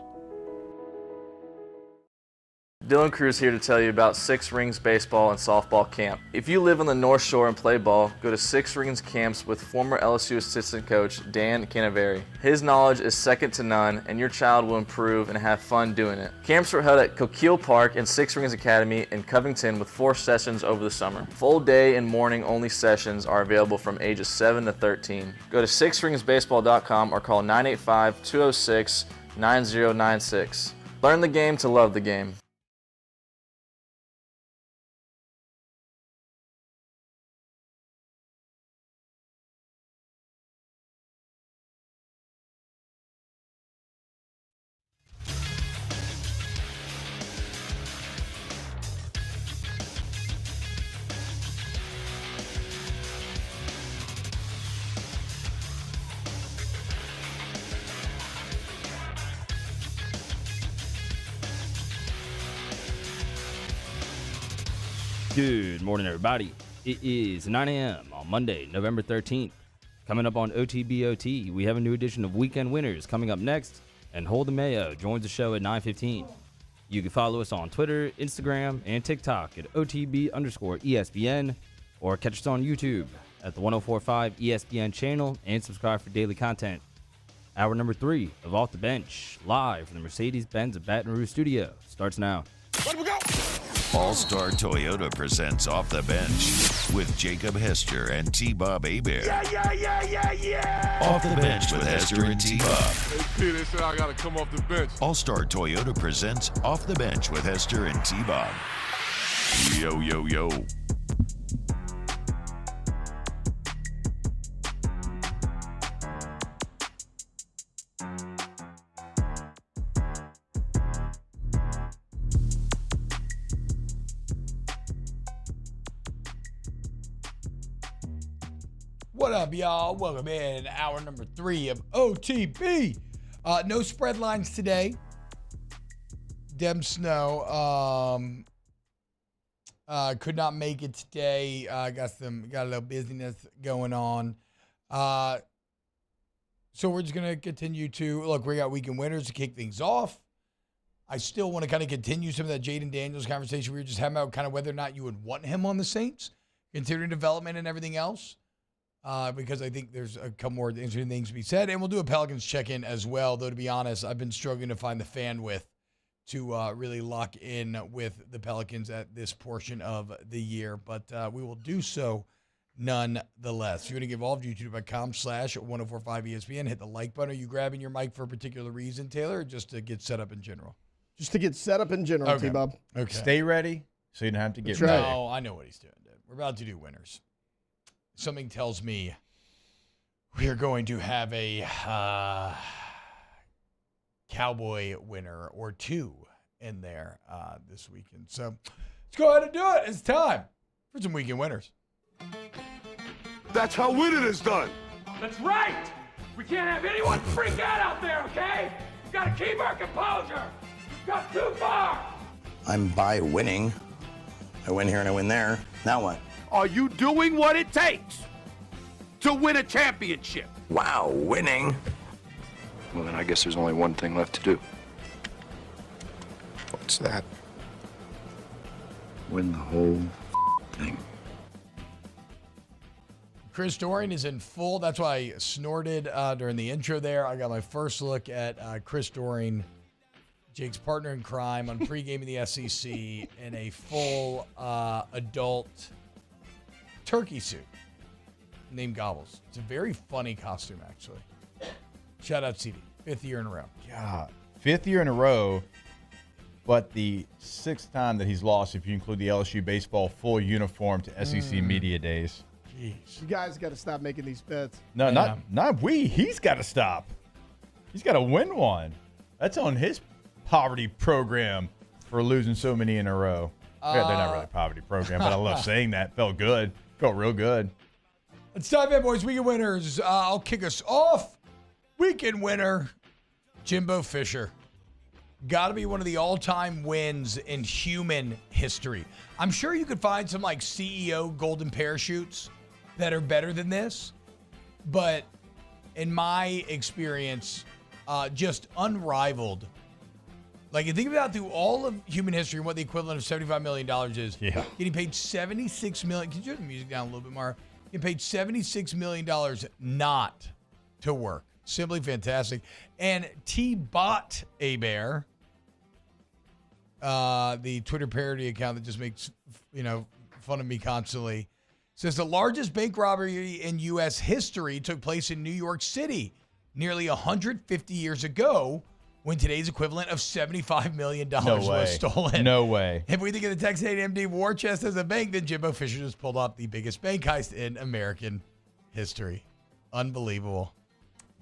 Dylan Cruz here to tell you about Six Rings Baseball and Softball Camp. If you live on the North Shore and play ball, go to Six Rings Camps with former LSU assistant coach Dan Canaveri. His knowledge is second to none, and your child will improve and have fun doing it. Camps were held at Coquille Park and Six Rings Academy in Covington with 4 sessions over the summer. Full day and morning only sessions are available from ages 7 to 13. Go to sixringsbaseball.com or call 985-206-9096. Learn the game to love the game. Good morning, everybody. It is 9 a.m. on Monday, November 13th. Coming up on OTBOT, we have a new edition of Weekend Winners coming up next, and Holden Mayo joins the show at 9:15. You can follow us on Twitter, Instagram, and TikTok at OTB_ESPN, or catch us on YouTube at the 1045 ESPN channel and subscribe for daily content. Hour number 3 of Off the Bench, live from the Mercedes-Benz of Baton Rouge studio, starts now. Let we go! All-Star Toyota presents Off the Bench with Jacob Hester and T-Bob Hebert. Yeah. Off the Bench with Hester and T-Bob. Hey, P, they said I got to come off the bench. All-Star Toyota presents Off the Bench with Hester and T-Bob. Yo, yo, yo. What up, y'all? Welcome in hour number 3 of OTB. No spread lines today. Dem Snow could not make it today. Got a little busyness going on. So we're just gonna continue to look. We got weekend winners to kick things off. I still want to kind of continue some of that Jaden Daniels conversation we were just having about kind of whether or not you would want him on the Saints, considering development and everything else. Because I think there's a couple more interesting things to be said. And we'll do a Pelicans check-in as well, though, to be honest, I've been struggling to find the bandwidth to really lock in with the Pelicans at this portion of the year. But we will do so nonetheless. You're going to give all of youtube.com/1045ESPN. Hit the like button. Are you grabbing your mic for a particular reason, Taylor, or just to get set up in general? Just to get set up in general, Okay. T-Bob. Okay. Stay ready so you don't have to get That's right. ready. No, I know what he's doing, dude. We're about to do winners. Something tells me we are going to have a Cowboy winner or two in there this weekend. So let's go ahead and do it. It's time for some weekend winners. That's how winning is done. That's right. We can't have anyone freak out there, okay? We've got to keep our composure. We've got too far. I'm by winning. I win here and I win there. Now what? Are you doing what it takes to win a championship? Wow, winning. Well, then I guess there's only one thing left to do. What's that? Win the whole thing. Chris Dorian is in full. That's why I snorted during the intro there. I got my first look at Chris Dorian, Jake's partner in crime, on pregame in the SEC in a full adult turkey suit named Gobbles. It's a very funny costume, actually. Shout out CD. 5th year in a row. God, 5th year in a row, but the 6th time that he's lost, if you include the LSU baseball full uniform to SEC media days. Jeez. You guys got to stop making these bets. No, not we. He's got to stop. He's got to win one. That's on his poverty program for losing so many in a row. Yeah, they're not really a poverty program, but I love saying that. Felt good. Felt real good. Let's dive in, boys. Weekend winners. I'll kick us off. Weekend winner, Jimbo Fisher. got to be one of the all-time wins in human history. I'm sure you could find some like CEO golden parachutes that are better than this, but in my experience, just unrivaled. Like, you think about through all of human history and what the equivalent of $75 million is. Yeah. Getting paid $76 million. Can you turn the music down a little bit more? Getting paid $76 million not to work. Simply fantastic. And T-Bot Hebert, the Twitter parody account that just makes, fun of me constantly, says the largest bank robbery in U.S. history took place in New York City nearly 150 years ago, when today's equivalent of $75 million was stolen. No way. If we think of the Texas A&M war chest as a bank, then Jimbo Fisher just pulled off the biggest bank heist in American history. Unbelievable.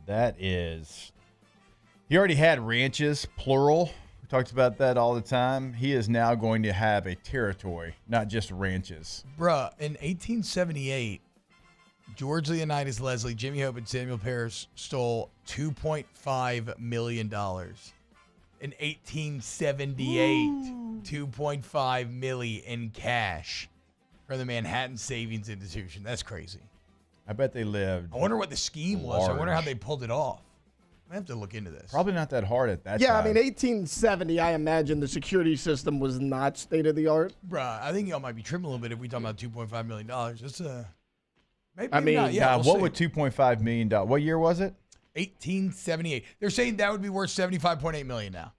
That is. He already had ranches, plural. We talked about that all the time. He is now going to have a territory, not just ranches. Bruh, in 1878, George Leonidas Leslie, Jimmy Hope, and Samuel Parris stole $2.5 million. In 1878, $2.5 million in cash from the Manhattan Savings Institution. That's crazy. I bet they lived. I wonder what the scheme was. I wonder how they pulled it off. I have to look into this. Probably not that hard at that time. Yeah, I mean, 1870, I imagine the security system was not state of the art. Bruh, I think y'all might be trimming a little bit if we talk about $2.5 million. It's a... Maybe I mean, not. Yeah, what would $2.5 million? What year was it? 1878. They're saying that would be worth $75.8 million now.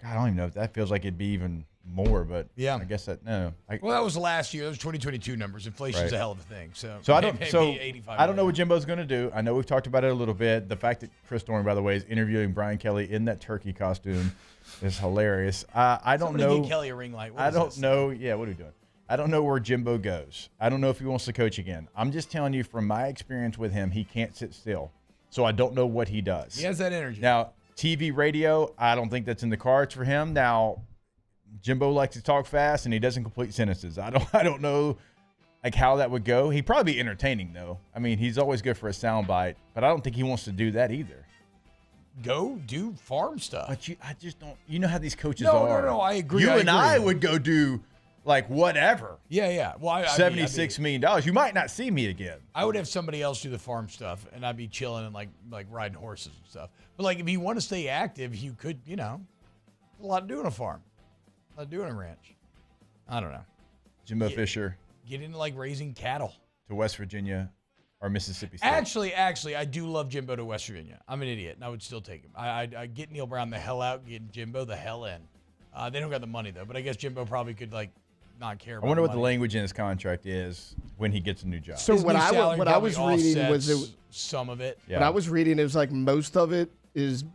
God, I don't even know if that feels like it'd be even more, but yeah, I guess that well, that was last year. Those 2022 numbers. Inflation's a hell of a thing. So I don't. maybe I don't know what Jimbo's going to do. I know we've talked about it a little bit. The fact that Chris Thorne, by the way, is interviewing Brian Kelly in that turkey costume is hilarious. I don't know. Get Kelly a ring light. I don't know. Yeah, what are we doing? I don't know where Jimbo goes. I don't know if he wants to coach again. I'm just telling you from my experience with him, he can't sit still. So I don't know what he does. He has that energy. Now, TV, radio, I don't think that's in the cards for him. Now, Jimbo likes to talk fast and he doesn't complete sentences. I don't know like how that would go. He'd probably be entertaining though. I mean, he's always good for a soundbite, but I don't think he wants to do that either. Go do farm stuff. But I just don't. You know how these coaches are. No, I agree. I would go do like whatever. Yeah. Well, $76 million. You might not see me again. I would have somebody else do the farm stuff, and I'd be chilling and like riding horses and stuff. But like, if you want to stay active, you could, a lot to do in a farm, a lot to do in a ranch. I don't know. Jimbo Fisher. Get into like raising cattle. To West Virginia or Mississippi State. Actually, I do love Jimbo to West Virginia. I'm an idiot, and I would still take him. I get Neil Brown the hell out, get Jimbo the hell in. They don't got the money though, but I guess Jimbo probably could not care about I wonder what money. the language in his contract is when he gets a new job. So what I was reading was some of it. Yeah. What I was reading, it was like most of it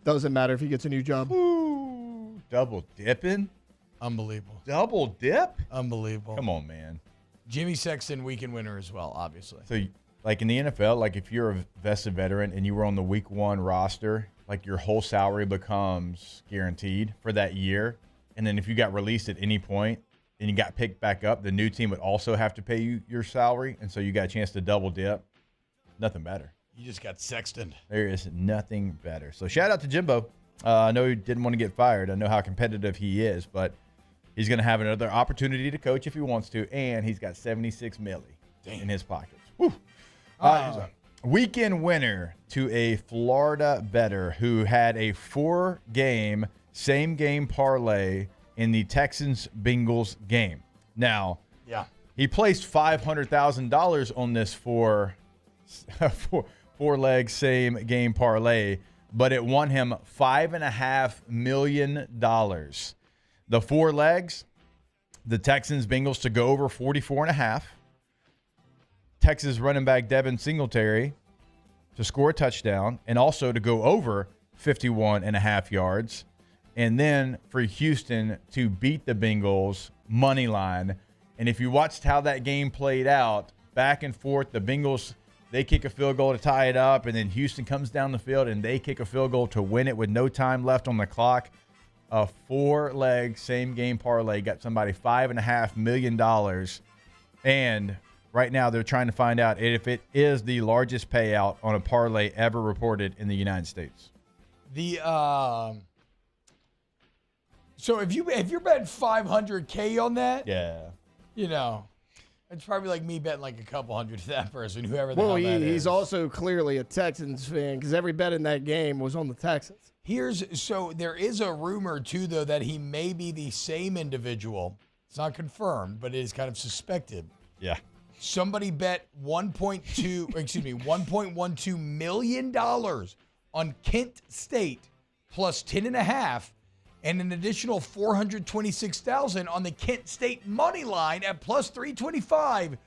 doesn't matter if he gets a new job. Ooh, double dipping? Unbelievable. Double dip? Unbelievable. Come on, man. Jimmy Sexton, weekend winner as well, obviously. So, like in the NFL, like if you're a vested veteran and you were on the week one roster, like your whole salary becomes guaranteed for that year. And then if you got released at any point and you got picked back up, the new team would also have to pay you your salary. And so you got a chance to double dip. Nothing better. You just got Sexton. There is nothing better. So shout out to Jimbo. I know he didn't want to get fired. I know how competitive he is, but he's going to have another opportunity to coach if he wants to, and he's got $76 million in his pockets. Woo. Weekend winner to a Florida bettor who had a 4-game same-game parlay in the Texans-Bengals game. Now, he placed $500,000 on this four-leg same-game parlay, but it won him $5.5 million. The 4 legs, the Texans, Bengals to go over 44.5. Texas running back Devin Singletary to score a touchdown and also to go over 51.5 yards. And then for Houston to beat the Bengals money line. And if you watched how that game played out, back and forth, the Bengals, they kick a field goal to tie it up, and then Houston comes down the field and they kick a field goal to win it with no time left on the clock. A 4-leg same-game parlay got somebody $5.5 million. And right now they're trying to find out if it is the largest payout on a parlay ever reported in the United States. So if you're betting $500K on that, Yeah. you know, it's probably like me betting like a couple hundred to that person, whoever the hell that is. He's also clearly a Texans fan because every bet in that game was on the Texans. So there is a rumor too, though, that he may be the same individual. It's not confirmed, but it is kind of suspected. Yeah. Somebody bet $1.12 million on Kent State plus 10.5, and an additional $426,000 on the Kent State money line at plus 325.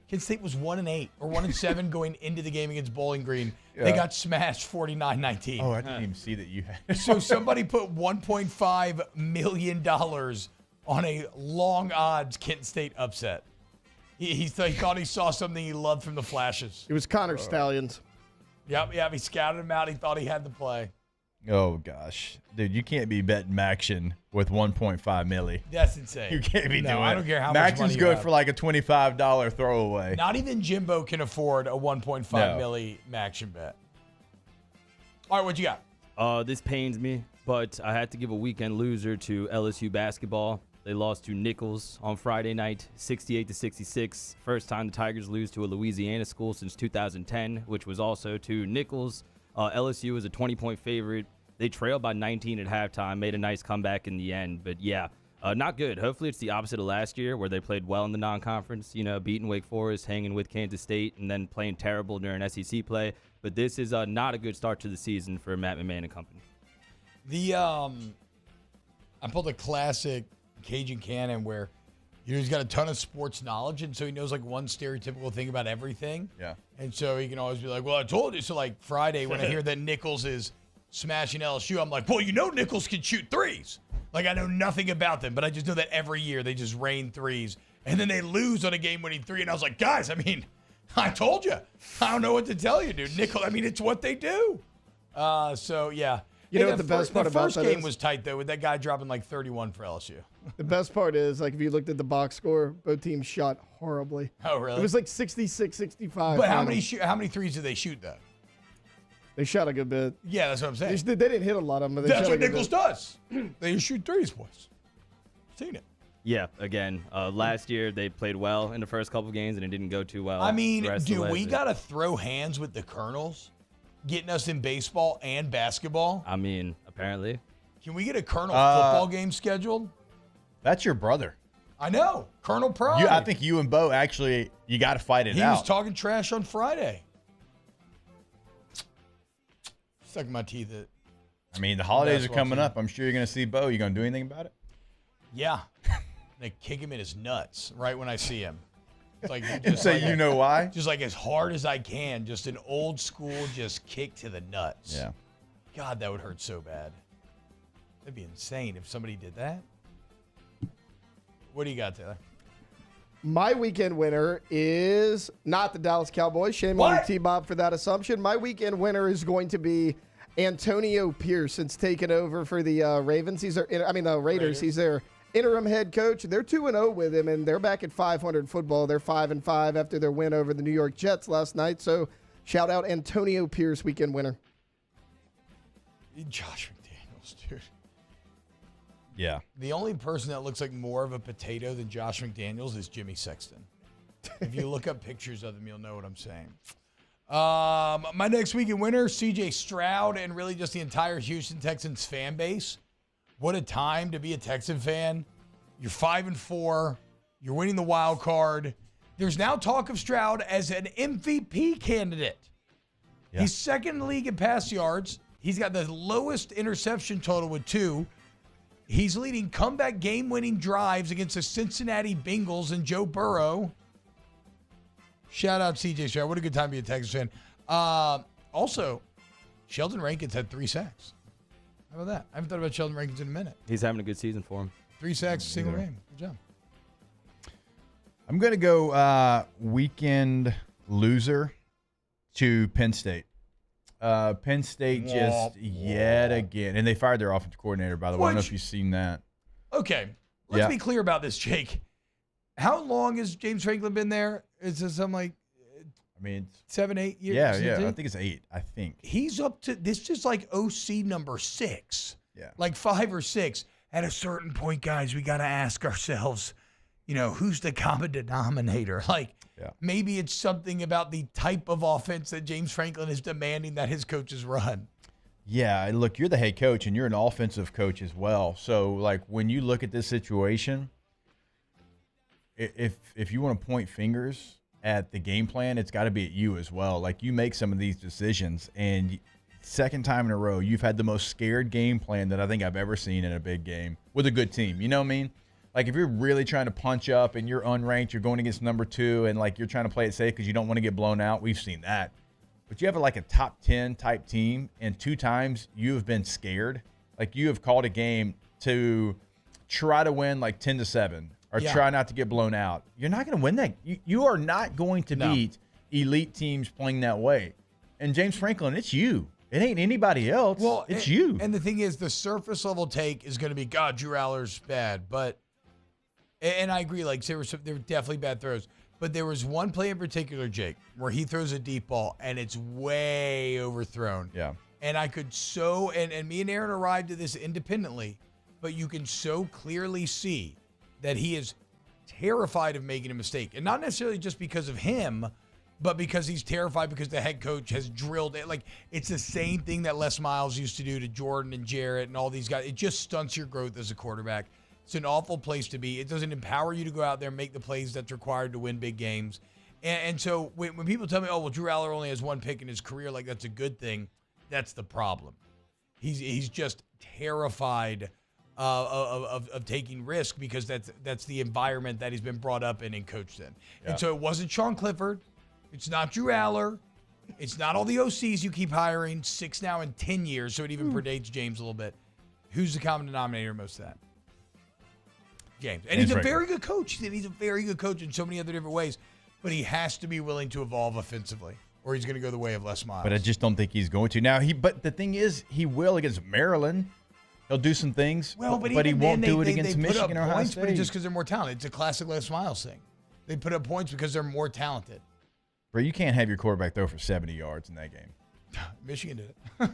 Kent State was 1-8 or 1-7 going into the game against Bowling Green. Yeah. They got smashed 49-19. Oh, I didn't even see that you had. So somebody put $1.5 million on a long odds Kent State upset. He thought he saw something he loved from the flashes. It was Connor Stallions. Yep. He scouted him out. He thought he had the play. Oh, gosh. Dude, you can't be betting Maction with $1.5 milli. That's insane. You can't be doing it. I don't care how much money Maction's you good have. for like a $25 throwaway. Not even Jimbo can afford a 1.5 milli Maction bet. All right, what you got? This pains me, but I had to give a weekend loser to LSU basketball. They lost to Nichols on Friday night, 68-66. First time the Tigers lose to a Louisiana school since 2010, which was also to Nichols. LSU was a 20-point favorite. They trailed by 19 at halftime, made a nice comeback in the end. But, yeah, not good. Hopefully it's the opposite of last year where they played well in the non-conference, beating Wake Forest, hanging with Kansas State, and then playing terrible during SEC play. But this is not a good start to the season for Matt McMahon and company. I pulled a classic Cajun Cannon where he's got a ton of sports knowledge, and so he knows like one stereotypical thing about everything. Yeah. And so he can always be like, well, I told you. So like Friday when I hear that Nichols is smashing LSU, I'm like, well, Nichols can shoot threes. Like I know nothing about them, but I just know that every year they just rain threes. And then they lose on a game-winning three. And I was like, guys, I told you. I don't know what to tell you, dude. Nichols, it's what they do. So, yeah. You know what the best part about that is? The first game was tight, though, with that guy dropping like 31 for LSU. The best part is, like, if you looked at the box score, both teams shot horribly. Oh, really? It was like 66-65. But how many threes did they shoot, though? They shot a good bit. Yeah, that's what I'm saying. They didn't hit a lot of them. But that's what Nichols does. They just shoot threes, boys. Seen it. Yeah, again, last year they played well in the first couple games, and it didn't go too well. Do we got to throw hands with the Colonels, getting us in baseball and basketball? Apparently. Can we get a Colonel football game scheduled? That's your brother. I know. Colonel Pride. I think you and Bo actually, you got to fight it out. He was talking trash on Friday. Stuck my teeth at. The holidays are coming up. I'm sure you're going to see Bo. You going to do anything about it? Yeah. They kick him in his nuts right when I see him. It's like, and say, you know why? Just like as hard as I can. Just an old school, just kick to the nuts. Yeah. God, that would hurt so bad. That'd be insane if somebody did that. What do you got, Taylor? My weekend winner is not the Dallas Cowboys. Shame on you, T-Bob, for that assumption. My weekend winner is going to be Antonio Pierce, since taking over for the Ravens. Raiders. He's their interim head coach. They're 2-0 with him, and they're back at 500 football. They're 5-5 after their win over the New York Jets last night. So shout out Antonio Pierce, weekend winner. Josh McDaniels, dude. Yeah. The only person that looks like more of a potato than Josh McDaniels is Jimmy Sexton. If you look up pictures of him, you'll know what I'm saying. My next weekend winner, C.J. Stroud, and really just the entire Houston Texans fan base. What a time to be a Texan fan. You're 5-4. You're winning the wild card. There's now talk of Stroud as an MVP candidate. Yeah. He's second in the league in pass yards. He's got the lowest interception total with 2. He's leading comeback game-winning drives against the Cincinnati Bengals and Joe Burrow. Shout out C.J. Stroud. What a good time to be a Texas fan. Also, Sheldon Rankins had 3 sacks. How about that? I haven't thought about Sheldon Rankins in a minute. He's having a good season for him. 3 sacks, single game. Good job. I'm going to go weekend loser to Penn State. Penn State yet again. And they fired their offensive coordinator, by the way. I don't know if you've seen that. Okay. Let's be clear about this, Jake. How long has James Franklin been there? Is this something like 7, 8 years? Yeah. I think it's 8, I think. He's up to, this is like OC number 6. Yeah. Like 5 or 6. at a certain point, guys, we got to ask ourselves, who's the common denominator? Like, maybe it's something about the type of offense that James Franklin is demanding that his coaches run. Yeah, look, you're the head coach, and you're an offensive coach as well. So, like, when you look at this situation, if you want to point fingers at the game plan, it's got to be at you as well. Like, you make some of these decisions, and second time in a row, you've had the most scared game plan that I think I've ever seen in a big game with a good team. You know what I mean? Like, if you're really trying to punch up and you're unranked, you're going against number 2, and, like, you're trying to play it safe because you don't want to get blown out. We've seen that. But you have, like, a top 10 type team, and 2 times you have been scared. Like, you have called a game to try to win, like, 10-7 or try not to get blown out. You're not going to win that. You are not going to beat elite teams playing that way. And James Franklin, it's you. It ain't anybody else. Well, it's you. And the thing is, the surface level take is going to be, God, Drew Aller's bad. But, and I agree, like, there were definitely bad throws. But there was one play in particular, Jake, where he throws a deep ball and it's way overthrown. Yeah. And I could and me and Aaron arrived at this independently, but you can so clearly see that he is terrified of making a mistake. And not necessarily just because of him, but because he's terrified because the head coach has drilled it. Like, it's the same thing that Les Miles used to do to Jordan and Jarrett and all these guys. It just stunts your growth as a quarterback. It's an awful place to be. It doesn't empower you to go out there and make the plays that's required to win big games. And so when people tell me, oh, well, Drew Aller only has 1 pick in his career, like that's a good thing, that's the problem. He's just terrified of taking risk because that's the environment that he's been brought up in and coached in. Yeah. And so it wasn't Sean Clifford. It's not Drew Aller. It's not all the OCs you keep hiring, 6 now in 10 years, so it even predates James a little bit. Who's the common denominator most of that? James. And he's a very good coach. He's a very good coach in so many other different ways, but he has to be willing to evolve offensively or he's going to go the way of Les Miles. But I just don't think he's going to. Now, but the thing is, he will against Maryland. He'll do some things, but he won't do it against Michigan or Ohio State. But it's just because they're more talented. It's a classic Les Miles thing. They put up points because they're more talented. Bro, you can't have your quarterback throw for 70 yards in that game. Michigan did it.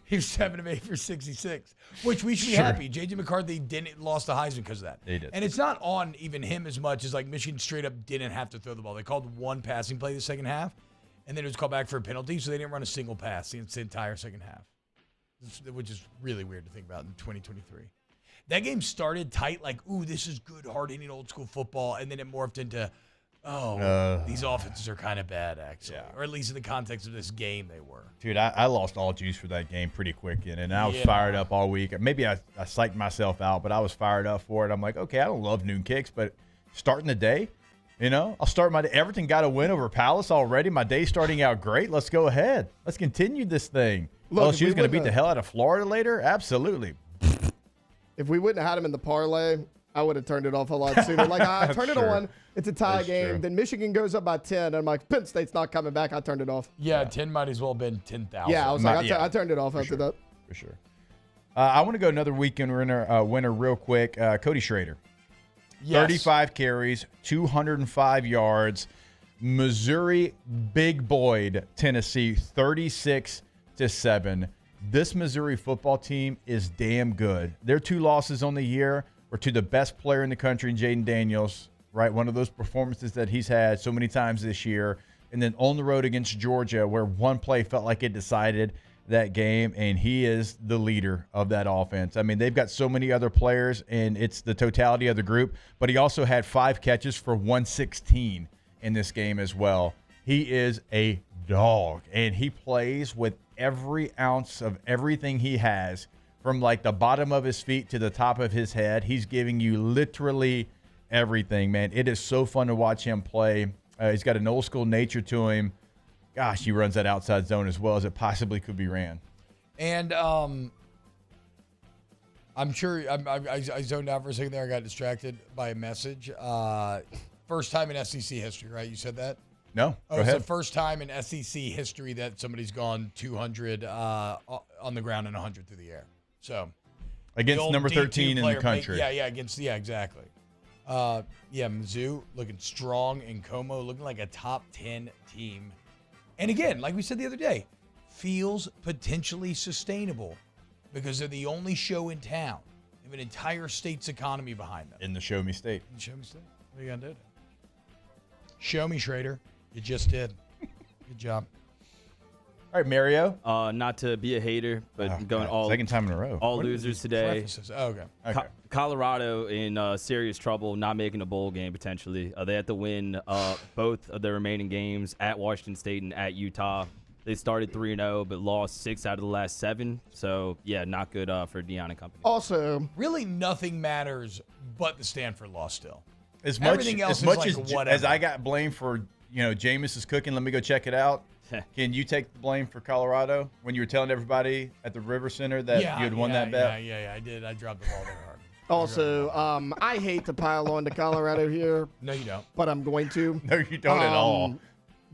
He was 7 of 8 for 66, which we should be happy. J.J. McCarthy lost the Heisman because of that. They did. And it's not on even him as much as like Michigan straight up didn't have to throw the ball. They called 1 passing play the second half, and then it was called back for a penalty, so they didn't run a single pass the entire second half, which is really weird to think about in 2023. That game started tight, like, ooh, this is good, hard-hitting old-school football, and then it morphed into, these offenses are kind of bad, actually. Yeah. Or at least in the context of this game, they were. Dude, I lost all juice for that game pretty quick, and I was fired up all week. Maybe I psyched myself out, but I was fired up for it. I'm like, okay, I don't love noon kicks, but starting the day, I'll start my day. Everton got a win over Palace already. My day's starting out great. Let's go ahead. Let's continue this thing. LSU's going to beat the hell out of Florida later? Absolutely. If we wouldn't have had him in the parlay, I would have turned it off a lot sooner. Like, I turned it on. It's a tie game. True. Then Michigan goes up by 10. And I'm like, Penn State's not coming back. I turned it off. Yeah, 10 might as well have been 10,000. Yeah, I was like, I turned it off after that. For sure. I want to go another weekend winner real quick. Cody Schrader. Yes. 35 carries, 205 yards. Missouri big boyed Tennessee 36-7. This Missouri football team is damn good. Their 2 losses on the year were to the best player in the country, Jaden Daniels, right? One of those performances that he's had so many times this year. And then on the road against Georgia, where one play felt like it decided that game, and he is the leader of that offense. I mean, they've got so many other players, and it's the totality of the group. But he also had 5 catches for 116 in this game as well. He is a dog, and he plays with every ounce of everything he has, from like the bottom of his feet to the top of his head. He's giving you literally everything, man. It is so fun to watch him play. He's got an old school nature to him. Gosh, he runs that outside zone as well as it possibly could be ran. And I'm sure I zoned out for a second there. I got distracted by a message. First time in SEC history, right? You said that? No, go ahead. It's the first time in SEC history that somebody's gone 200 on the ground and 100 through the air. So against number 13 in the country. Exactly. Mizzou looking strong, and Como looking like a top 10 team. And again, like we said the other day, feels potentially sustainable because they're the only show in town. have an entire state's economy behind them. In the show me state. In the show me state. What are you going to do? Show me, Schrader. You just did. Good job. All right, Mario. Not to be a hater, but going all second time in a row. All losers today. Oh, okay. Colorado in serious trouble, not making a bowl game potentially. They have to win both of their remaining games at Washington State and at Utah. They started 3-0, but lost 6 out of the last 7. So, yeah, not good for Deion and company. Also, really nothing matters but the Stanford loss still. Everything else is whatever. As I got blamed for, Jameis is cooking, let me go check it out. Can you take the blame for Colorado when you were telling everybody at the River Center that you had won that bet? Yeah, I did. I dropped the ball there hard. Also, I hate to pile on to Colorado here. No, you don't. But I'm going to. No, you don't at all.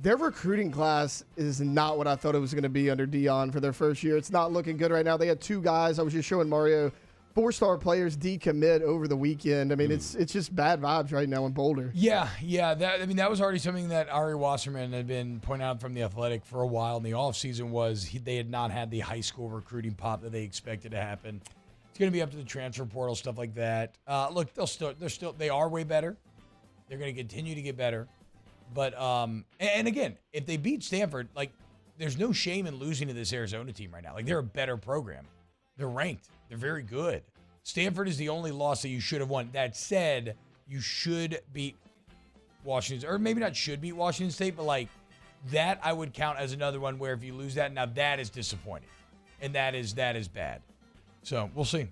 Their recruiting class is not what I thought it was going to be under Deion for their first year. It's not looking good right now. They had 2 guys. I was just showing Mario 4-star players decommit over the weekend. I mean, it's just bad vibes right now in Boulder. Yeah. That was already something that Ari Wasserman had been pointing out from The Athletic for a while in the offseason was they had not had the high school recruiting pop that they expected to happen. It's going to be up to the transfer portal, stuff like that. Look, they are way better. They're going to continue to get better. But, and again, if they beat Stanford, there's no shame in losing to this Arizona team right now. They're a better program. They're ranked. They're very good. Stanford is the only loss that you should have won. That said, you should beat Washington, or maybe not should beat Washington State, but that I would count as another one where if you lose that, now that is disappointing. And that is bad. So we'll see.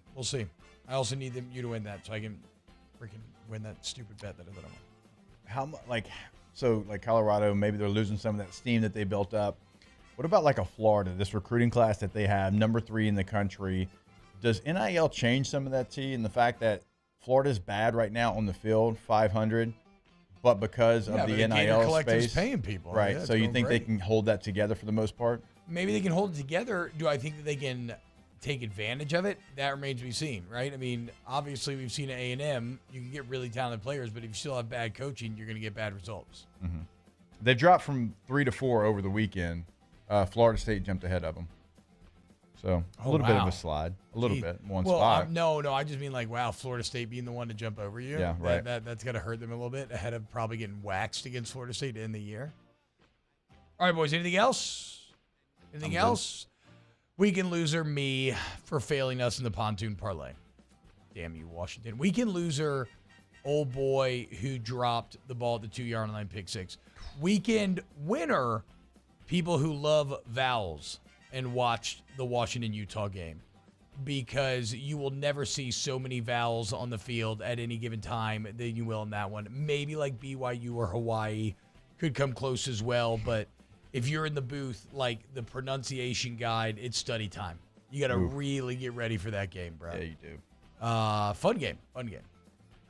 I also need you to win that so I can freaking win that stupid bet that I won. How much, So, Colorado, maybe they're losing some of that steam that they built up. What about a Florida, this recruiting class that they have, number 3 in the country? Does NIL change some of that, T, in the fact that Florida's bad right now on the field, 500, but because of the NIL space, paying people, right? Yeah, so you think they can hold that together for the most part? Maybe they can hold it together. Do I think that they can take advantage of it? That remains to be seen, right? I mean, obviously we've seen at A&M, you can get really talented players, but if you still have bad coaching, you're going to get bad results. Mm-hmm. They dropped from 3 to 4 over the weekend. Florida State jumped ahead of them. So a little bit of a slide, a little bit, one spot. No, I just mean wow, Florida State being the one to jump over you. Yeah, right. That's going to hurt them a little bit ahead of probably getting waxed against Florida State in the year. All right, boys, anything else? Anything else? Weekend loser, me, for failing us in the pontoon parlay. Damn you, Washington. Weekend loser, old boy who dropped the ball at the 2-yard line, pick 6. Weekend winner, people who love vowels and watched the Washington-Utah game, because you will never see so many vowels on the field at any given time than you will in that one. Maybe BYU or Hawaii could come close as well, but if you're in the booth, the pronunciation guide, it's study time. You got to really get ready for that game, bro. Yeah, you do. Fun game.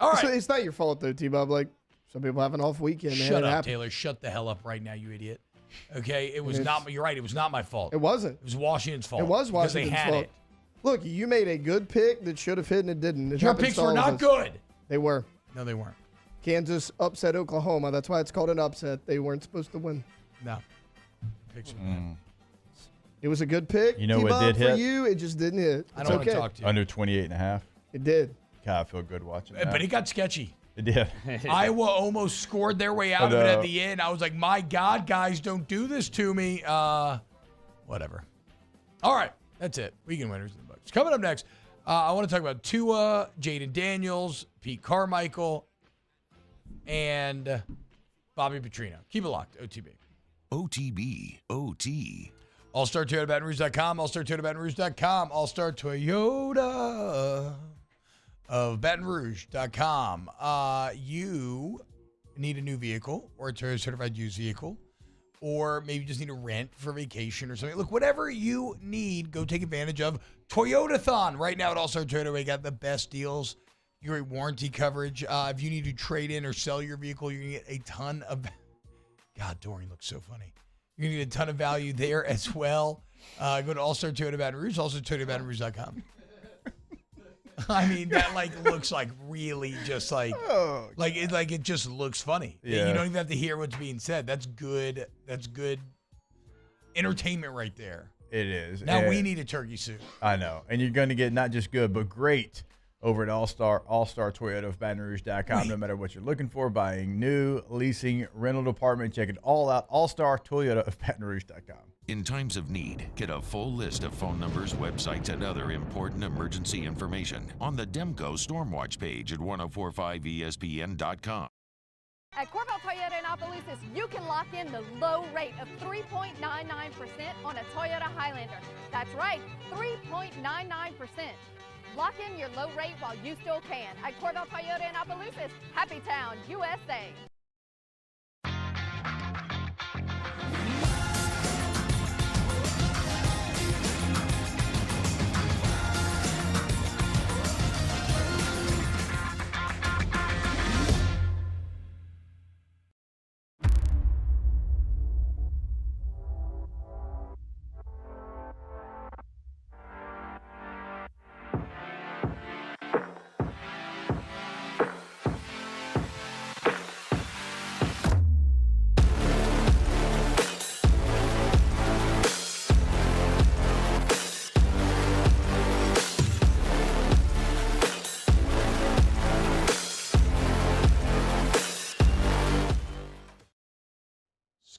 All right. So it's not your fault, though, T-Bob. Some people have an off weekend. Shut up, Taylor. Shut the hell up right now, you idiot. Okay? It was not. You're right. It was not my fault. It wasn't. It was Washington's fault. It was Washington's because they had fault. it. Look, you made a good pick that should have hit and it didn't. Your picks were not good. They were. No, they weren't. Kansas upset Oklahoma. That's why it's called an upset. They weren't supposed to win. No. Picks were bad. It was a good pick. You know what did hit? For you, it just didn't hit. I don't want to talk to you. Under 28.5. It did. God, I feel good watching that. But it got sketchy. It did. Iowa almost scored their way out of it at the end. I was like, my God, guys, don't do this to me. Whatever. All right. That's it. Weekend winners in the books. Coming up next, I want to talk about Tua, Jaden Daniels, Pete Carmichael, and Bobby Petrino. Keep it locked. OTB. OTB. OT. All-Star Toyota BatonRouge.com. All-Star Toyota BatonRouge.com. All-Star Toyota of BatonRouge.com. You need a new vehicle or a Toyota certified used vehicle, or maybe just need a rent for vacation or something. Look, whatever you need, go take advantage of Toyotathon. Right now at All-Star Toyota, we got the best deals. Great warranty coverage. If you need to trade in or sell your vehicle, you're going to get a ton of... God, Dorian looks so funny. You're going to get a ton of value there as well. Go to All-Star Toyota Baton Rouge, also ToyotaBatonRouge.com. I mean, that looks really just it just looks funny. Yeah. You don't even have to hear what's being said. That's good. That's good entertainment right there. It is. Now we need a turkey suit. I know. And you're going to get not just good, but great over at All-Star Toyota of BatonRouge.com. No matter what you're looking for, buying new, leasing, rental department, check it all out. All-Star Toyota of BatonRouge.com. In times of need, get a full list of phone numbers, websites, and other important emergency information on the Demco Stormwatch page at 1045ESPN.com. At Corvette Toyota in Opelousas, you can lock in the low rate of 3.99% on a Toyota Highlander. That's right, 3.99%. Lock in your low rate while you still can. At Corvette Toyota in Opelousas, Happy Town, USA.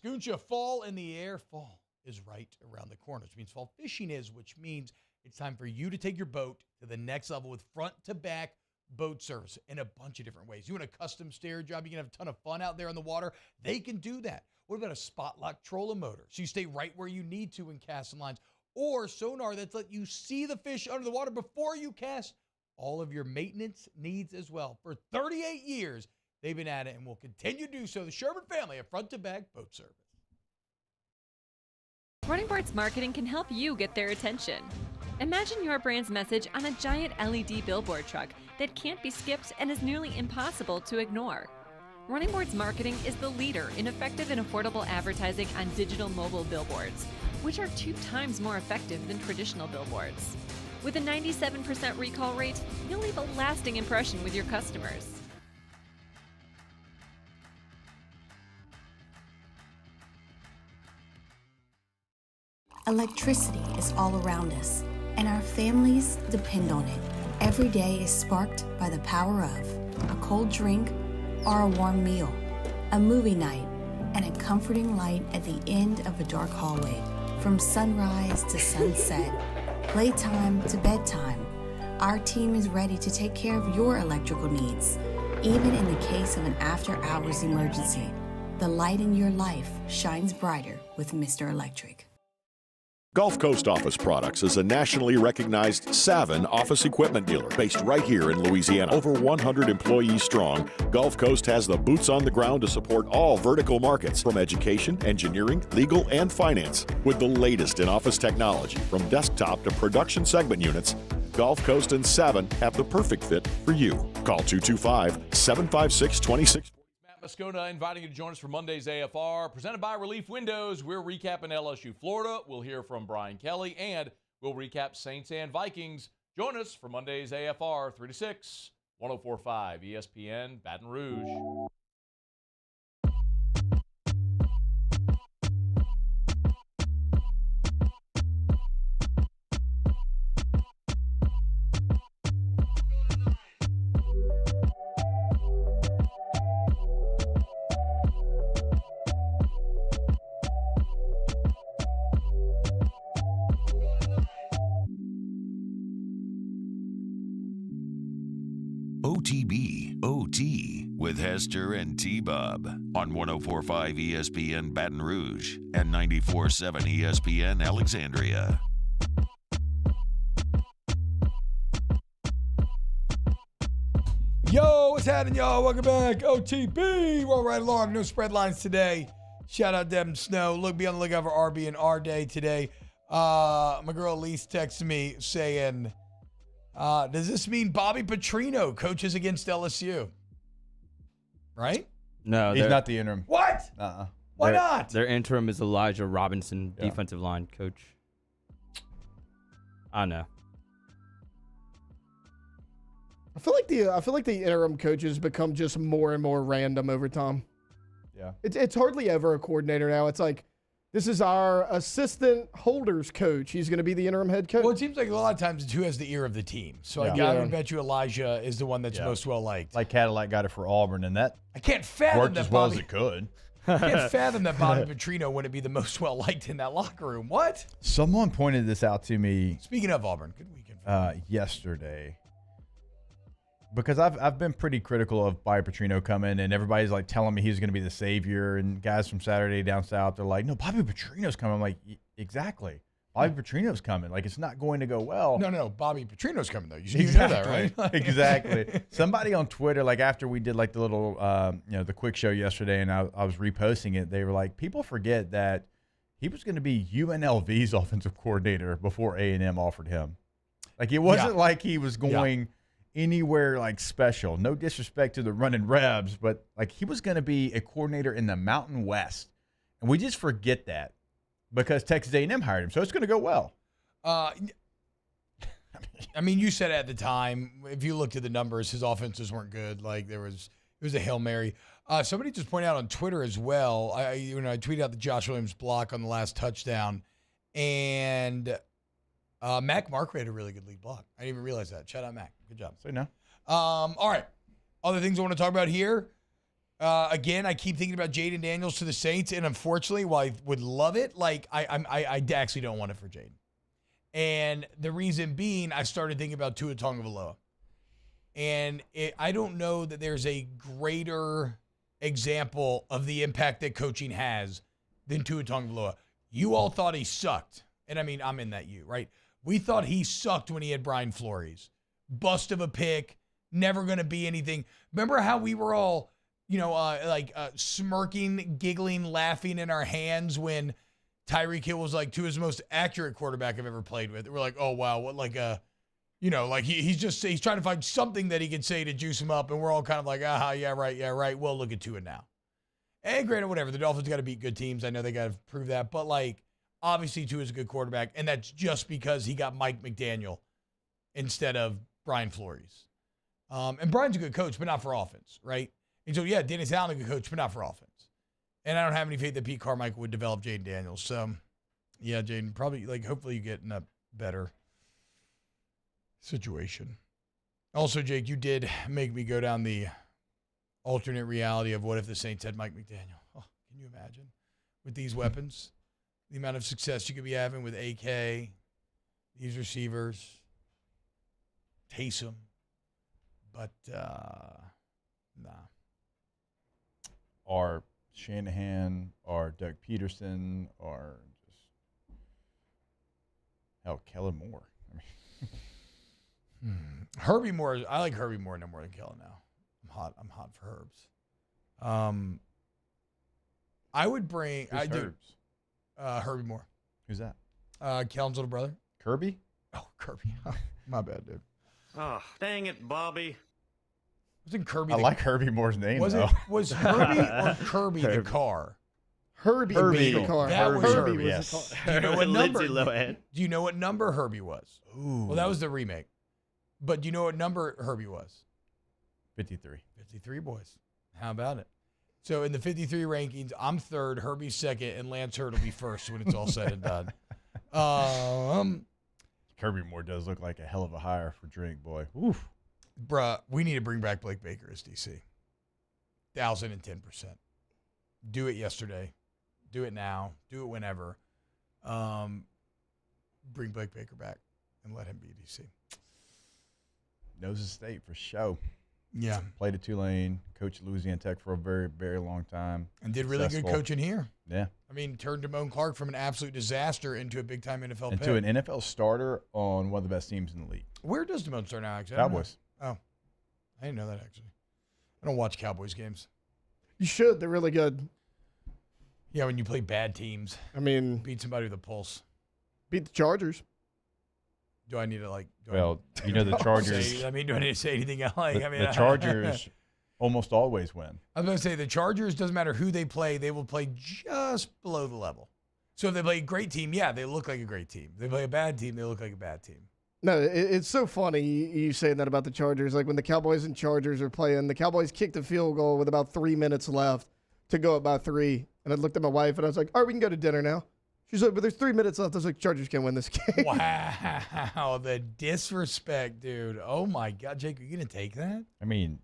Scoocha, fall in the air. Fall is right around the corner, which means fall fishing is, which means it's time for you to take your boat to the next level with front-to-back boat service in a bunch of different ways. You want a custom stair job, you can have a ton of fun out there on the water. They can do that. What about a spot lock trolling motor? So you stay right where you need to in casting lines. Or sonar that's let you see the fish under the water before you cast. All of your maintenance needs as well. For 38 years, they've been at it and will continue to do so. The Sherman family of front-to-back boat service. Running Boards Marketing can help you get their attention. Imagine your brand's message on a giant LED billboard truck that can't be skipped and is nearly impossible to ignore. Running Boards Marketing is the leader in effective and affordable advertising on digital mobile billboards, which are 2 times more effective than traditional billboards. With a 97% recall rate, you'll leave a lasting impression with your customers. Electricity is all around us, and our families depend on it. Every day is sparked by the power of a cold drink or a warm meal, a movie night, and a comforting light at the end of a dark hallway. From sunrise to sunset, playtime to bedtime, our team is ready to take care of your electrical needs. Even in the case of an after-hours emergency, the light in your life shines brighter with Mr. Electric. Gulf Coast Office Products is a nationally recognized Savin office equipment dealer based right here in Louisiana. Over 100 employees strong, Gulf Coast has the boots on the ground to support all vertical markets, from education, engineering, legal, and finance. With the latest in office technology, from desktop to production segment units, Gulf Coast and Savin have the perfect fit for you. Call 225-756-26. Moscona inviting you to join us for Monday's AFR, presented by Relief Windows. We're recapping LSU-Florida. We'll hear from Brian Kelly, and we'll recap Saints and Vikings. Join us for Monday's AFR, 3 to 6, 104.5 ESPN, Baton Rouge. OTB OT with Hester and T-Bob on 104.5 ESPN Baton Rouge and 94.7 ESPN Alexandria. Yo, what's happening, y'all? Welcome back. OTB. We're right along. No spread lines today. Shout out Devin Snow. Look, be on the lookout for RB and R Day today. My girl Elise texted me saying, does this mean Bobby Petrino coaches against LSU? Right? No, he's not the interim. What? Why not? Their interim is Elijah Robinson, defensive line coach. I know. I feel like the interim coaches become just more and more random over time. Yeah. It's hardly ever a coordinator now. It's like This is our assistant holders coach. He's going to be the interim head coach. Well, it seems like a lot of times it's who has the ear of the team. So I would bet you Elijah is the one that's most well liked. Like Cadillac got it for Auburn, and that I can't fathom worked that as well Bobby, as it could. I can't fathom that Bobby Petrino wouldn't be the most well liked in that locker room. What? Someone pointed this out to me. Speaking of Auburn, good weekend. Yesterday. Because I've been pretty critical of Bobby Petrino coming, and everybody's like telling me he's going to be the savior. And guys from Saturday down south, they're like, "No, Bobby Petrino's coming." I'm like, exactly. Bobby Petrino's coming. Like, it's not going to go well. No, Bobby Petrino's coming though. You know that, right? Exactly. Somebody on Twitter, like after we did like the little, the quick show yesterday, and I was reposting it. They were like, people forget that he was going to be UNLV's offensive coordinator before A&M offered him. Like, it wasn't like he was going anywhere like special. No disrespect to the running Rebs, but like he was going to be a coordinator in the Mountain West, and we just forget that because Texas A&M hired him, so it's going to go well. I mean, you said at the time, if you looked at the numbers, his offenses weren't good. Like it was a Hail Mary. Somebody just pointed out on Twitter as well. I tweeted out the Josh Williams block on the last touchdown, and Mac Markway had a really good lead block. I didn't even realize that. Shout out Mac. Good job. So no. All right. Other things I want to talk about here. Again, I keep thinking about Jaden Daniels to the Saints, and unfortunately, while I would love it, like I actually don't want it for Jaden. And the reason being, I started thinking about Tua Tagovailoa. And I don't know that there's a greater example of the impact that coaching has than Tua Tagovailoa. You all thought he sucked. And I mean, I'm in that right? We thought he sucked when he had Brian Flores. Bust of a pick, never going to be anything. Remember how we were all, smirking, giggling, laughing in our hands when Tyreek Hill was like Tua's most accurate quarterback I've ever played with. We're like, oh, wow, what he's trying to find something that he can say to juice him up. And we're all kind of like, yeah, right. Well, look at Tua now. And granted, whatever. The Dolphins got to beat good teams. I know they got to prove that. But, obviously Tua's a good quarterback. And that's just because he got Mike McDaniel instead of Brian Flores. And Brian's a good coach, but not for offense, right? And so, yeah, Dennis Allen a good coach, but not for offense. And I don't have any faith that Pete Carmichael would develop Jaden Daniels. So, yeah, Jaden, probably, hopefully you get in a better situation. Also, Jake, you did make me go down the alternate reality of what if the Saints had Mike McDaniel. Oh, can you imagine? With these weapons, the amount of success you could be having with AK, these receivers, Taysom. But, nah. Or Shanahan, or Doug Peterson, or just Kellen Moore. Herbie Moore. I like Herbie Moore no more than Kellen now. I'm hot for Herbs. I would bring. Who's Herbs? Herbie Moore. Who's that? Kellen's little brother. Kirby. Oh, Kirby. My bad, dude. Oh, dang it, Bobby. Wasn't Kirby? I like Herbie Moore's name. Was Herbie or Kirby the car? Herbie the car. That was Herbie. Yes. Do you know what number? Lindsay Lohan. Do you know what number Herbie was? Ooh. Well, that was the remake. But do you know what number Herbie was? 53. 53, boys. How about it? So in the 53 rankings, I'm third, Herbie's second, and Lance Hurd will be first when it's all said and done. Kirby Moore does look like a hell of a hire for Drake, boy. Oof. Bruh, we need to bring back Blake Baker as DC. 1,010%. Do it yesterday. Do it now. Do it whenever. Bring Blake Baker back and let him be DC. Knows his state for show. Yeah. Played at Tulane, coached at Louisiana Tech for a very, very long time. And did really good coaching here. Yeah. I mean, turned Damone Clark from an absolute disaster into a big-time NFL pick. Into an NFL starter on one of the best teams in the league. Where does Damone start now, actually? Cowboys. Oh. I didn't know that, actually. I don't watch Cowboys games. You should. They're really good. Yeah, when you play bad teams. I mean, beat somebody with a pulse. Beat the Chargers. Do I need to, the Chargers. do I need to say anything else? The Chargers almost always win. I was going to say, the Chargers, doesn't matter who they will play just below the level. So if they play a great team, yeah, they look like a great team. If they play a bad team, they look like a bad team. No, it's so funny you saying that about the Chargers. Like when the Cowboys and Chargers are playing, the Cowboys kicked a field goal with about 3 minutes left to go up by 3 And I looked at my wife, and I was like, all right, we can go to dinner now. She's like, but there's 3 minutes left. I was like, Chargers can't win this game. Wow, the disrespect, dude. Oh, my God. Jake, are you going to take that? I mean,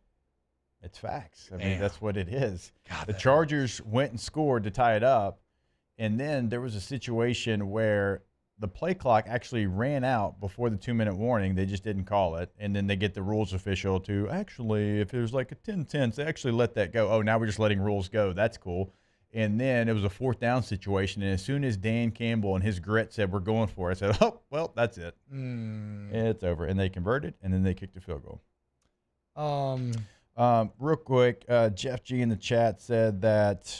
it's facts. I mean, Damn. that's what it is. God, the Chargers went and scored to tie it up, and then there was a situation where the play clock actually ran out before the 2-minute warning. They just didn't call it, and then they get the rules official to actually, if it was like a 10-10, they actually let that go. Oh, now we're just letting rules go. That's cool. And then it was a 4th down situation, and as soon as Dan Campbell and his grit said, we're going for it, I said, oh, well, that's it. It's over. And they converted, and then they kicked a field goal. Real quick, Jeff G in the chat said that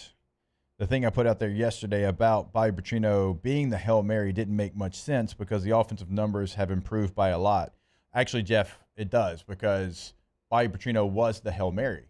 the thing I put out there yesterday about Bobby Petrino being the Hail Mary didn't make much sense because the offensive numbers have improved by a lot. Actually, Jeff, it does, because Bobby Petrino was the Hail Mary.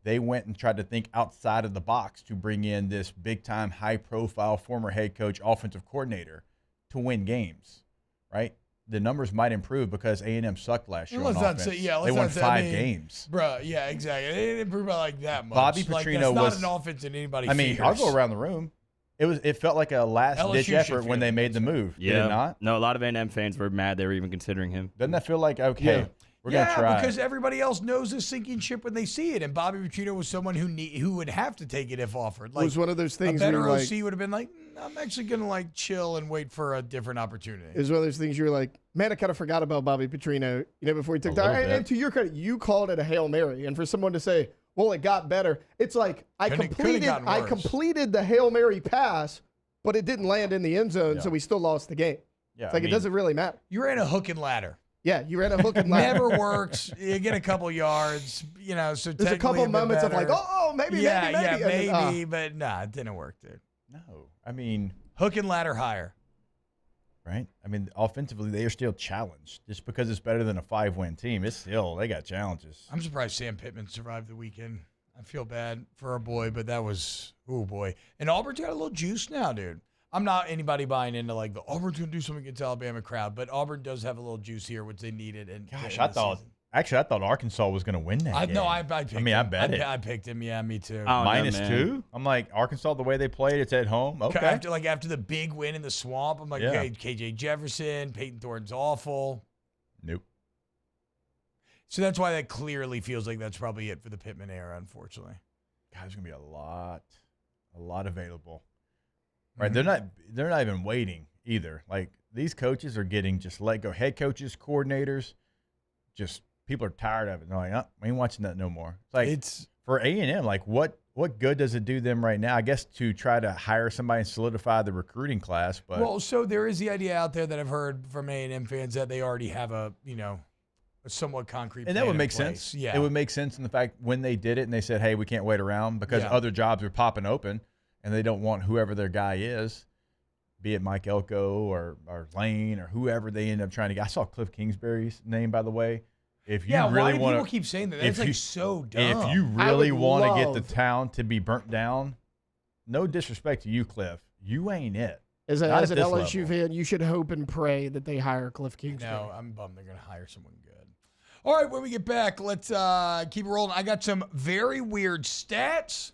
They went and tried to think outside of the box to bring in this big-time, high-profile former head coach, offensive coordinator to win games, right? The numbers might improve because A&M sucked last year on offense. They won 5 games. Bro, yeah, exactly. They didn't improve by like that much. Bobby Petrino that's not an offense that anybody fears. I'll go around the room. It felt like a last-ditch effort when they made the move. Yeah. Did it not? No, a lot of A&M fans were mad they were even considering him. Doesn't that feel like, okay, we're going to try? Yeah, because everybody else knows the sinking ship when they see it, and Bobby Petrino was someone who would have to take it if offered. Like, it was one of those things a better where OC would have been like, I'm actually going to like chill and wait for a different opportunity. It was one of those things you were like, man, I kind of forgot about Bobby Petrino, before he took that. And to your credit, you called it a Hail Mary. And for someone to say, well, it got better, it's like I completed the Hail Mary pass, but it didn't land in the end zone, so we still lost the game. Yeah, it's like it doesn't really matter. You ran a hook and ladder. Yeah, you ran a hook and ladder. Never works. You get a couple yards, so there's a couple moments of like, maybe. But nah, it didn't work, dude. No, I mean, hook and ladder higher. Right? I mean, offensively, they are still challenged. Just because it's better than a 5-win team, they got challenges. I'm surprised Sam Pittman survived the weekend. I feel bad for our boy, but that was, oh boy. And Auburn's got a little juice now, dude. I'm not anybody buying into like the Auburn's going to do something against Alabama crowd, but Auburn does have a little juice here, which they needed. And gosh, I thought Arkansas was going to win that game. No, I picked him. I bet it. I picked him. Yeah, me too. -2? I'm like, Arkansas, the way they played, it's at home. Okay. After the big win in the swamp, I'm like, okay, KJ Jefferson, Peyton Thornton's awful. Nope. So that's why that clearly feels like that's probably it for the Pittman era, unfortunately. God, there's going to be a lot available. Right, they're not even waiting either. Like, these coaches are getting just let go. Head coaches, coordinators, just people are tired of it. They're like, we ain't watching that no more. It's for A&M. Like, what good does it do them right now? I guess to try to hire somebody and solidify the recruiting class. But well, so there is the idea out there that I've heard from A&M fans that they already have a somewhat concrete. And that would make sense. Yeah, it would make sense in the fact when they did it and they said, hey, we can't wait around because other jobs are popping open. And they don't want whoever their guy is, be it Mike Elko or Lane or whoever they end up trying to get. I saw Cliff Kingsbury's name, by the way. If you really want people keep saying that? That's like so dumb. If you really want to get the town to be burnt down, no disrespect to you, Cliff, you ain't it. As an LSU fan, you should hope and pray that they hire Cliff Kingsbury. No, I'm bummed they're going to hire someone good. All right, when we get back, let's keep rolling. I got some very weird stats.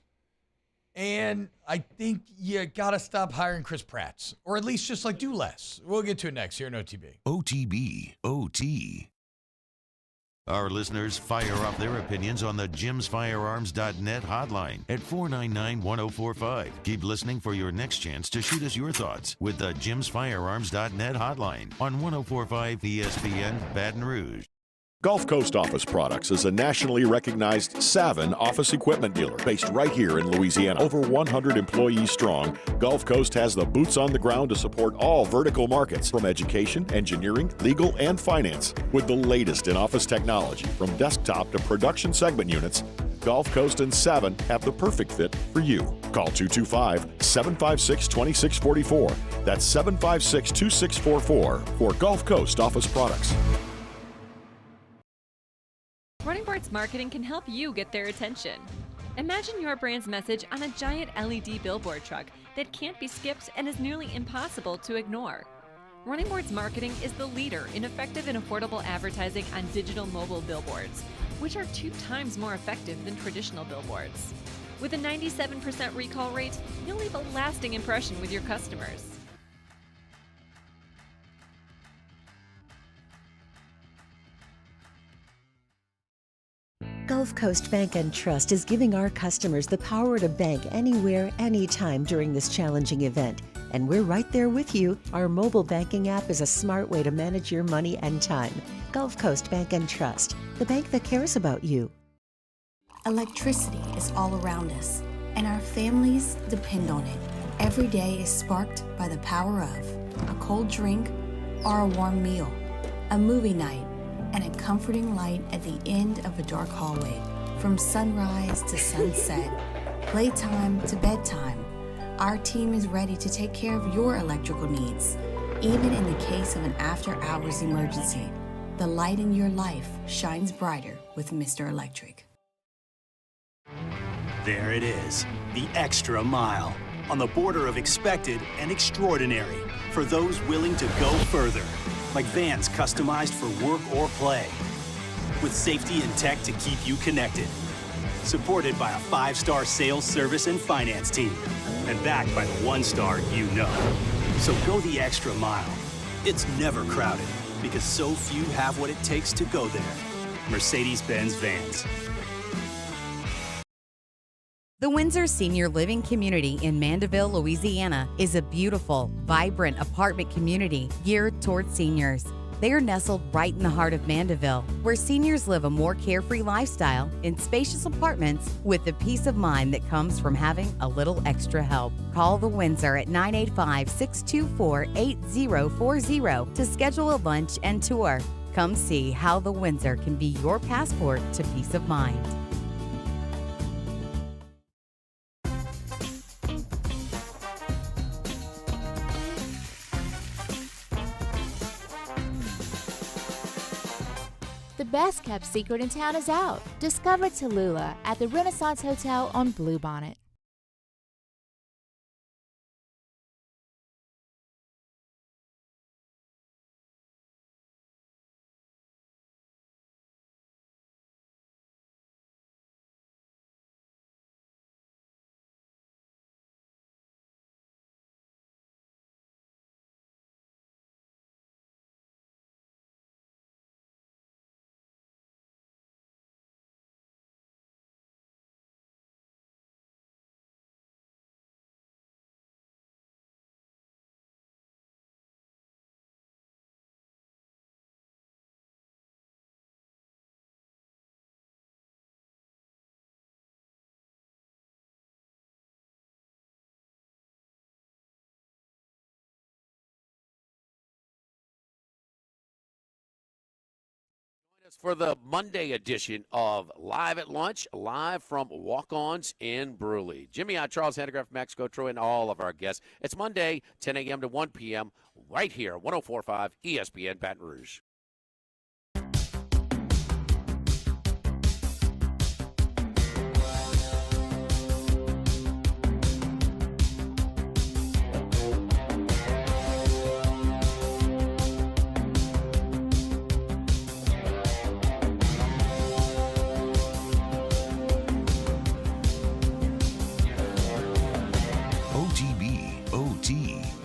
And I think you got to stop hiring Chris Pratts, or at least just do less. We'll get to it next here in OTB. OTB, OT. Our listeners fire off their opinions on the jimsfirearms.net hotline at 499-1045. Keep listening for your next chance to shoot us your thoughts with the jimsfirearms.net hotline on 1045 ESPN Baton Rouge. Gulf Coast Office Products is a nationally recognized Savin office equipment dealer based right here in Louisiana. Over 100 employees strong, Gulf Coast has the boots on the ground to support all vertical markets, from education, engineering, legal, and finance. With the latest in office technology, from desktop to production segment units, Gulf Coast and Savin have the perfect fit for you. Call 225-756-2644. That's 756-2644 for Gulf Coast Office Products. Running Boards Marketing can help you get their attention. Imagine your brand's message on a giant LED billboard truck that can't be skipped and is nearly impossible to ignore. Running Boards Marketing is the leader in effective and affordable advertising on digital mobile billboards, which are 2 times more effective than traditional billboards. With a 97% recall rate, you'll leave a lasting impression with your customers. Gulf Coast Bank and Trust is giving our customers the power to bank anywhere, anytime during this challenging event. And we're right there with you. Our mobile banking app is a smart way to manage your money and time. Gulf Coast Bank and Trust, the bank that cares about you. Electricity is all around us, and our families depend on it. Every day is sparked by the power of a cold drink or a warm meal, a movie night, and a comforting light at the end of a dark hallway. From sunrise to sunset, playtime to bedtime, our team is ready to take care of your electrical needs. Even in the case of an after-hours emergency, the light in your life shines brighter with Mr. Electric. There it is, the extra mile, on the border of expected and extraordinary, for those willing to go further, like vans customized for work or play, with safety and tech to keep you connected, supported by a 5-star sales, service, and finance team, and backed by the 1-star you know. So go the extra mile. It's never crowded, because so few have what it takes to go there. Mercedes-Benz Vans. The Windsor Senior Living Community in Mandeville, Louisiana is a beautiful, vibrant apartment community geared toward seniors. They are nestled right in the heart of Mandeville, where seniors live a more carefree lifestyle in spacious apartments with the peace of mind that comes from having a little extra help. Call the Windsor at 985-624-8040 to schedule a lunch and tour. Come see how the Windsor can be your passport to peace of mind. The best kept secret in town is out. Discover Tallulah at the Renaissance Hotel on Bluebonnet. For the Monday edition of Live at Lunch, live from Walk-Ons in Brewley. Jimmy, Charles Hanegraaff, Max Gotro, and all of our guests. It's Monday, 10 a.m. to 1 p.m., right here, 104.5 ESPN Baton Rouge.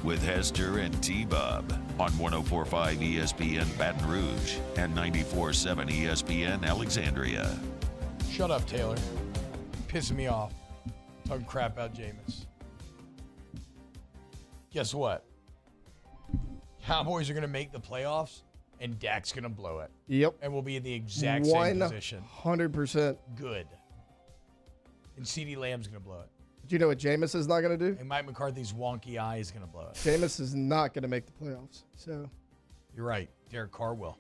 With Hester and T-Bob on 104.5 ESPN Baton Rouge and 94.7 ESPN Alexandria. Shut up, Taylor. You're pissing me off. Talking crap about Jameis. Guess what? Cowboys are going to make the playoffs, and Dak's going to blow it. Yep. And we'll be in the exact same position. 100%. Good. And CeeDee Lamb's going to blow it. Do you know what Jameis is not going to do? And Mike McCarthy's wonky eye is going to blow it. Jameis is not going to make the playoffs. So you're right. Derek Carr will.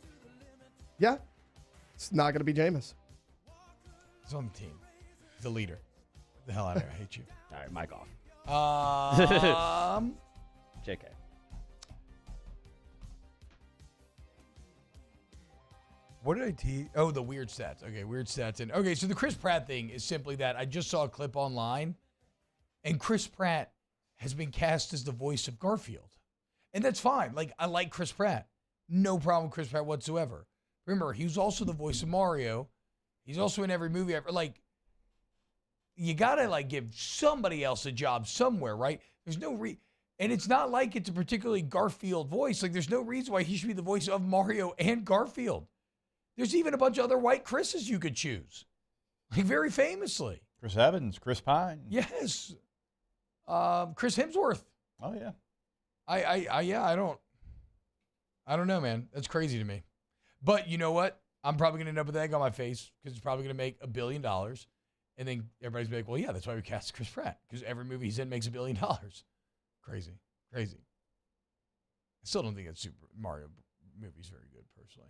Yeah. It's not going to be Jameis. He's on the team. He's the leader. Get the hell out of here. I hate you. All right, mic off. JK. What did I tease? Oh, the weird stats. Okay, weird stats. Okay, so the Chris Pratt thing is simply that I just saw a clip online, and Chris Pratt has been cast as the voice of Garfield. And that's fine. Like, I like Chris Pratt. No problem with Chris Pratt whatsoever. Remember, he was also the voice of Mario. He's also in every movie ever. Like, you got to like give somebody else a job somewhere, right? There's no and it's not like it's a particularly Garfield voice. Like there's no reason why he should be the voice of Mario and Garfield. There's even a bunch of other white Chris's you could choose. Like very famously. Chris Evans, Chris Pine. Yes. Chris Hemsworth. Oh yeah. I don't know, man. That's crazy to me. But you know what? I'm probably going to end up with egg on my face because it's probably going to make $1 billion. And then everybody's like, well, yeah, that's why we cast Chris Pratt, because every movie he's in makes $1 billion. Crazy. I still don't think that Super Mario movie's very good, personally.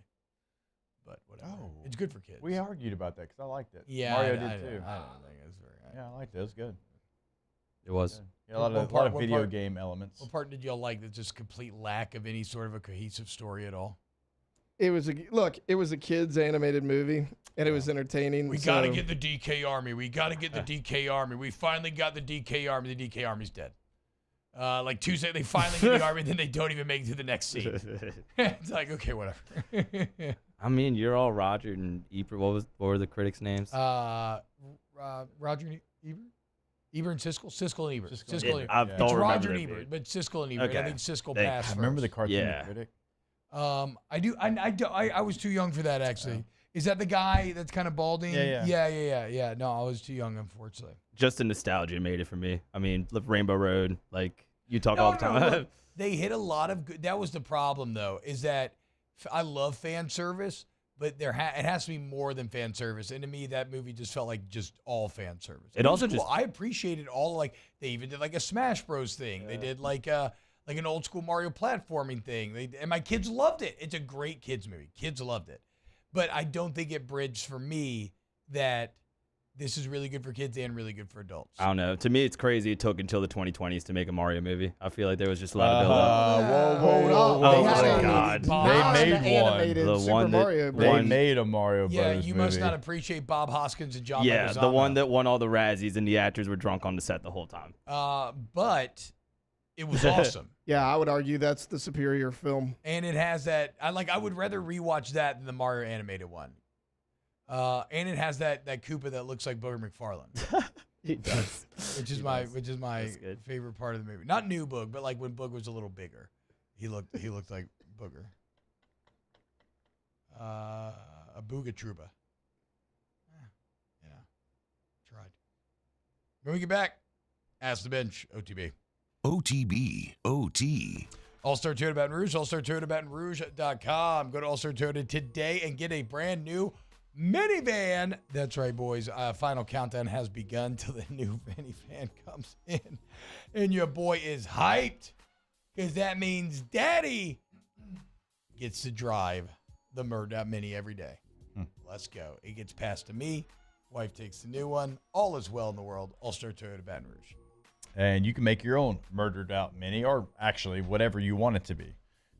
But whatever. Oh, it's good for kids. We argued about that because I liked it. Yeah, Mario I did too. I don't think it was very. Yeah, I liked it. It was good. It was. Yeah, a lot of video game elements. What part did y'all like? That's just complete lack of any sort of a cohesive story at all. It was a kids animated movie, and it was entertaining. We got to get the DK Army. We got to get the DK Army. We finally got the DK Army. The DK Army's dead. Like Tuesday, they finally get the Army, then they don't even make it to the next scene. It's like, okay, whatever. I mean, you're all Roger and Ebert. What were the critics' names? Roger and Ebert? Ebert and Siskel? Siskel and Ebert. Siskel and Ebert. I don't It's remember Roger and the Ebert, name. but Siskel and Ebert. Okay. I think Siskel passed I first. remember the cartoon critic. I do. I was too young for that, actually. Is that the guy that's kind of balding? Yeah. No, I was too young, unfortunately. Just the nostalgia made it for me. I mean, Rainbow Road, like you talk all the time. Look, they hit a lot of good. That was the problem, though, is that I love fan service, but it has to be more than fan service. And to me, that movie just felt like just all fan service. It also was cool. just I appreciated all, like, they even did like a Smash Bros thing. Yeah. They did like an old school Mario platforming thing. And my kids loved it. It's a great kids movie. Kids loved it. But I don't think it bridged for me that this is really good for kids and really good for adults. I don't know. To me, it's crazy it took until the 2020s to make a Mario movie. I feel like there was just a lot of build-up. Whoa. Oh, my God. They made one. The one that they made a Mario Yeah, Brothers you movie. must not appreciate Bob Hoskins and John Yeah, Leguizamo. the one that won all the Razzies and the actors were drunk on the set the whole time. But it was awesome. Yeah, I would argue that's the superior film. And it has that. I would rather rewatch that than the Mario animated one. And it has that Koopa that looks like Booger McFarlane. He does. Which is my favorite part of the movie. Not new Boog, but like when Boog was a little bigger. He looked like Booger. A Booga Trooba. Yeah. Tried. When we get back, Ask the Bench, OTB. OTB, OT. All-Star Toyota Baton Rouge, allstartoyotabatonrouge.com. Go to All-Star Toyota today and get a brand new minivan. That's right, boys. Final countdown has begun till the new minivan comes in. And your boy is hyped because that means Daddy gets to drive the Murdoch Mini every day. Let's go. It gets passed to me. Wife takes the new one. All is well in the world. All-Star Toyota Baton Rouge. And you can make your own murdered out Mini, or actually whatever you want it to be,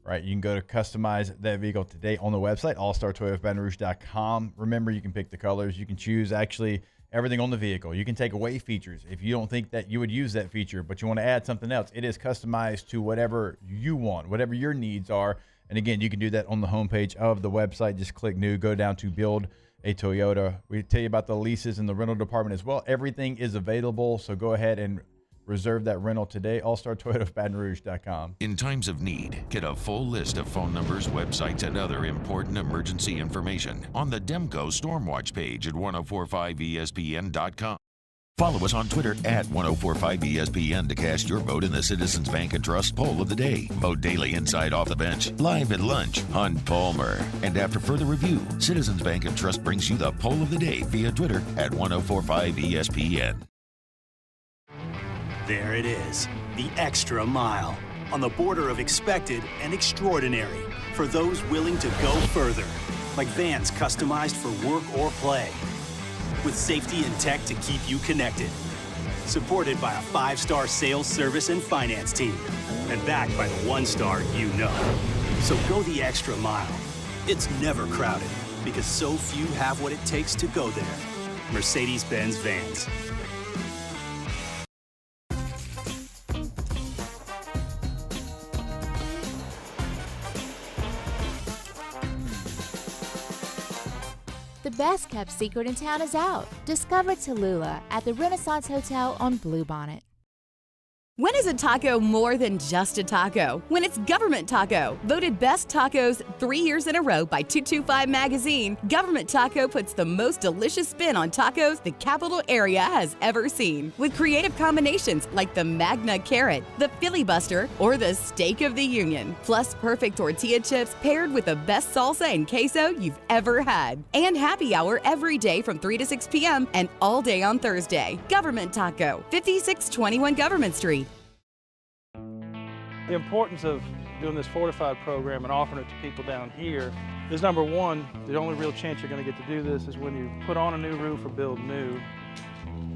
right? You can go to customize that vehicle today on the website, allstartoyotabatonrouge.com. Remember, you can pick the colors. You can choose actually everything on the vehicle. You can take away features if you don't think that you would use that feature, but you want to add something else. It is customized to whatever you want, whatever your needs are. And again, you can do that on the homepage of the website. Just click new, go down to build a Toyota. We tell you about the leases in the rental department as well. Everything is available, so go ahead and reserve that rental today, allstartoyotabatonrouge.com. In times of need, get a full list of phone numbers, websites, and other important emergency information on the Demco Stormwatch page at 1045ESPN.com. Follow us on Twitter at 1045ESPN to cast your vote in the Citizens Bank and Trust Poll of the Day. Vote daily inside Off the Bench, live at lunch on Palmer. And after further review, Citizens Bank and Trust brings you the Poll of the Day via Twitter at 1045ESPN. There it is, the extra mile, on the border of expected and extraordinary, for those willing to go further, like vans customized for work or play, with safety and tech to keep you connected, supported by a 5-star sales, service, and finance team, and backed by the 1-star you know. So go the extra mile. It's never crowded, because so few have what it takes to go there. Mercedes-Benz Vans. The best kept secret in town is out. Discover Tallulah at the Renaissance Hotel on Bluebonnet. When is a taco more than just a taco? When it's Government Taco. Voted best tacos 3 years in a row by 225 Magazine, Government Taco puts the most delicious spin on tacos the capital area has ever seen. With creative combinations like the Magna Carrot, the Filibuster, or the Steak of the Union. Plus perfect tortilla chips paired with the best salsa and queso you've ever had. And happy hour every day from 3 to 6 p.m. and all day on Thursday. Government Taco, 5621 Government Street. The importance of doing this fortified program and offering it to people down here is, number one, the only real chance you're going to get to do this is when you put on a new roof or build new.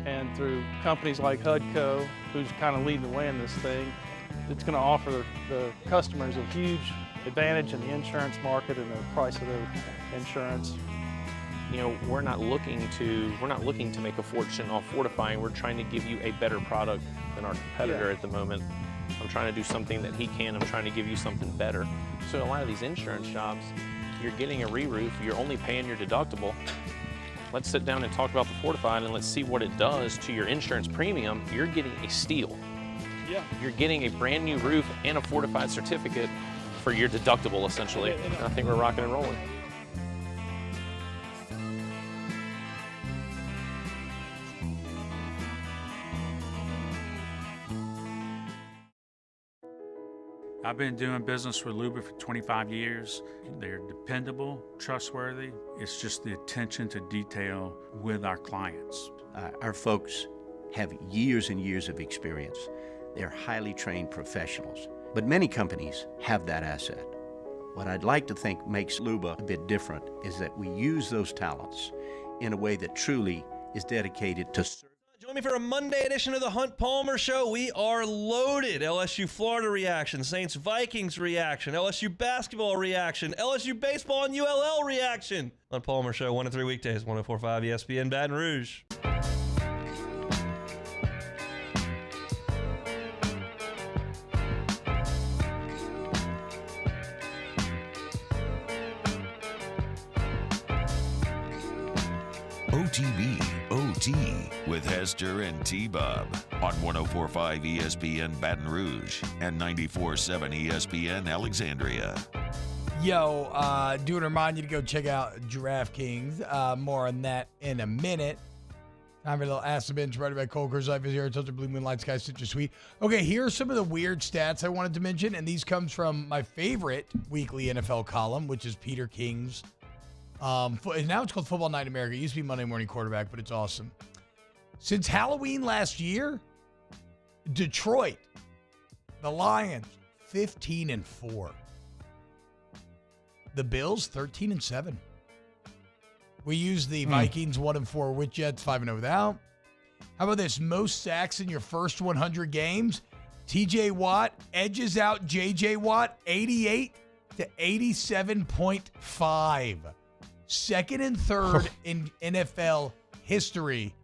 And through companies like HUDCO, who's kind of leading the way in this thing, it's going to offer the customers a huge advantage in the insurance market and the price of their insurance. You know, we're not looking to make a fortune off fortifying. We're trying to give you a better product than our competitor at the moment. I'm trying to do something that he can. I'm trying to give you something better. So a lot of these insurance jobs, you're getting a re-roof, you're only paying your deductible. Let's sit down and talk about the fortified and let's see what it does to your insurance premium. You're getting a steal. Yeah. You're getting a brand new roof and a fortified certificate for your deductible, essentially. And I think we're rocking and rolling. I've been doing business with Luba for 25 years. They're dependable, trustworthy. It's just the attention to detail with our clients. Our folks have years and years of experience. They're highly trained professionals, but many companies have that asset. What I'd like to think makes Luba a bit different is that we use those talents in a way that truly is dedicated to serving. Join me for a Monday edition of the Hunt Palmer Show. We are loaded. LSU-Florida reaction, Saints-Vikings reaction, LSU basketball reaction, LSU baseball and ULL reaction. Hunt Palmer Show, 1 to 3 weekdays, 104.5 ESPN Baton Rouge. OTB OT with Hester and T-Bob on 104.5 ESPN Baton Rouge and 94.7 ESPN Alexandria. Yo, do want to remind you to go check out DraftKings. More on that in a minute. Time for a little Ask the Bench, right by Cole Cruz Life is here. Tilted Blue Moonlight Sky Citrus Sweet. Okay, here are some of the weird stats I wanted to mention, and these comes from my favorite weekly NFL column, which is Peter King's. Now it's called Football Night in America. It used to be Monday Morning Quarterback, but it's awesome. Since Halloween last year, Detroit, the Lions, 15-4. The Bills, 13-7. We use the Vikings 1-4 with Jets, 5-0 without. How about this? Most sacks in your first 100 games. TJ Watt edges out JJ Watt, 88 to 87.5. Second and third in NFL history.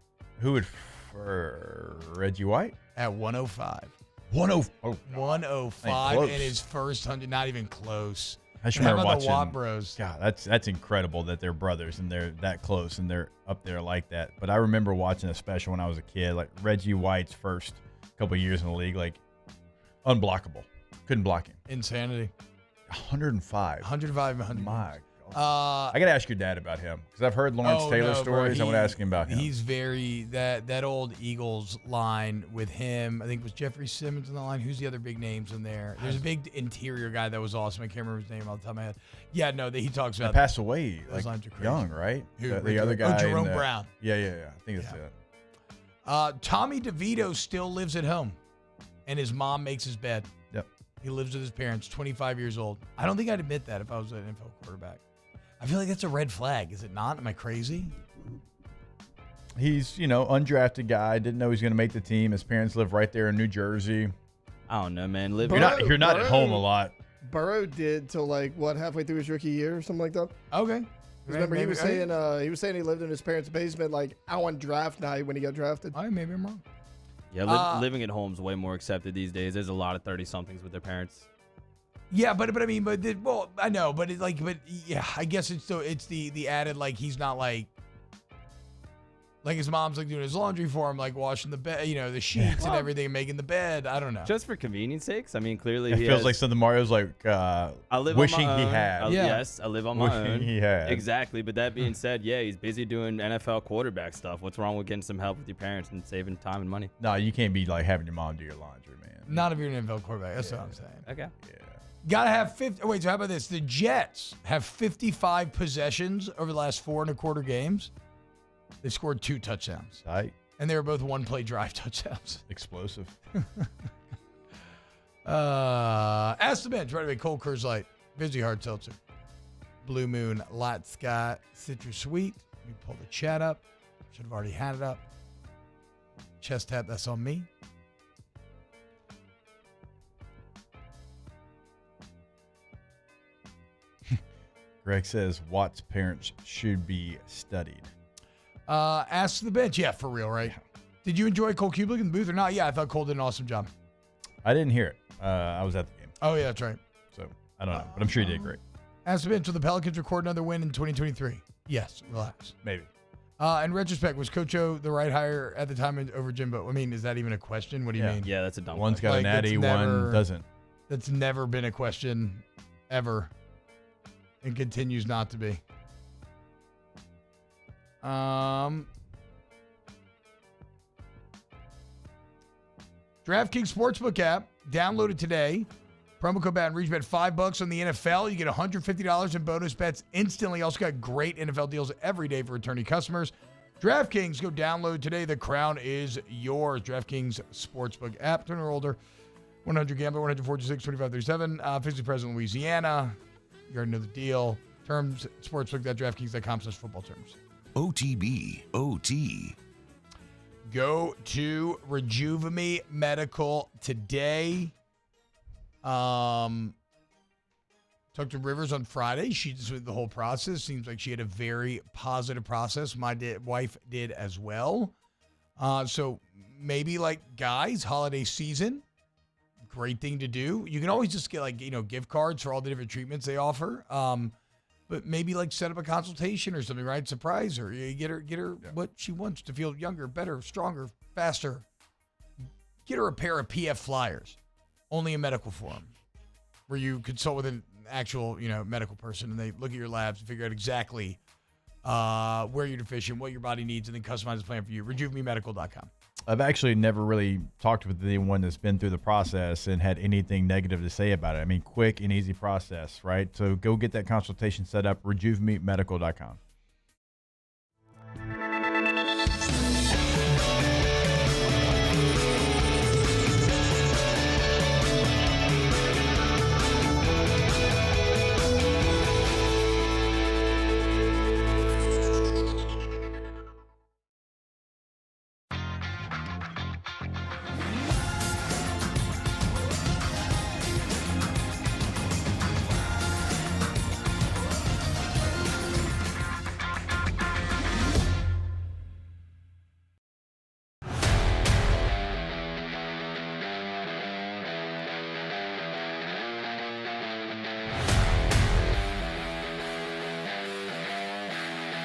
Who would for Reggie White? At 105. 105 in his first 100, not even close. I just remember watching the Watt Bros. God, that's incredible that they're brothers and they're that close and they're up there like that. But I remember watching a special when I was a kid, like Reggie White's first couple of years in the league, like unblockable. Couldn't block him. Insanity. 105. 105. My God. I got to ask your dad about him because I've heard Lawrence Taylor stories. I want to ask him about him. He's very, that old Eagles line with him, I think it was Jeffrey Simmons in the line. Who's the other big names in there? There's a big interior guy that was awesome. I can't remember his name off the top of my head. Yeah, no, he talks about. He passed away like young, right? Who, the other guy. Jerome Brown. Yeah. I think that's it. Tommy DeVito still lives at home, and his mom makes his bed. Yep. He lives with his parents, 25 years old. I don't think I'd admit that if I was an NFL quarterback. I feel like that's a red flag. Is it not? Am I crazy? He's, undrafted guy. Didn't know he was going to make the team. His parents live right there in New Jersey. I don't know, man. You're not at home a lot. Burrow did till halfway through his rookie year or something like that. Okay. Remember, he was saying he lived in his parents' basement out on draft night when he got drafted. Maybe I'm wrong. Yeah, living at home is way more accepted these days. There's a lot of 30-somethings with their parents. Yeah, but I mean, well, I know, but yeah, I guess it's the added like he's not like his mom's like doing his laundry for him, like washing the bed, the sheets and everything, making the bed. I don't know. Just for convenience sakes. I mean, clearly It feels like something Mario's like wishing he had. Yes, I live on my own. He had. Exactly. But that being said, yeah, he's busy doing NFL quarterback stuff. What's wrong with getting some help with your parents and saving time and money? No, you can't be like having your mom do your laundry, man. Not if you're an NFL quarterback. That's what I'm saying. Okay. Yeah. Gotta have 50. Wait, so how about this? The Jets have 55 possessions over the last 4.25 games. They scored 2 touchdowns. Tight. And they were both one-play drive touchdowns. Explosive. Ask the bench right away. Cold Coors Light, Busy Hard Seltzer, Blue Moon, Light Sky, Citrus Sweet. Let me pull the chat up. Should have already had it up. Chest tap, that's on me. Greg says Watt's parents should be studied. Ask the bench. Yeah, for real, right? Did you enjoy Cole Kublik in the booth or not? Yeah, I thought Cole did an awesome job. I didn't hear it. I was at the game. Oh, yeah, that's right. So, I don't know, but I'm sure he did great. Ask the bench, will the Pelicans record another win in 2023? Yes, relax. Maybe. In retrospect, was Coach O the right hire at the time over Jimbo? I mean, is that even a question? What do you mean? Yeah, that's a dumb One's got a natty, one doesn't. That's never been a question, ever. And continues not to be. DraftKings Sportsbook app. Download it today. Promo code Baton Rouge, bet $5 on the NFL. You get $150 in bonus bets instantly. Also got great NFL deals every day for returning customers. DraftKings, go download today. The crown is yours. DraftKings Sportsbook app. 20 or older. 100 gambler, 146, 2537. Physically present in Louisiana. You already know the deal. Terms, sportsbook.draftkings.com/football terms. OTB, OT. Go to Rejuvenate Medical today. Talked to Rivers on Friday. She just went the whole process. Seems like she had a very positive process. My wife did as well. So maybe like guys, holiday season, great thing to do. You can always just get gift cards for all the different treatments they offer. But maybe like set up a consultation or something, right? Surprise her. You get her what she wants to feel younger, better, stronger, faster. Get her a pair of PF Flyers, only in medical form, where you consult with an actual, medical person and they look at your labs and figure out exactly where you're deficient, what your body needs, and then customize a plan for you. RejuveMeMedical.com. I've actually never really talked with anyone that's been through the process and had anything negative to say about it. I mean, quick and easy process, right? So go get that consultation set up, RejuveMeMedical.com.